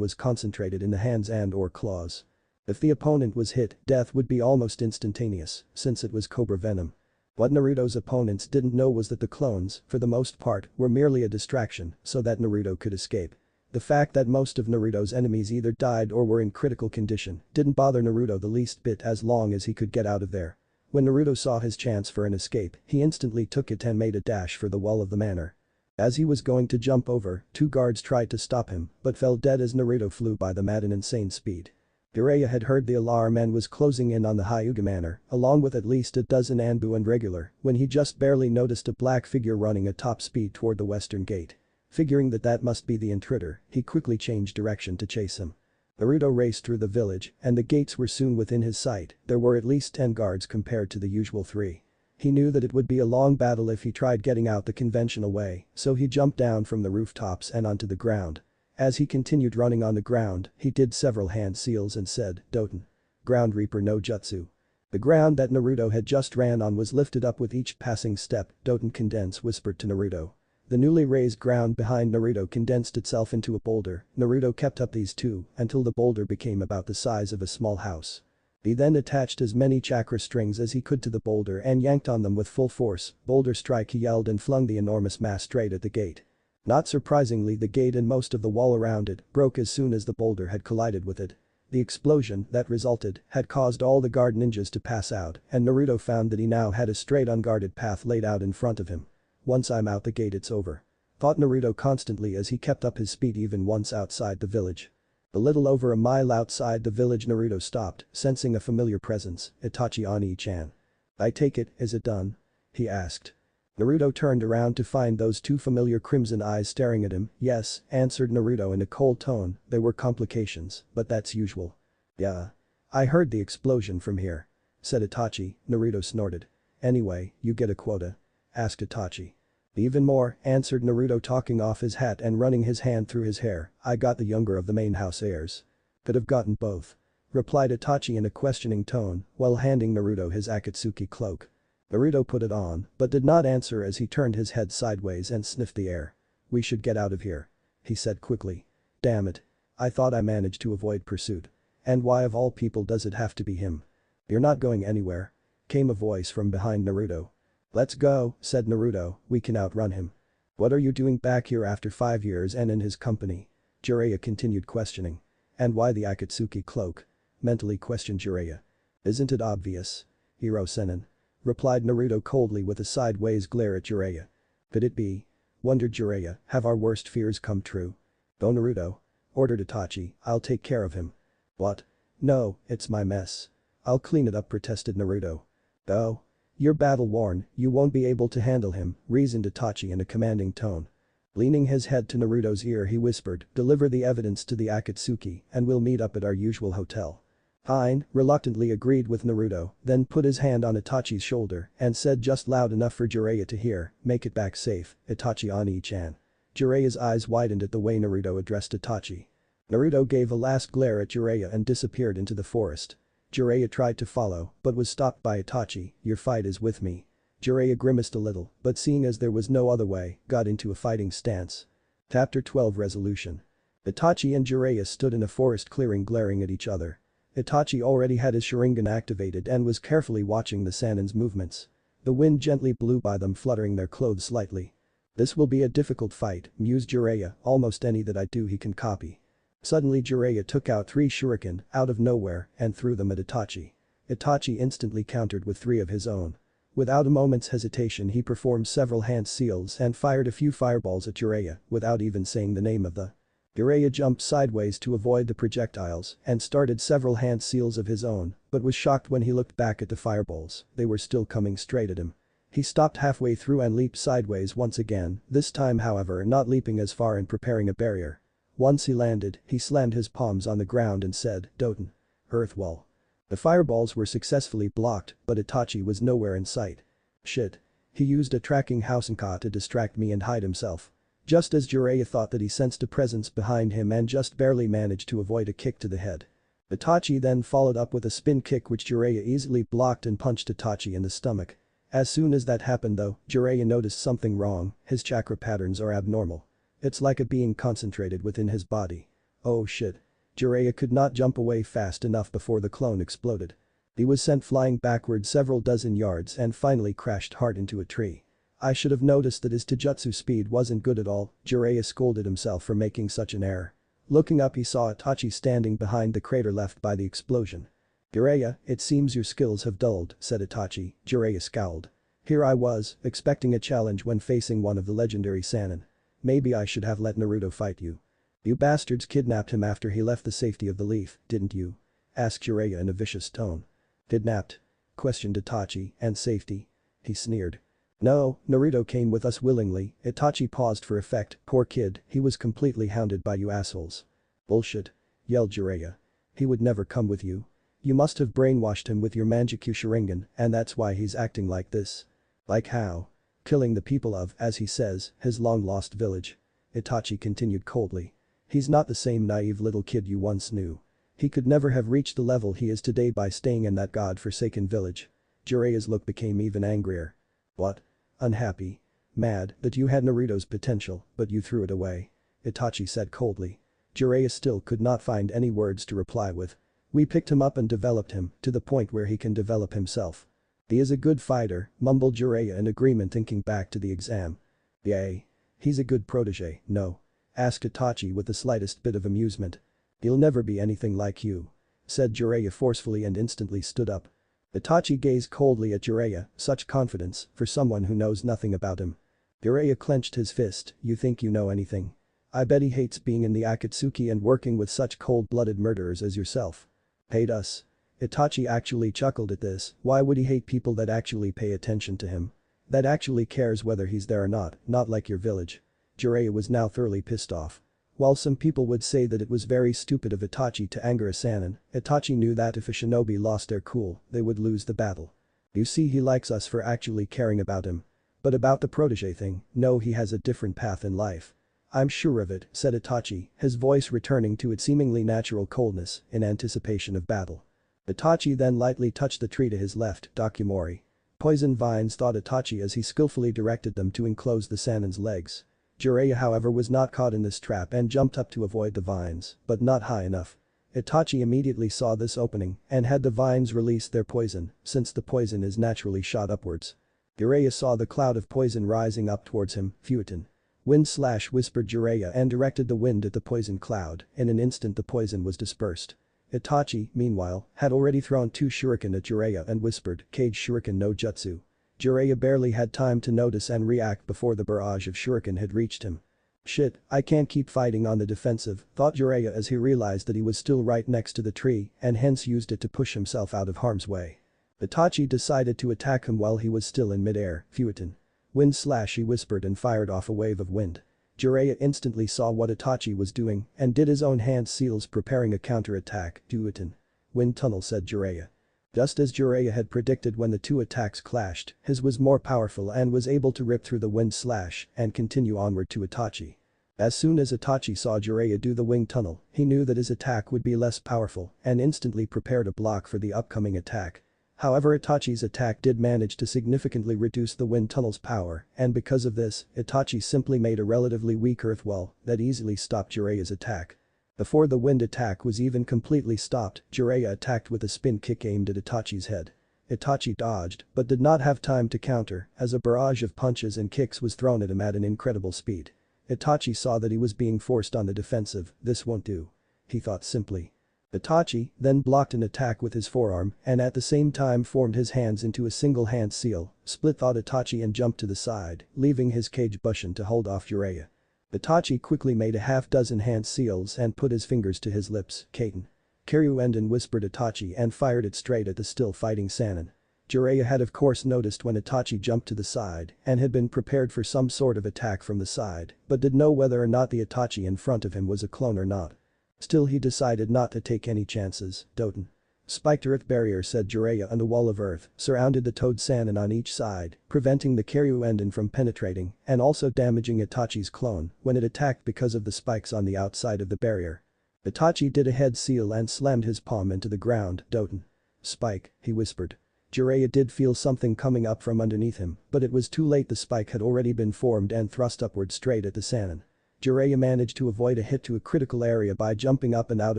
was concentrated in the hands and/or claws. If the opponent was hit, death would be almost instantaneous, since it was Cobra Venom. What Naruto's opponents didn't know was that the clones, for the most part, were merely a distraction so that Naruto could escape. The fact that most of Naruto's enemies either died or were in critical condition didn't bother Naruto the least bit as long as he could get out of there. When Naruto saw his chance for an escape, he instantly took it and made a dash for the wall of the manor. As he was going to jump over, 2 guards tried to stop him but fell dead as Naruto flew by them at an insane speed. Jiraiya had heard the alarm and was closing in on the Hyuga manor, along with at least a dozen Anbu and regular, when he just barely noticed a black figure running at top speed toward the western gate. Figuring that that must be the intruder, he quickly changed direction to chase him. Naruto raced through the village and the gates were soon within his sight. There were at least 10 guards compared to the usual 3. He knew that it would be a long battle if he tried getting out the conventional way, so he jumped down from the rooftops and onto the ground. As he continued running on the ground, he did several hand seals and said, Doten. Ground Reaper no Jutsu. The ground that Naruto had just ran on was lifted up with each passing step, Doten Condense whispered to Naruto. The newly raised ground behind Naruto condensed itself into a boulder. Naruto kept up these 2 until the boulder became about the size of a small house. He then attached as many chakra strings as he could to the boulder and yanked on them with full force. Boulder strike, he yelled and flung the enormous mass straight at the gate. Not surprisingly, the gate and most of the wall around it broke as soon as the boulder had collided with it. The explosion that resulted had caused all the guard ninjas to pass out, and Naruto found that he now had a straight unguarded path laid out in front of him. Once I'm out the gate it's over. Thought Naruto constantly as he kept up his speed even once outside the village. A little over a mile outside the village Naruto stopped, sensing a familiar presence, Itachi Oni-chan. I take it, is it done? He asked. Naruto turned around to find those two familiar crimson eyes staring at him. Yes, answered Naruto in a cold tone, there were complications, but that's usual. Yeah. I heard the explosion from here. Said Itachi, Naruto snorted. Anyway, you get a quota? Asked Itachi. Even more, answered Naruto talking off his hat and running his hand through his hair, I got the younger of the main house heirs. Could have gotten both. Replied Itachi in a questioning tone while handing Naruto his Akatsuki cloak. Naruto put it on, but did not answer as he turned his head sideways and sniffed the air. We should get out of here. He said quickly. Damn it. I thought I managed to avoid pursuit. And why of all people does it have to be him? You're not going anywhere. Came a voice from behind Naruto. Let's go, said Naruto, we can outrun him. What are you doing back here after 5 years and in his company? Jiraiya continued questioning. And why the Akatsuki cloak? Mentally questioned Jiraiya. Isn't it obvious? Hiro Sennin. Replied Naruto coldly with a sideways glare at Jiraiya. Could it be? Wondered Jiraiya, have our worst fears come true? Go Naruto. Ordered Itachi, I'll take care of him. What? No, it's my mess. I'll clean it up, protested Naruto. Go. You're battle-worn, you won't be able to handle him, reasoned Itachi in a commanding tone. Leaning his head to Naruto's ear he whispered, deliver the evidence to the Akatsuki and we'll meet up at our usual hotel. Fine, reluctantly agreed with Naruto, then put his hand on Itachi's shoulder and said just loud enough for Jiraiya to hear, make it back safe, Itachi Oni-chan. Jiraiya's eyes widened at the way Naruto addressed Itachi. Naruto gave a last glare at Jiraiya and disappeared into the forest. Jiraiya tried to follow, but was stopped by Itachi, your fight is with me. Jiraiya grimaced a little, but seeing as there was no other way, got into a fighting stance. Chapter 12 Resolution. Itachi and Jiraiya stood in a forest clearing glaring at each other. Itachi already had his Sharingan activated and was carefully watching the Sannin's movements. The wind gently blew by them fluttering their clothes slightly. This will be a difficult fight, mused Jiraiya, almost any that I do he can copy. Suddenly Jiraiya took out 3 shuriken out of nowhere and threw them at Itachi. Itachi instantly countered with 3 of his own. Without a moment's hesitation he performed several hand seals and fired a few fireballs at Jiraiya without even saying the name of the. Jiraiya jumped sideways to avoid the projectiles and started several hand seals of his own, but was shocked when he looked back at the fireballs, they were still coming straight at him. He stopped halfway through and leaped sideways once again, this time however not leaping as far and preparing a barrier. Once he landed, he slammed his palms on the ground and said, Doten. Earth wall. The fireballs were successfully blocked, but Itachi was nowhere in sight. Shit. He used a tracking Hausenka to distract me and hide himself. Just as Jiraiya thought that he sensed a presence behind him and just barely managed to avoid a kick to the head. Itachi then followed up with a spin kick which Jiraiya easily blocked and punched Itachi in the stomach. As soon as that happened though, Jiraiya noticed something wrong, his chakra patterns are abnormal. It's like a being concentrated within his body. Oh shit. Jiraiya could not jump away fast enough before the clone exploded. He was sent flying backward several dozen yards and finally crashed hard into a tree. I should have noticed that his taijutsu speed wasn't good at all, Jiraiya scolded himself for making such an error. Looking up he saw Itachi standing behind the crater left by the explosion. Jiraiya, it seems your skills have dulled, said Itachi. Jiraiya scowled. Here I was, expecting a challenge when facing one of the legendary Sannin. Maybe I should have let Naruto fight you. You bastards kidnapped him after he left the safety of the leaf, didn't you? Asked Jiraiya in a vicious tone. Kidnapped? Questioned Itachi, and safety? He sneered. No, Naruto came with us willingly, Itachi paused for effect, poor kid, he was completely hounded by you assholes. Bullshit. Yelled Jiraiya. He would never come with you. You must have brainwashed him with your Manjikyu Sharingan and that's why he's acting like this. Like how? Killing the people of, as he says, his long-lost village. Itachi continued coldly. He's not the same naive little kid you once knew. He could never have reached the level he is today by staying in that god-forsaken village. Jiraiya's look became even angrier. What? Unhappy? Mad that you had Naruto's potential, but you threw it away? Itachi said coldly. Jiraiya still could not find any words to reply with. We picked him up and developed him to the point where he can develop himself. He is a good fighter, mumbled Jiraiya in agreement thinking back to the exam. Yay. He's a good protege, no? Asked Itachi with the slightest bit of amusement. He'll never be anything like you. said Jiraiya forcefully and instantly stood up. Itachi gazed coldly at Jiraiya, such confidence for someone who knows nothing about him. Jiraiya clenched his fist, you think you know anything? I bet he hates being in the Akatsuki and working with such cold-blooded murderers as yourself. Hate us? Itachi actually chuckled at this, why would he hate people that actually pay attention to him? That actually cares whether he's there or not like your village. Jiraiya was now thoroughly pissed off. While some people would say that it was very stupid of Itachi to anger a Sannin, Itachi knew that if a shinobi lost their cool, they would lose the battle. You see, he likes us for actually caring about him. But about the protege thing, no, he has a different path in life. I'm sure of it, said Itachi, his voice returning to its seemingly natural coldness in anticipation of battle. Itachi then lightly touched the tree to his left, Dakiamori. Poison vines, thought Itachi as he skillfully directed them to enclose the Sannin's legs. Jiraiya however was not caught in this trap and jumped up to avoid the vines, but not high enough. Itachi immediately saw this opening and had the vines release their poison, since the poison is naturally shot upwards. Jiraiya saw the cloud of poison rising up towards him, Fuetin. Wind slash whispered Jiraiya and directed the wind at the poison cloud, in an instant the poison was dispersed. Itachi, meanwhile, had already thrown 2 shuriken at Jiraiya and whispered, Kage Shuriken no Jutsu. Jiraiya barely had time to notice and react before the barrage of shuriken had reached him. Shit, I can't keep fighting on the defensive, thought Jiraiya as he realized that he was still right next to the tree and hence used it to push himself out of harm's way. Itachi decided to attack him while he was still in midair, Fuetin. Wind slash, he whispered and fired off a wave of wind. Jiraiya instantly saw what Itachi was doing and did his own hand seals preparing a counter-attack, Fuetin. Wind tunnel, said Jiraiya. Just as Jiraiya had predicted, when the 2 attacks clashed, his was more powerful and was able to rip through the wind slash and continue onward to Itachi. As soon as Itachi saw Jiraiya do the wing tunnel, he knew that his attack would be less powerful and instantly prepared a block for the upcoming attack. However, Itachi's attack did manage to significantly reduce the wind tunnel's power, and because of this, Itachi simply made a relatively weak earth wall that easily stopped Jiraiya's attack. Before the wind attack was even completely stopped, Jiraiya attacked with a spin kick aimed at Itachi's head. Itachi dodged, but did not have time to counter, as a barrage of punches and kicks was thrown at him at an incredible speed. Itachi saw that he was being forced on the defensive, this won't do. He thought simply. Itachi then blocked an attack with his forearm and at the same time formed his hands into a single hand seal, split thought Itachi, and jumped to the side, leaving his Kage Bushin to hold off Jiraiya. Itachi quickly made a half-dozen hand seals and put his fingers to his lips, Kaiten. Kyoryuenden, whispered Itachi and fired it straight at the still fighting Sannin. Jiraiya had of course noticed when Itachi jumped to the side and had been prepared for some sort of attack from the side, but did know whether or not the Itachi in front of him was a clone or not. Still, he decided not to take any chances, Doten. Spiked earth barrier, said Jiraiya, and a wall of earth surrounded the Toad Sannin on each side, preventing the Kyoryuenden from penetrating and also damaging Itachi's clone when it attacked because of the spikes on the outside of the barrier. Itachi did a head seal and slammed his palm into the ground, Doten. Spike, he whispered. Jiraiya did feel something coming up from underneath him, but it was too late. The spike had already been formed and thrust upward straight at the Sannin. Jiraiya managed to avoid a hit to a critical area by jumping up and out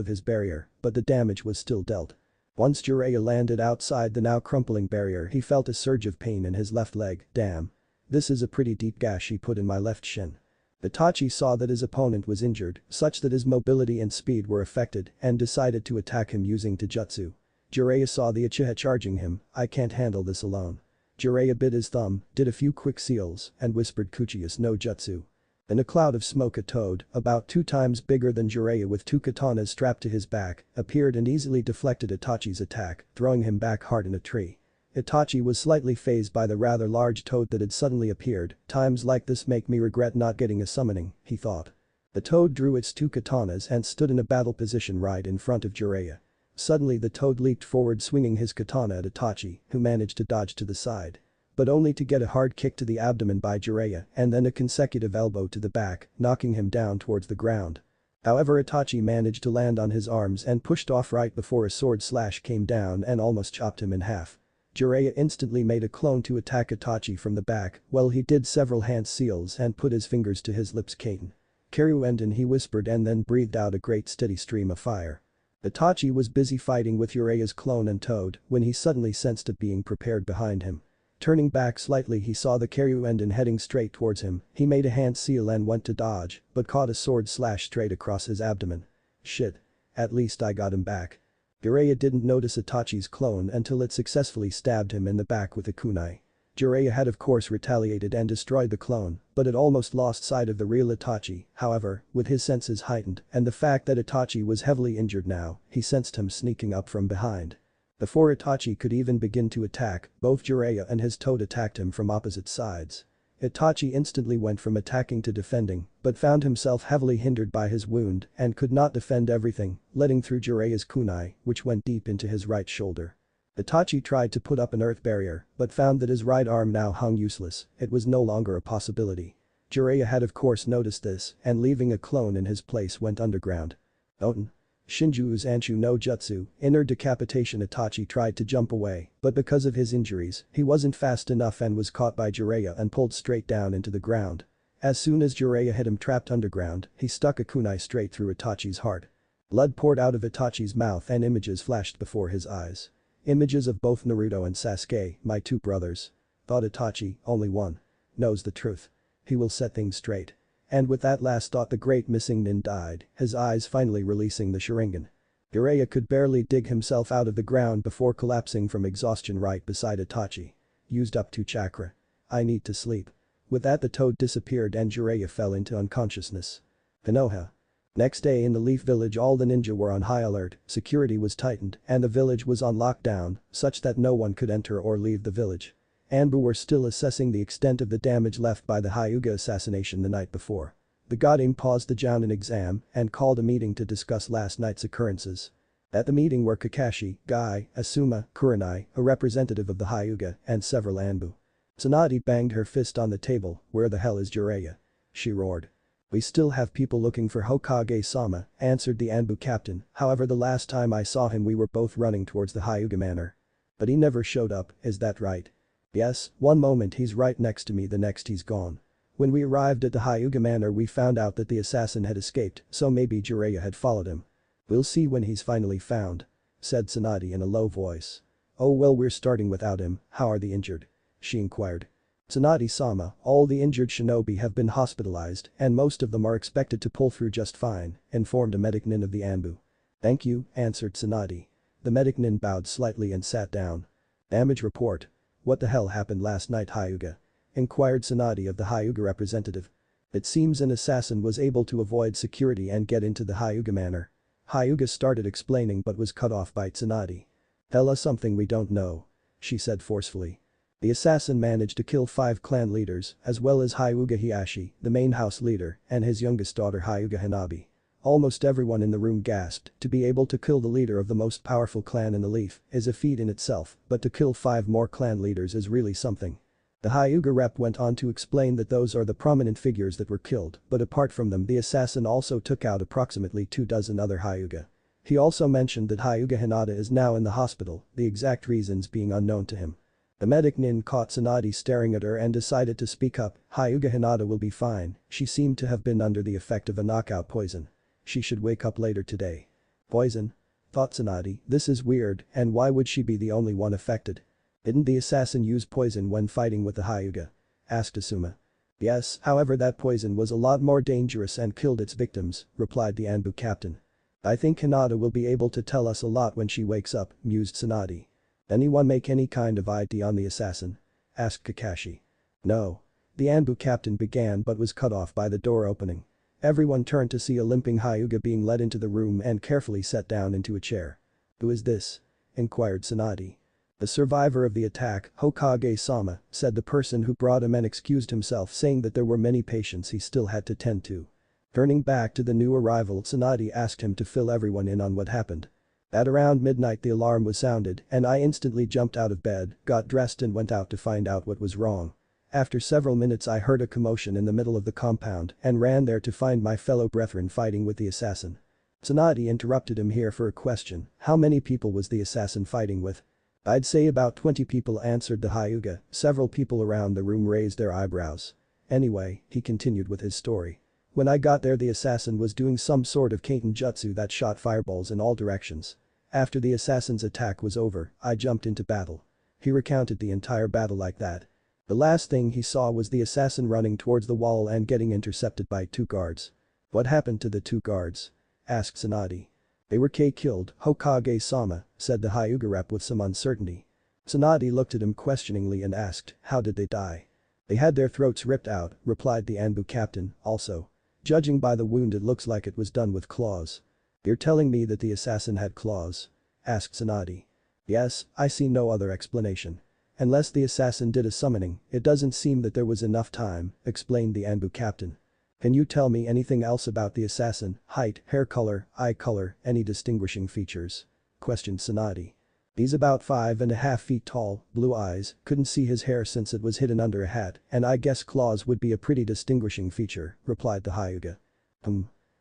of his barrier, but the damage was still dealt. Once Jiraiya landed outside the now crumpling barrier, he felt a surge of pain in his left leg. Damn. This is a pretty deep gash he put in my left shin. Itachi saw that his opponent was injured, such that his mobility and speed were affected, and decided to attack him using Taijutsu. Jiraiya saw the Uchiha charging him. I can't handle this alone. Jiraiya bit his thumb, did a few quick seals, and whispered Kuchiyas no Jutsu. In a cloud of smoke, a toad, about 2 times bigger than Jiraiya with 2 katanas strapped to his back, appeared and easily deflected Itachi's attack, throwing him back hard in a tree. Itachi was slightly fazed by the rather large toad that had suddenly appeared. Times like this make me regret not getting a summoning, he thought. The toad drew its 2 katanas and stood in a battle position right in front of Jiraiya. Suddenly the toad leaped forward, swinging his katana at Itachi, who managed to dodge to the side. But only to get a hard kick to the abdomen by Jiraiya and then a consecutive elbow to the back, knocking him down towards the ground. However, Itachi managed to land on his arms and pushed off right before a sword slash came down and almost chopped him in half. Jiraiya instantly made a clone to attack Itachi from the back, while he did several hand seals and put his fingers to his lips. Kaiten. Kyoryuenden, he whispered, and then breathed out a great steady stream of fire. Itachi was busy fighting with Jiraiya's clone and toad when he suddenly sensed it being prepared behind him. Turning back slightly, he saw the Kyoryuenden heading straight towards him. He made a hand seal and went to dodge, but caught a sword slash straight across his abdomen. Shit. At least I got him back. Jiraiya didn't notice Itachi's clone until it successfully stabbed him in the back with a kunai. Jiraiya had of course retaliated and destroyed the clone, but it almost lost sight of the real Itachi. However, with his senses heightened and the fact that Itachi was heavily injured now, he sensed him sneaking up from behind. Before Itachi could even begin to attack, both Jiraiya and his toad attacked him from opposite sides. Itachi instantly went from attacking to defending, but found himself heavily hindered by his wound and could not defend everything, letting through Jiraiya's kunai, which went deep into his right shoulder. Itachi tried to put up an earth barrier, but found that his right arm now hung useless, it was no longer a possibility. Jiraiya had of course noticed this, and leaving a clone in his place went underground. Oten. Shinju's Anshu no Jutsu, inner decapitation. Itachi tried to jump away, but because of his injuries, he wasn't fast enough and was caught by Jiraiya and pulled straight down into the ground. As soon as Jiraiya had him trapped underground, he stuck a kunai straight through Itachi's heart. Blood poured out of Itachi's mouth and images flashed before his eyes. Images of both Naruto and Sasuke, my two brothers. Thought Itachi, only one. Knows the truth. He will set things straight. And with that last thought the great missing nin died, his eyes finally releasing the Sharingan. Jiraiya could barely dig himself out of the ground before collapsing from exhaustion right beside Itachi. Used up 2 chakra. I need to sleep. With that the toad disappeared and Jiraiya fell into unconsciousness. Konoha. Next day in the Leaf Village all the ninja were on high alert, security was tightened and the village was on lockdown, such that no one could enter or leave the village. Anbu were still assessing the extent of the damage left by the Hyuga assassination the night before. The Godin paused the Jounin exam and called a meeting to discuss last night's occurrences. At the meeting were Kakashi, Guy, Asuma, Kurenai, a representative of the Hyuga, and several Anbu. Tsunade banged her fist on the table, where the hell is Jiraiya? She roared. We still have people looking for Hokage-sama, answered the Anbu captain, however the last time I saw him we were both running towards the Hyuga manor. But he never showed up, is that right? Yes, one moment he's right next to me the next he's gone. When we arrived at the Hyuga manor we found out that the assassin had escaped, so maybe Jiraiya had followed him. We'll see when he's finally found. Said Tsunade in a low voice. Oh well we're starting without him, how are the injured? She inquired. Tsunade-sama, all the injured shinobi have been hospitalized and most of them are expected to pull through just fine, informed a medic nin of the Anbu. Thank you, answered Tsunade. The medic nin bowed slightly and sat down. Damage report. What the hell happened last night Hyuga? Inquired Tsunade of the Hyuga representative. It seems an assassin was able to avoid security and get into the Hyuga manor. Hyuga started explaining but was cut off by Tsunade. Tell us something we don't know. She said forcefully. The assassin managed to kill 5 clan leaders, as well as Hyuga Hiashi, the main house leader, and his youngest daughter Hyuga Hanabi. Almost everyone in the room gasped, to be able to kill the leader of the most powerful clan in the Leaf is a feat in itself, but to kill 5 more clan leaders is really something. The Hyuga rep went on to explain that those are the prominent figures that were killed, but apart from them the assassin also took out approximately 24 other Hyuga. He also mentioned that Hyuga Hinata is now in the hospital, the exact reasons being unknown to him. The medic nin caught Tsunade staring at her and decided to speak up. Hyuga Hinata will be fine, she seemed to have been under the effect of a knockout poison. She should wake up later today. Poison? Thought Tsunade, this is weird and why would she be the only one affected? Didn't the assassin use poison when fighting with the Hyuga? Asked Asuma. Yes, however that poison was a lot more dangerous and killed its victims, replied the Anbu captain. I think Hinata will be able to tell us a lot when she wakes up, mused Tsunade. Anyone make any kind of ID on the assassin? Asked Kakashi. No. The Anbu captain began but was cut off by the door opening. Everyone turned to see a limping Hyuga being led into the room and carefully sat down into a chair. Who is this? Inquired Tsunade. The survivor of the attack, Hokage-sama, said the person who brought him and excused himself saying that there were many patients he still had to tend to. Turning back to the new arrival Tsunade asked him to fill everyone in on what happened. At around midnight the alarm was sounded and I instantly jumped out of bed, got dressed and went out to find out what was wrong. After several minutes I heard a commotion in the middle of the compound and ran there to find my fellow brethren fighting with the assassin. Tsunade interrupted him here for a question, how many people was the assassin fighting with? I'd say about 20 people answered the Hyuga, several people around the room raised their eyebrows. Anyway, he continued with his story. When I got there the assassin was doing some sort of Kaiten jutsu that shot fireballs in all directions. After the assassin's attack was over, I jumped into battle. He recounted the entire battle like that. The last thing he saw was the assassin running towards the wall and getting intercepted by 2 guards. What happened to the 2 guards? Asked Tsunade. They were killed, Hokage-sama, said the Hyuga rep with some uncertainty. Tsunade looked at him questioningly and asked, how did they die? They had their throats ripped out, replied the Anbu captain, also. Judging by the wound it looks like it was done with claws. You're telling me that the assassin had claws? Asked Tsunade. Yes, I see no other explanation. Unless the assassin did a summoning, it doesn't seem that there was enough time, explained the Anbu captain. Can you tell me anything else about the assassin, height, hair color, eye color, any distinguishing features? Questioned Tsunade. He's about 5.5 feet tall, blue eyes, couldn't see his hair since it was hidden under a hat, and I guess claws would be a pretty distinguishing feature, replied the Hyuga.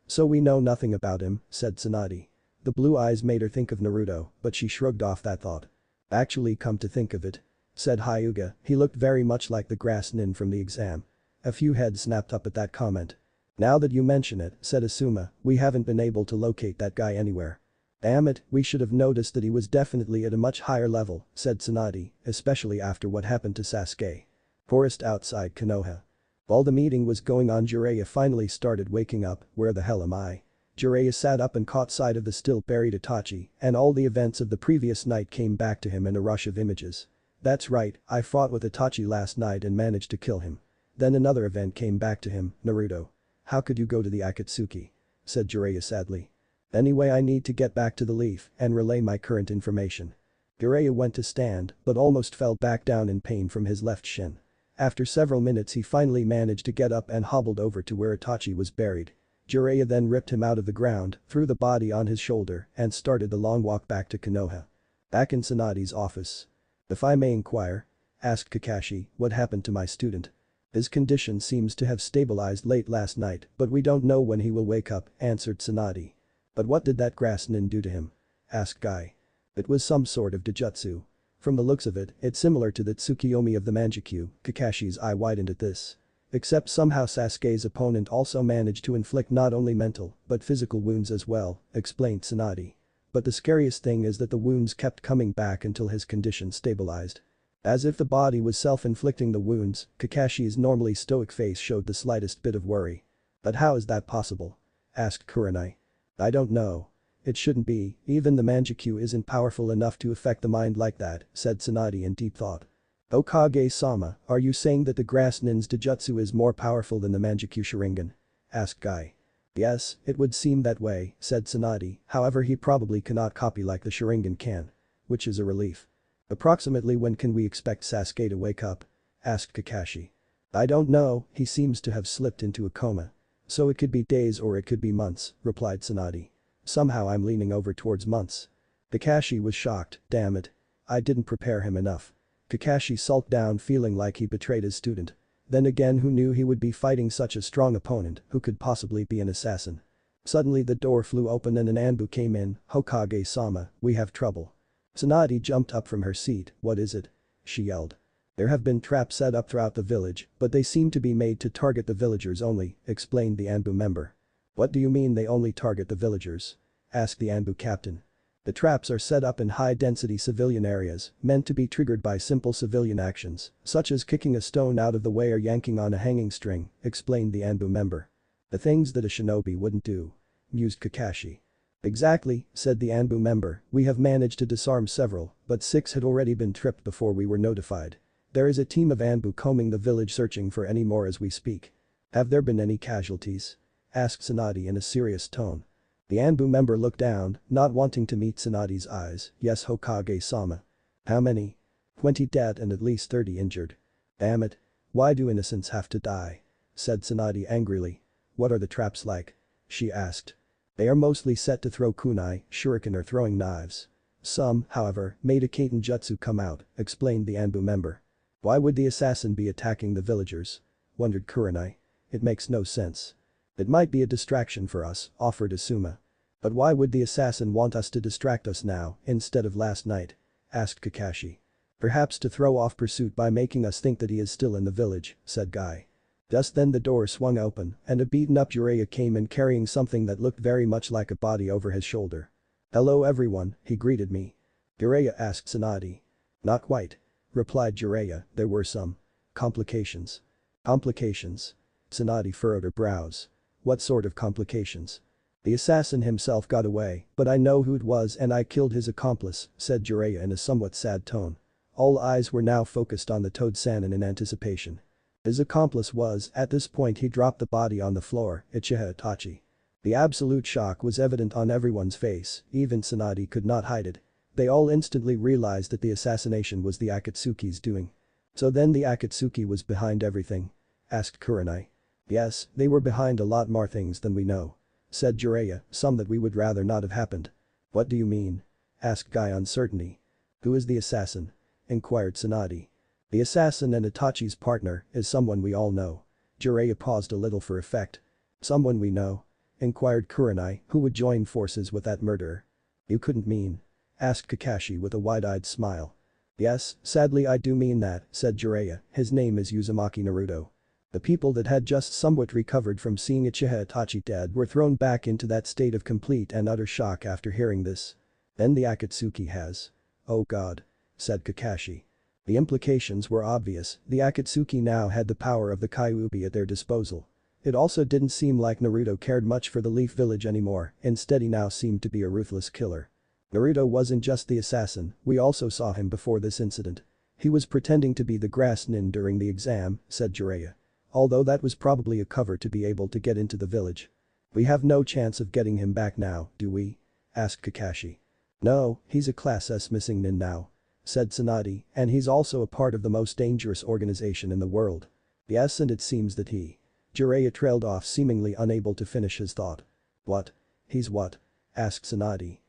So we know nothing about him, said Tsunade. The blue eyes made her think of Naruto, but she shrugged off that thought. Actually come to think of it, said Hyuga, he looked very much like the grass nin from the exam. A few heads snapped up at that comment. Now that you mention it, said Asuma, we haven't been able to locate that guy anywhere. Damn it, we should have noticed that he was definitely at a much higher level, said Tsunade, especially after what happened to Sasuke. Forest outside Konoha. While the meeting was going on, Jiraiya finally started waking up. Where the hell am I? Jiraiya sat up and caught sight of the still buried Itachi, and all the events of the previous night came back to him in a rush of images. That's right, I fought with Itachi last night and managed to kill him. Then another event came back to him, Naruto. How could you go to the Akatsuki? Said Jiraiya sadly. Anyway, I need to get back to the leaf and relay my current information. Jiraiya went to stand but almost fell back down in pain from his left shin. After several minutes he finally managed to get up and hobbled over to where Itachi was buried. Jiraiya then ripped him out of the ground, threw the body on his shoulder and started the long walk back to Konoha. Back in Tsunade's office. If I may inquire? Asked Kakashi, what happened to my student? His condition seems to have stabilized late last night, but we don't know when he will wake up, answered Tsunade. But what did that grass nin do to him? Asked Guy. It was some sort of dijutsu. From the looks of it, it's similar to the Tsukiyomi of the Manjikyu, Kakashi's eye widened at this. Except somehow Sasuke's opponent also managed to inflict not only mental, but physical wounds as well, explained Tsunade. But the scariest thing is that the wounds kept coming back until his condition stabilized. As if the body was self-inflicting the wounds, Kakashi's normally stoic face showed the slightest bit of worry. But how is that possible? Asked Kurenai. I don't know. It shouldn't be, even the Manjikyu isn't powerful enough to affect the mind like that, said Tsunade in deep thought. Okage-sama, are you saying that the grass nin's dijutsu is more powerful than the Manjikyu Sharingan? Asked Guy. Yes, it would seem that way, said Tsunade, however he probably cannot copy like the Sharingan can. Which is a relief. Approximately when can we expect Sasuke to wake up? Asked Kakashi. I don't know, he seems to have slipped into a coma. So it could be days or it could be months, replied Tsunade. Somehow I'm leaning over towards months. Kakashi was shocked, damn it. I didn't prepare him enough. Kakashi sulked down feeling like he betrayed his student. Then again, who knew he would be fighting such a strong opponent who could possibly be an assassin? Suddenly the door flew open and an Anbu came in. Hokage-sama, we have trouble. Tsunade jumped up from her seat. What is it? She yelled. There have been traps set up throughout the village, but they seem to be made to target the villagers only, explained the Anbu member. What do you mean they only target the villagers? Asked the Anbu captain. The traps are set up in high-density civilian areas, meant to be triggered by simple civilian actions, such as kicking a stone out of the way or yanking on a hanging string, explained the Anbu member. The things that a shinobi wouldn't do. Mused Kakashi. Exactly, said the Anbu member, we have managed to disarm several, but 6 had already been tripped before we were notified. There is a team of Anbu combing the village searching for any more as we speak. Have there been any casualties? Asked Tsunade in a serious tone. The Anbu member looked down, not wanting to meet Tsunade's eyes. Yes, Hokage-sama. How many? 20 dead and at least 30 injured. Damn it. Why do innocents have to die? Said Tsunade angrily. What are the traps like? She asked. They are mostly set to throw kunai, shuriken or throwing knives. Some, however, made a kaiten jutsu come out, explained the Anbu member. Why would the assassin be attacking the villagers? Wondered Kurenai. It makes no sense. It might be a distraction for us, offered Asuma. But why would the assassin want us to distract us now, instead of last night? Asked Kakashi. Perhaps to throw off pursuit by making us think that he is still in the village, said Guy. Just then the door swung open and a beaten-up Jiraiya came in carrying something that looked very much like a body over his shoulder. Hello everyone, he greeted me. Jiraiya asked Tsunade. Not quite. Replied Jiraiya, there were some complications. Complications? Tsunade furrowed her brows. What sort of complications? The assassin himself got away, but I know who it was and I killed his accomplice, said Jiraiya in a somewhat sad tone. All eyes were now focused on the Toad-Sannin in anticipation. His accomplice was, at this point he dropped the body on the floor, Uchiha Itachi. The absolute shock was evident on everyone's face, even Tsunade could not hide it. They all instantly realized that the assassination was the Akatsuki's doing. So then the Akatsuki was behind everything? Asked Kurenai. Yes, they were behind a lot more things than we know, said Jiraiya, some that we would rather not have happened. What do you mean? Asked Guy uncertainly. Who is the assassin? Inquired Tsunade. The assassin and Itachi's partner is someone we all know. Jiraiya paused a little for effect. Someone we know? Inquired Kurenai, who would join forces with that murderer. You couldn't mean? Asked Kakashi with a wide-eyed smile. Yes, sadly I do mean that, said Jiraiya, his name is Uzumaki Naruto. The people that had just somewhat recovered from seeing Uchiha Itachi dead were thrown back into that state of complete and utter shock after hearing this. Then the Akatsuki has. Oh god. Said Kakashi. The implications were obvious, the Akatsuki now had the power of the Kyuubi at their disposal. It also didn't seem like Naruto cared much for the Leaf Village anymore, instead he now seemed to be a ruthless killer. Naruto wasn't just the assassin, we also saw him before this incident. He was pretending to be the grass nin during the exam, said Jiraiya. Although that was probably a cover to be able to get into the village. We have no chance of getting him back now, do we? Asked Kakashi. No, he's a Class S missing nin now, said Tsunade, and he's also a part of the most dangerous organization in the world. Yes, and it seems that he. Jiraiya trailed off, seemingly unable to finish his thought. What? He's what? Asked Tsunade.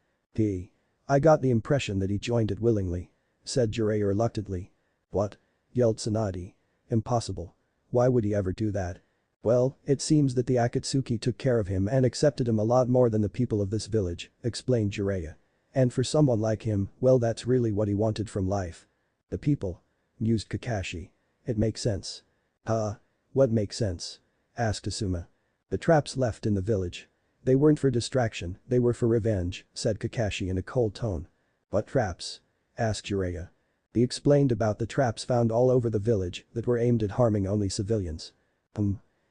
I got the impression that he joined it willingly, said Jiraiya reluctantly. What? Yelled Tsunade. Impossible. Why would he ever do that? Well, it seems that the Akatsuki took care of him and accepted him a lot more than the people of this village, explained Jiraiya. And for someone like him, well that's really what he wanted from life. The people? Mused Kakashi. It makes sense. What makes sense? Asked Asuma. The traps left in the village. They weren't for distraction, they were for revenge, said Kakashi in a cold tone. What traps? Asked Jiraiya. He explained about the traps found all over the village that were aimed at harming only civilians.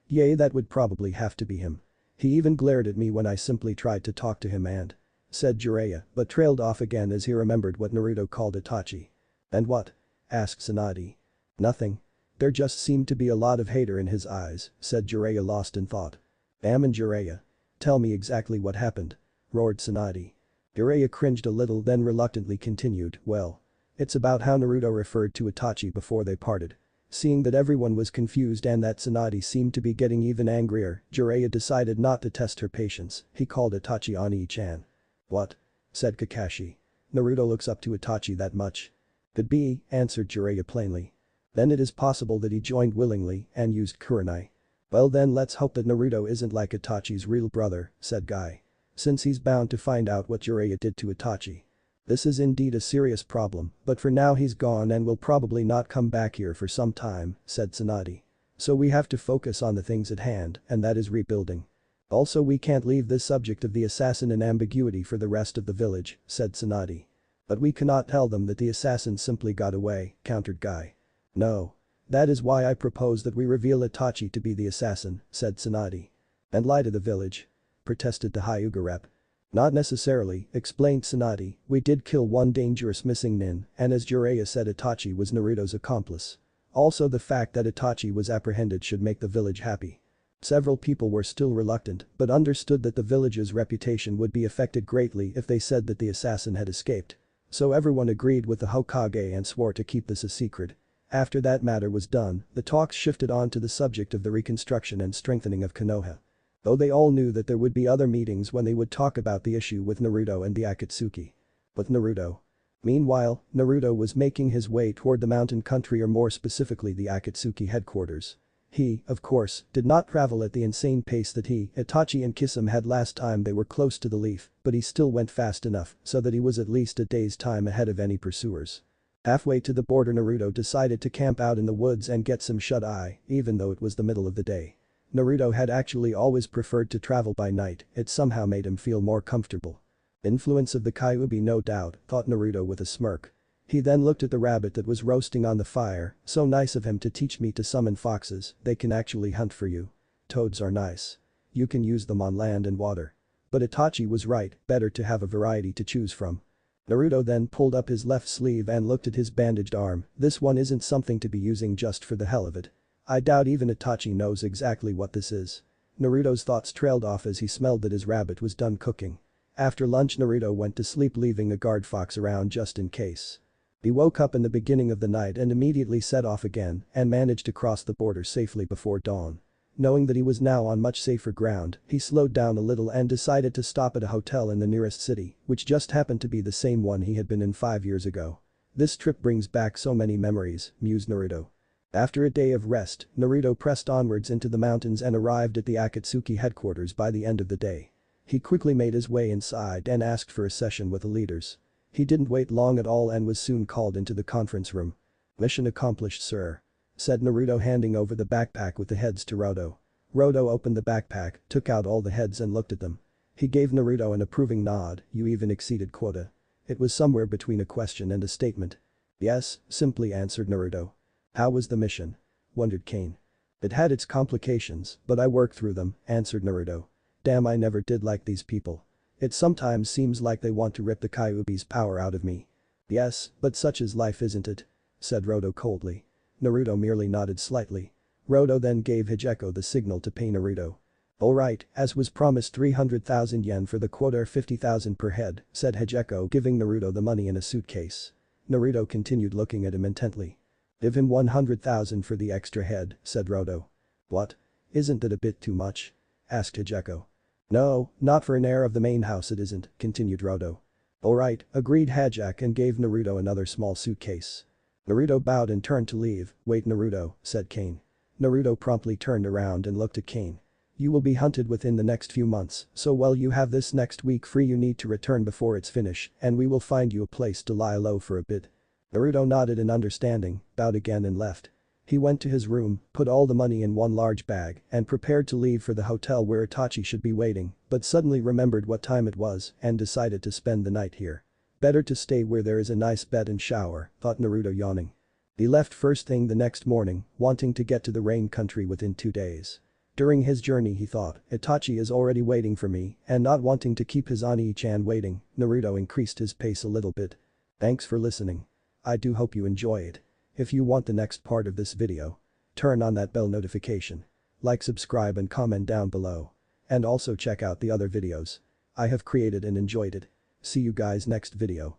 Yeah, that would probably have to be him. He even glared at me when I simply tried to talk to him and. Said Jiraiya, but trailed off again as he remembered what Naruto called Itachi. And what? Asked Tsunade. Nothing. There just seemed to be a lot of hater in his eyes, said Jiraiya lost in thought. Damn and Jiraiya. Tell me exactly what happened. Roared Tsunade. Jiraiya cringed a little then reluctantly continued, well. It's about how Naruto referred to Itachi before they parted. Seeing that everyone was confused and that Tsunade seemed to be getting even angrier, Jiraiya decided not to test her patience, he called Itachi Ani-chan. What? Said Kakashi. Naruto looks up to Itachi that much. Could be, answered Jiraiya plainly. Then it is possible that he joined willingly and used Kurenai. Well then let's hope that Naruto isn't like Itachi's real brother, said Guy. Since he's bound to find out what Jiraiya did to Itachi. This is indeed a serious problem, but for now he's gone and will probably not come back here for some time, said Tsunade. So we have to focus on the things at hand, and that is rebuilding. Also we can't leave this subject of the assassin in ambiguity for the rest of the village, said Tsunade. But we cannot tell them that the assassin simply got away, countered Guy. No. That is why I propose that we reveal Itachi to be the assassin, said Tsunade. And lie to the village? Protested the Hyuga rep. Not necessarily, explained Tsunade, we did kill one dangerous missing nin, and as Jiraiya said Itachi was Naruto's accomplice. Also the fact that Itachi was apprehended should make the village happy. Several people were still reluctant but understood that the village's reputation would be affected greatly if they said that the assassin had escaped. So everyone agreed with the Hokage and swore to keep this a secret. After that matter was done, the talks shifted on to the subject of the reconstruction and strengthening of Konoha. Though they all knew that there would be other meetings when they would talk about the issue with Naruto and the Akatsuki. With Naruto. Meanwhile, Naruto was making his way toward the mountain country or more specifically the Akatsuki headquarters. He, of course, did not travel at the insane pace that he, Itachi and Kisame had last time they were close to the leaf, but he still went fast enough so that he was at least a day's time ahead of any pursuers. Halfway to the border Naruto decided to camp out in the woods and get some shut-eye, even though it was the middle of the day. Naruto had actually always preferred to travel by night, it somehow made him feel more comfortable. Influence of the Kyuubi no doubt, thought Naruto with a smirk. He then looked at the rabbit that was roasting on the fire, so nice of him to teach me to summon foxes, they can actually hunt for you. Toads are nice. You can use them on land and water. But Itachi was right, better to have a variety to choose from. Naruto then pulled up his left sleeve and looked at his bandaged arm. This one isn't something to be using just for the hell of it. I doubt even Itachi knows exactly what this is. Naruto's thoughts trailed off as he smelled that his rabbit was done cooking. After lunch Naruto went to sleep, leaving a guard fox around just in case. He woke up in the beginning of the night and immediately set off again and managed to cross the border safely before dawn. Knowing that he was now on much safer ground, he slowed down a little and decided to stop at a hotel in the nearest city, which just happened to be the same one he had been in 5 years ago. This trip brings back so many memories, mused Naruto. After a day of rest, Naruto pressed onwards into the mountains and arrived at the Akatsuki headquarters by the end of the day. He quickly made his way inside and asked for a session with the leaders. He didn't wait long at all and was soon called into the conference room. "Mission accomplished, sir," said Naruto, handing over the backpack with the heads to Roto. Roto opened the backpack, took out all the heads and looked at them. He gave Naruto an approving nod. "You even exceeded quota." It was somewhere between a question and a statement. "Yes," simply answered Naruto. "How was the mission?" wondered Kane. "It had its complications, but I worked through them," answered Naruto. "Damn, I never did like these people. It sometimes seems like they want to rip the Kyuubi's power out of me." "Yes, but such is life, isn't it?" said Roto coldly. Naruto merely nodded slightly. Roto then gave Hijeko the signal to pay Naruto. "Alright, as was promised, 300,000 yen for the quota, 50,000 per head," said Hijeko, giving Naruto the money in a suitcase. Naruto continued looking at him intently. "Give him 100,000 for the extra head," said Roto. "What? Isn't that a bit too much?" asked Hijeko. "No, not for an heir of the main house it isn't," continued Roto. "Alright," agreed Hajak and gave Naruto another small suitcase. Naruto bowed and turned to leave. "Wait, Naruto," said Kane. Naruto promptly turned around and looked at Kane. "You will be hunted within the next few months, so while you have this next week free you need to return before it's finished and we will find you a place to lie low for a bit." Naruto nodded in understanding, bowed again and left. He went to his room, put all the money in one large bag, and prepared to leave for the hotel where Itachi should be waiting, but suddenly remembered what time it was and decided to spend the night here. Better to stay where there is a nice bed and shower, thought Naruto, yawning. He left first thing the next morning, wanting to get to the rain country within 2 days. During his journey he thought, Itachi is already waiting for me, and not wanting to keep his Ani-chan waiting, Naruto increased his pace a little bit. Thanks for listening. I do hope you enjoy it. If you want the next part of this video, turn on that bell notification. Like, subscribe and comment down below. And also check out the other videos I have created and enjoyed it. See you guys next video.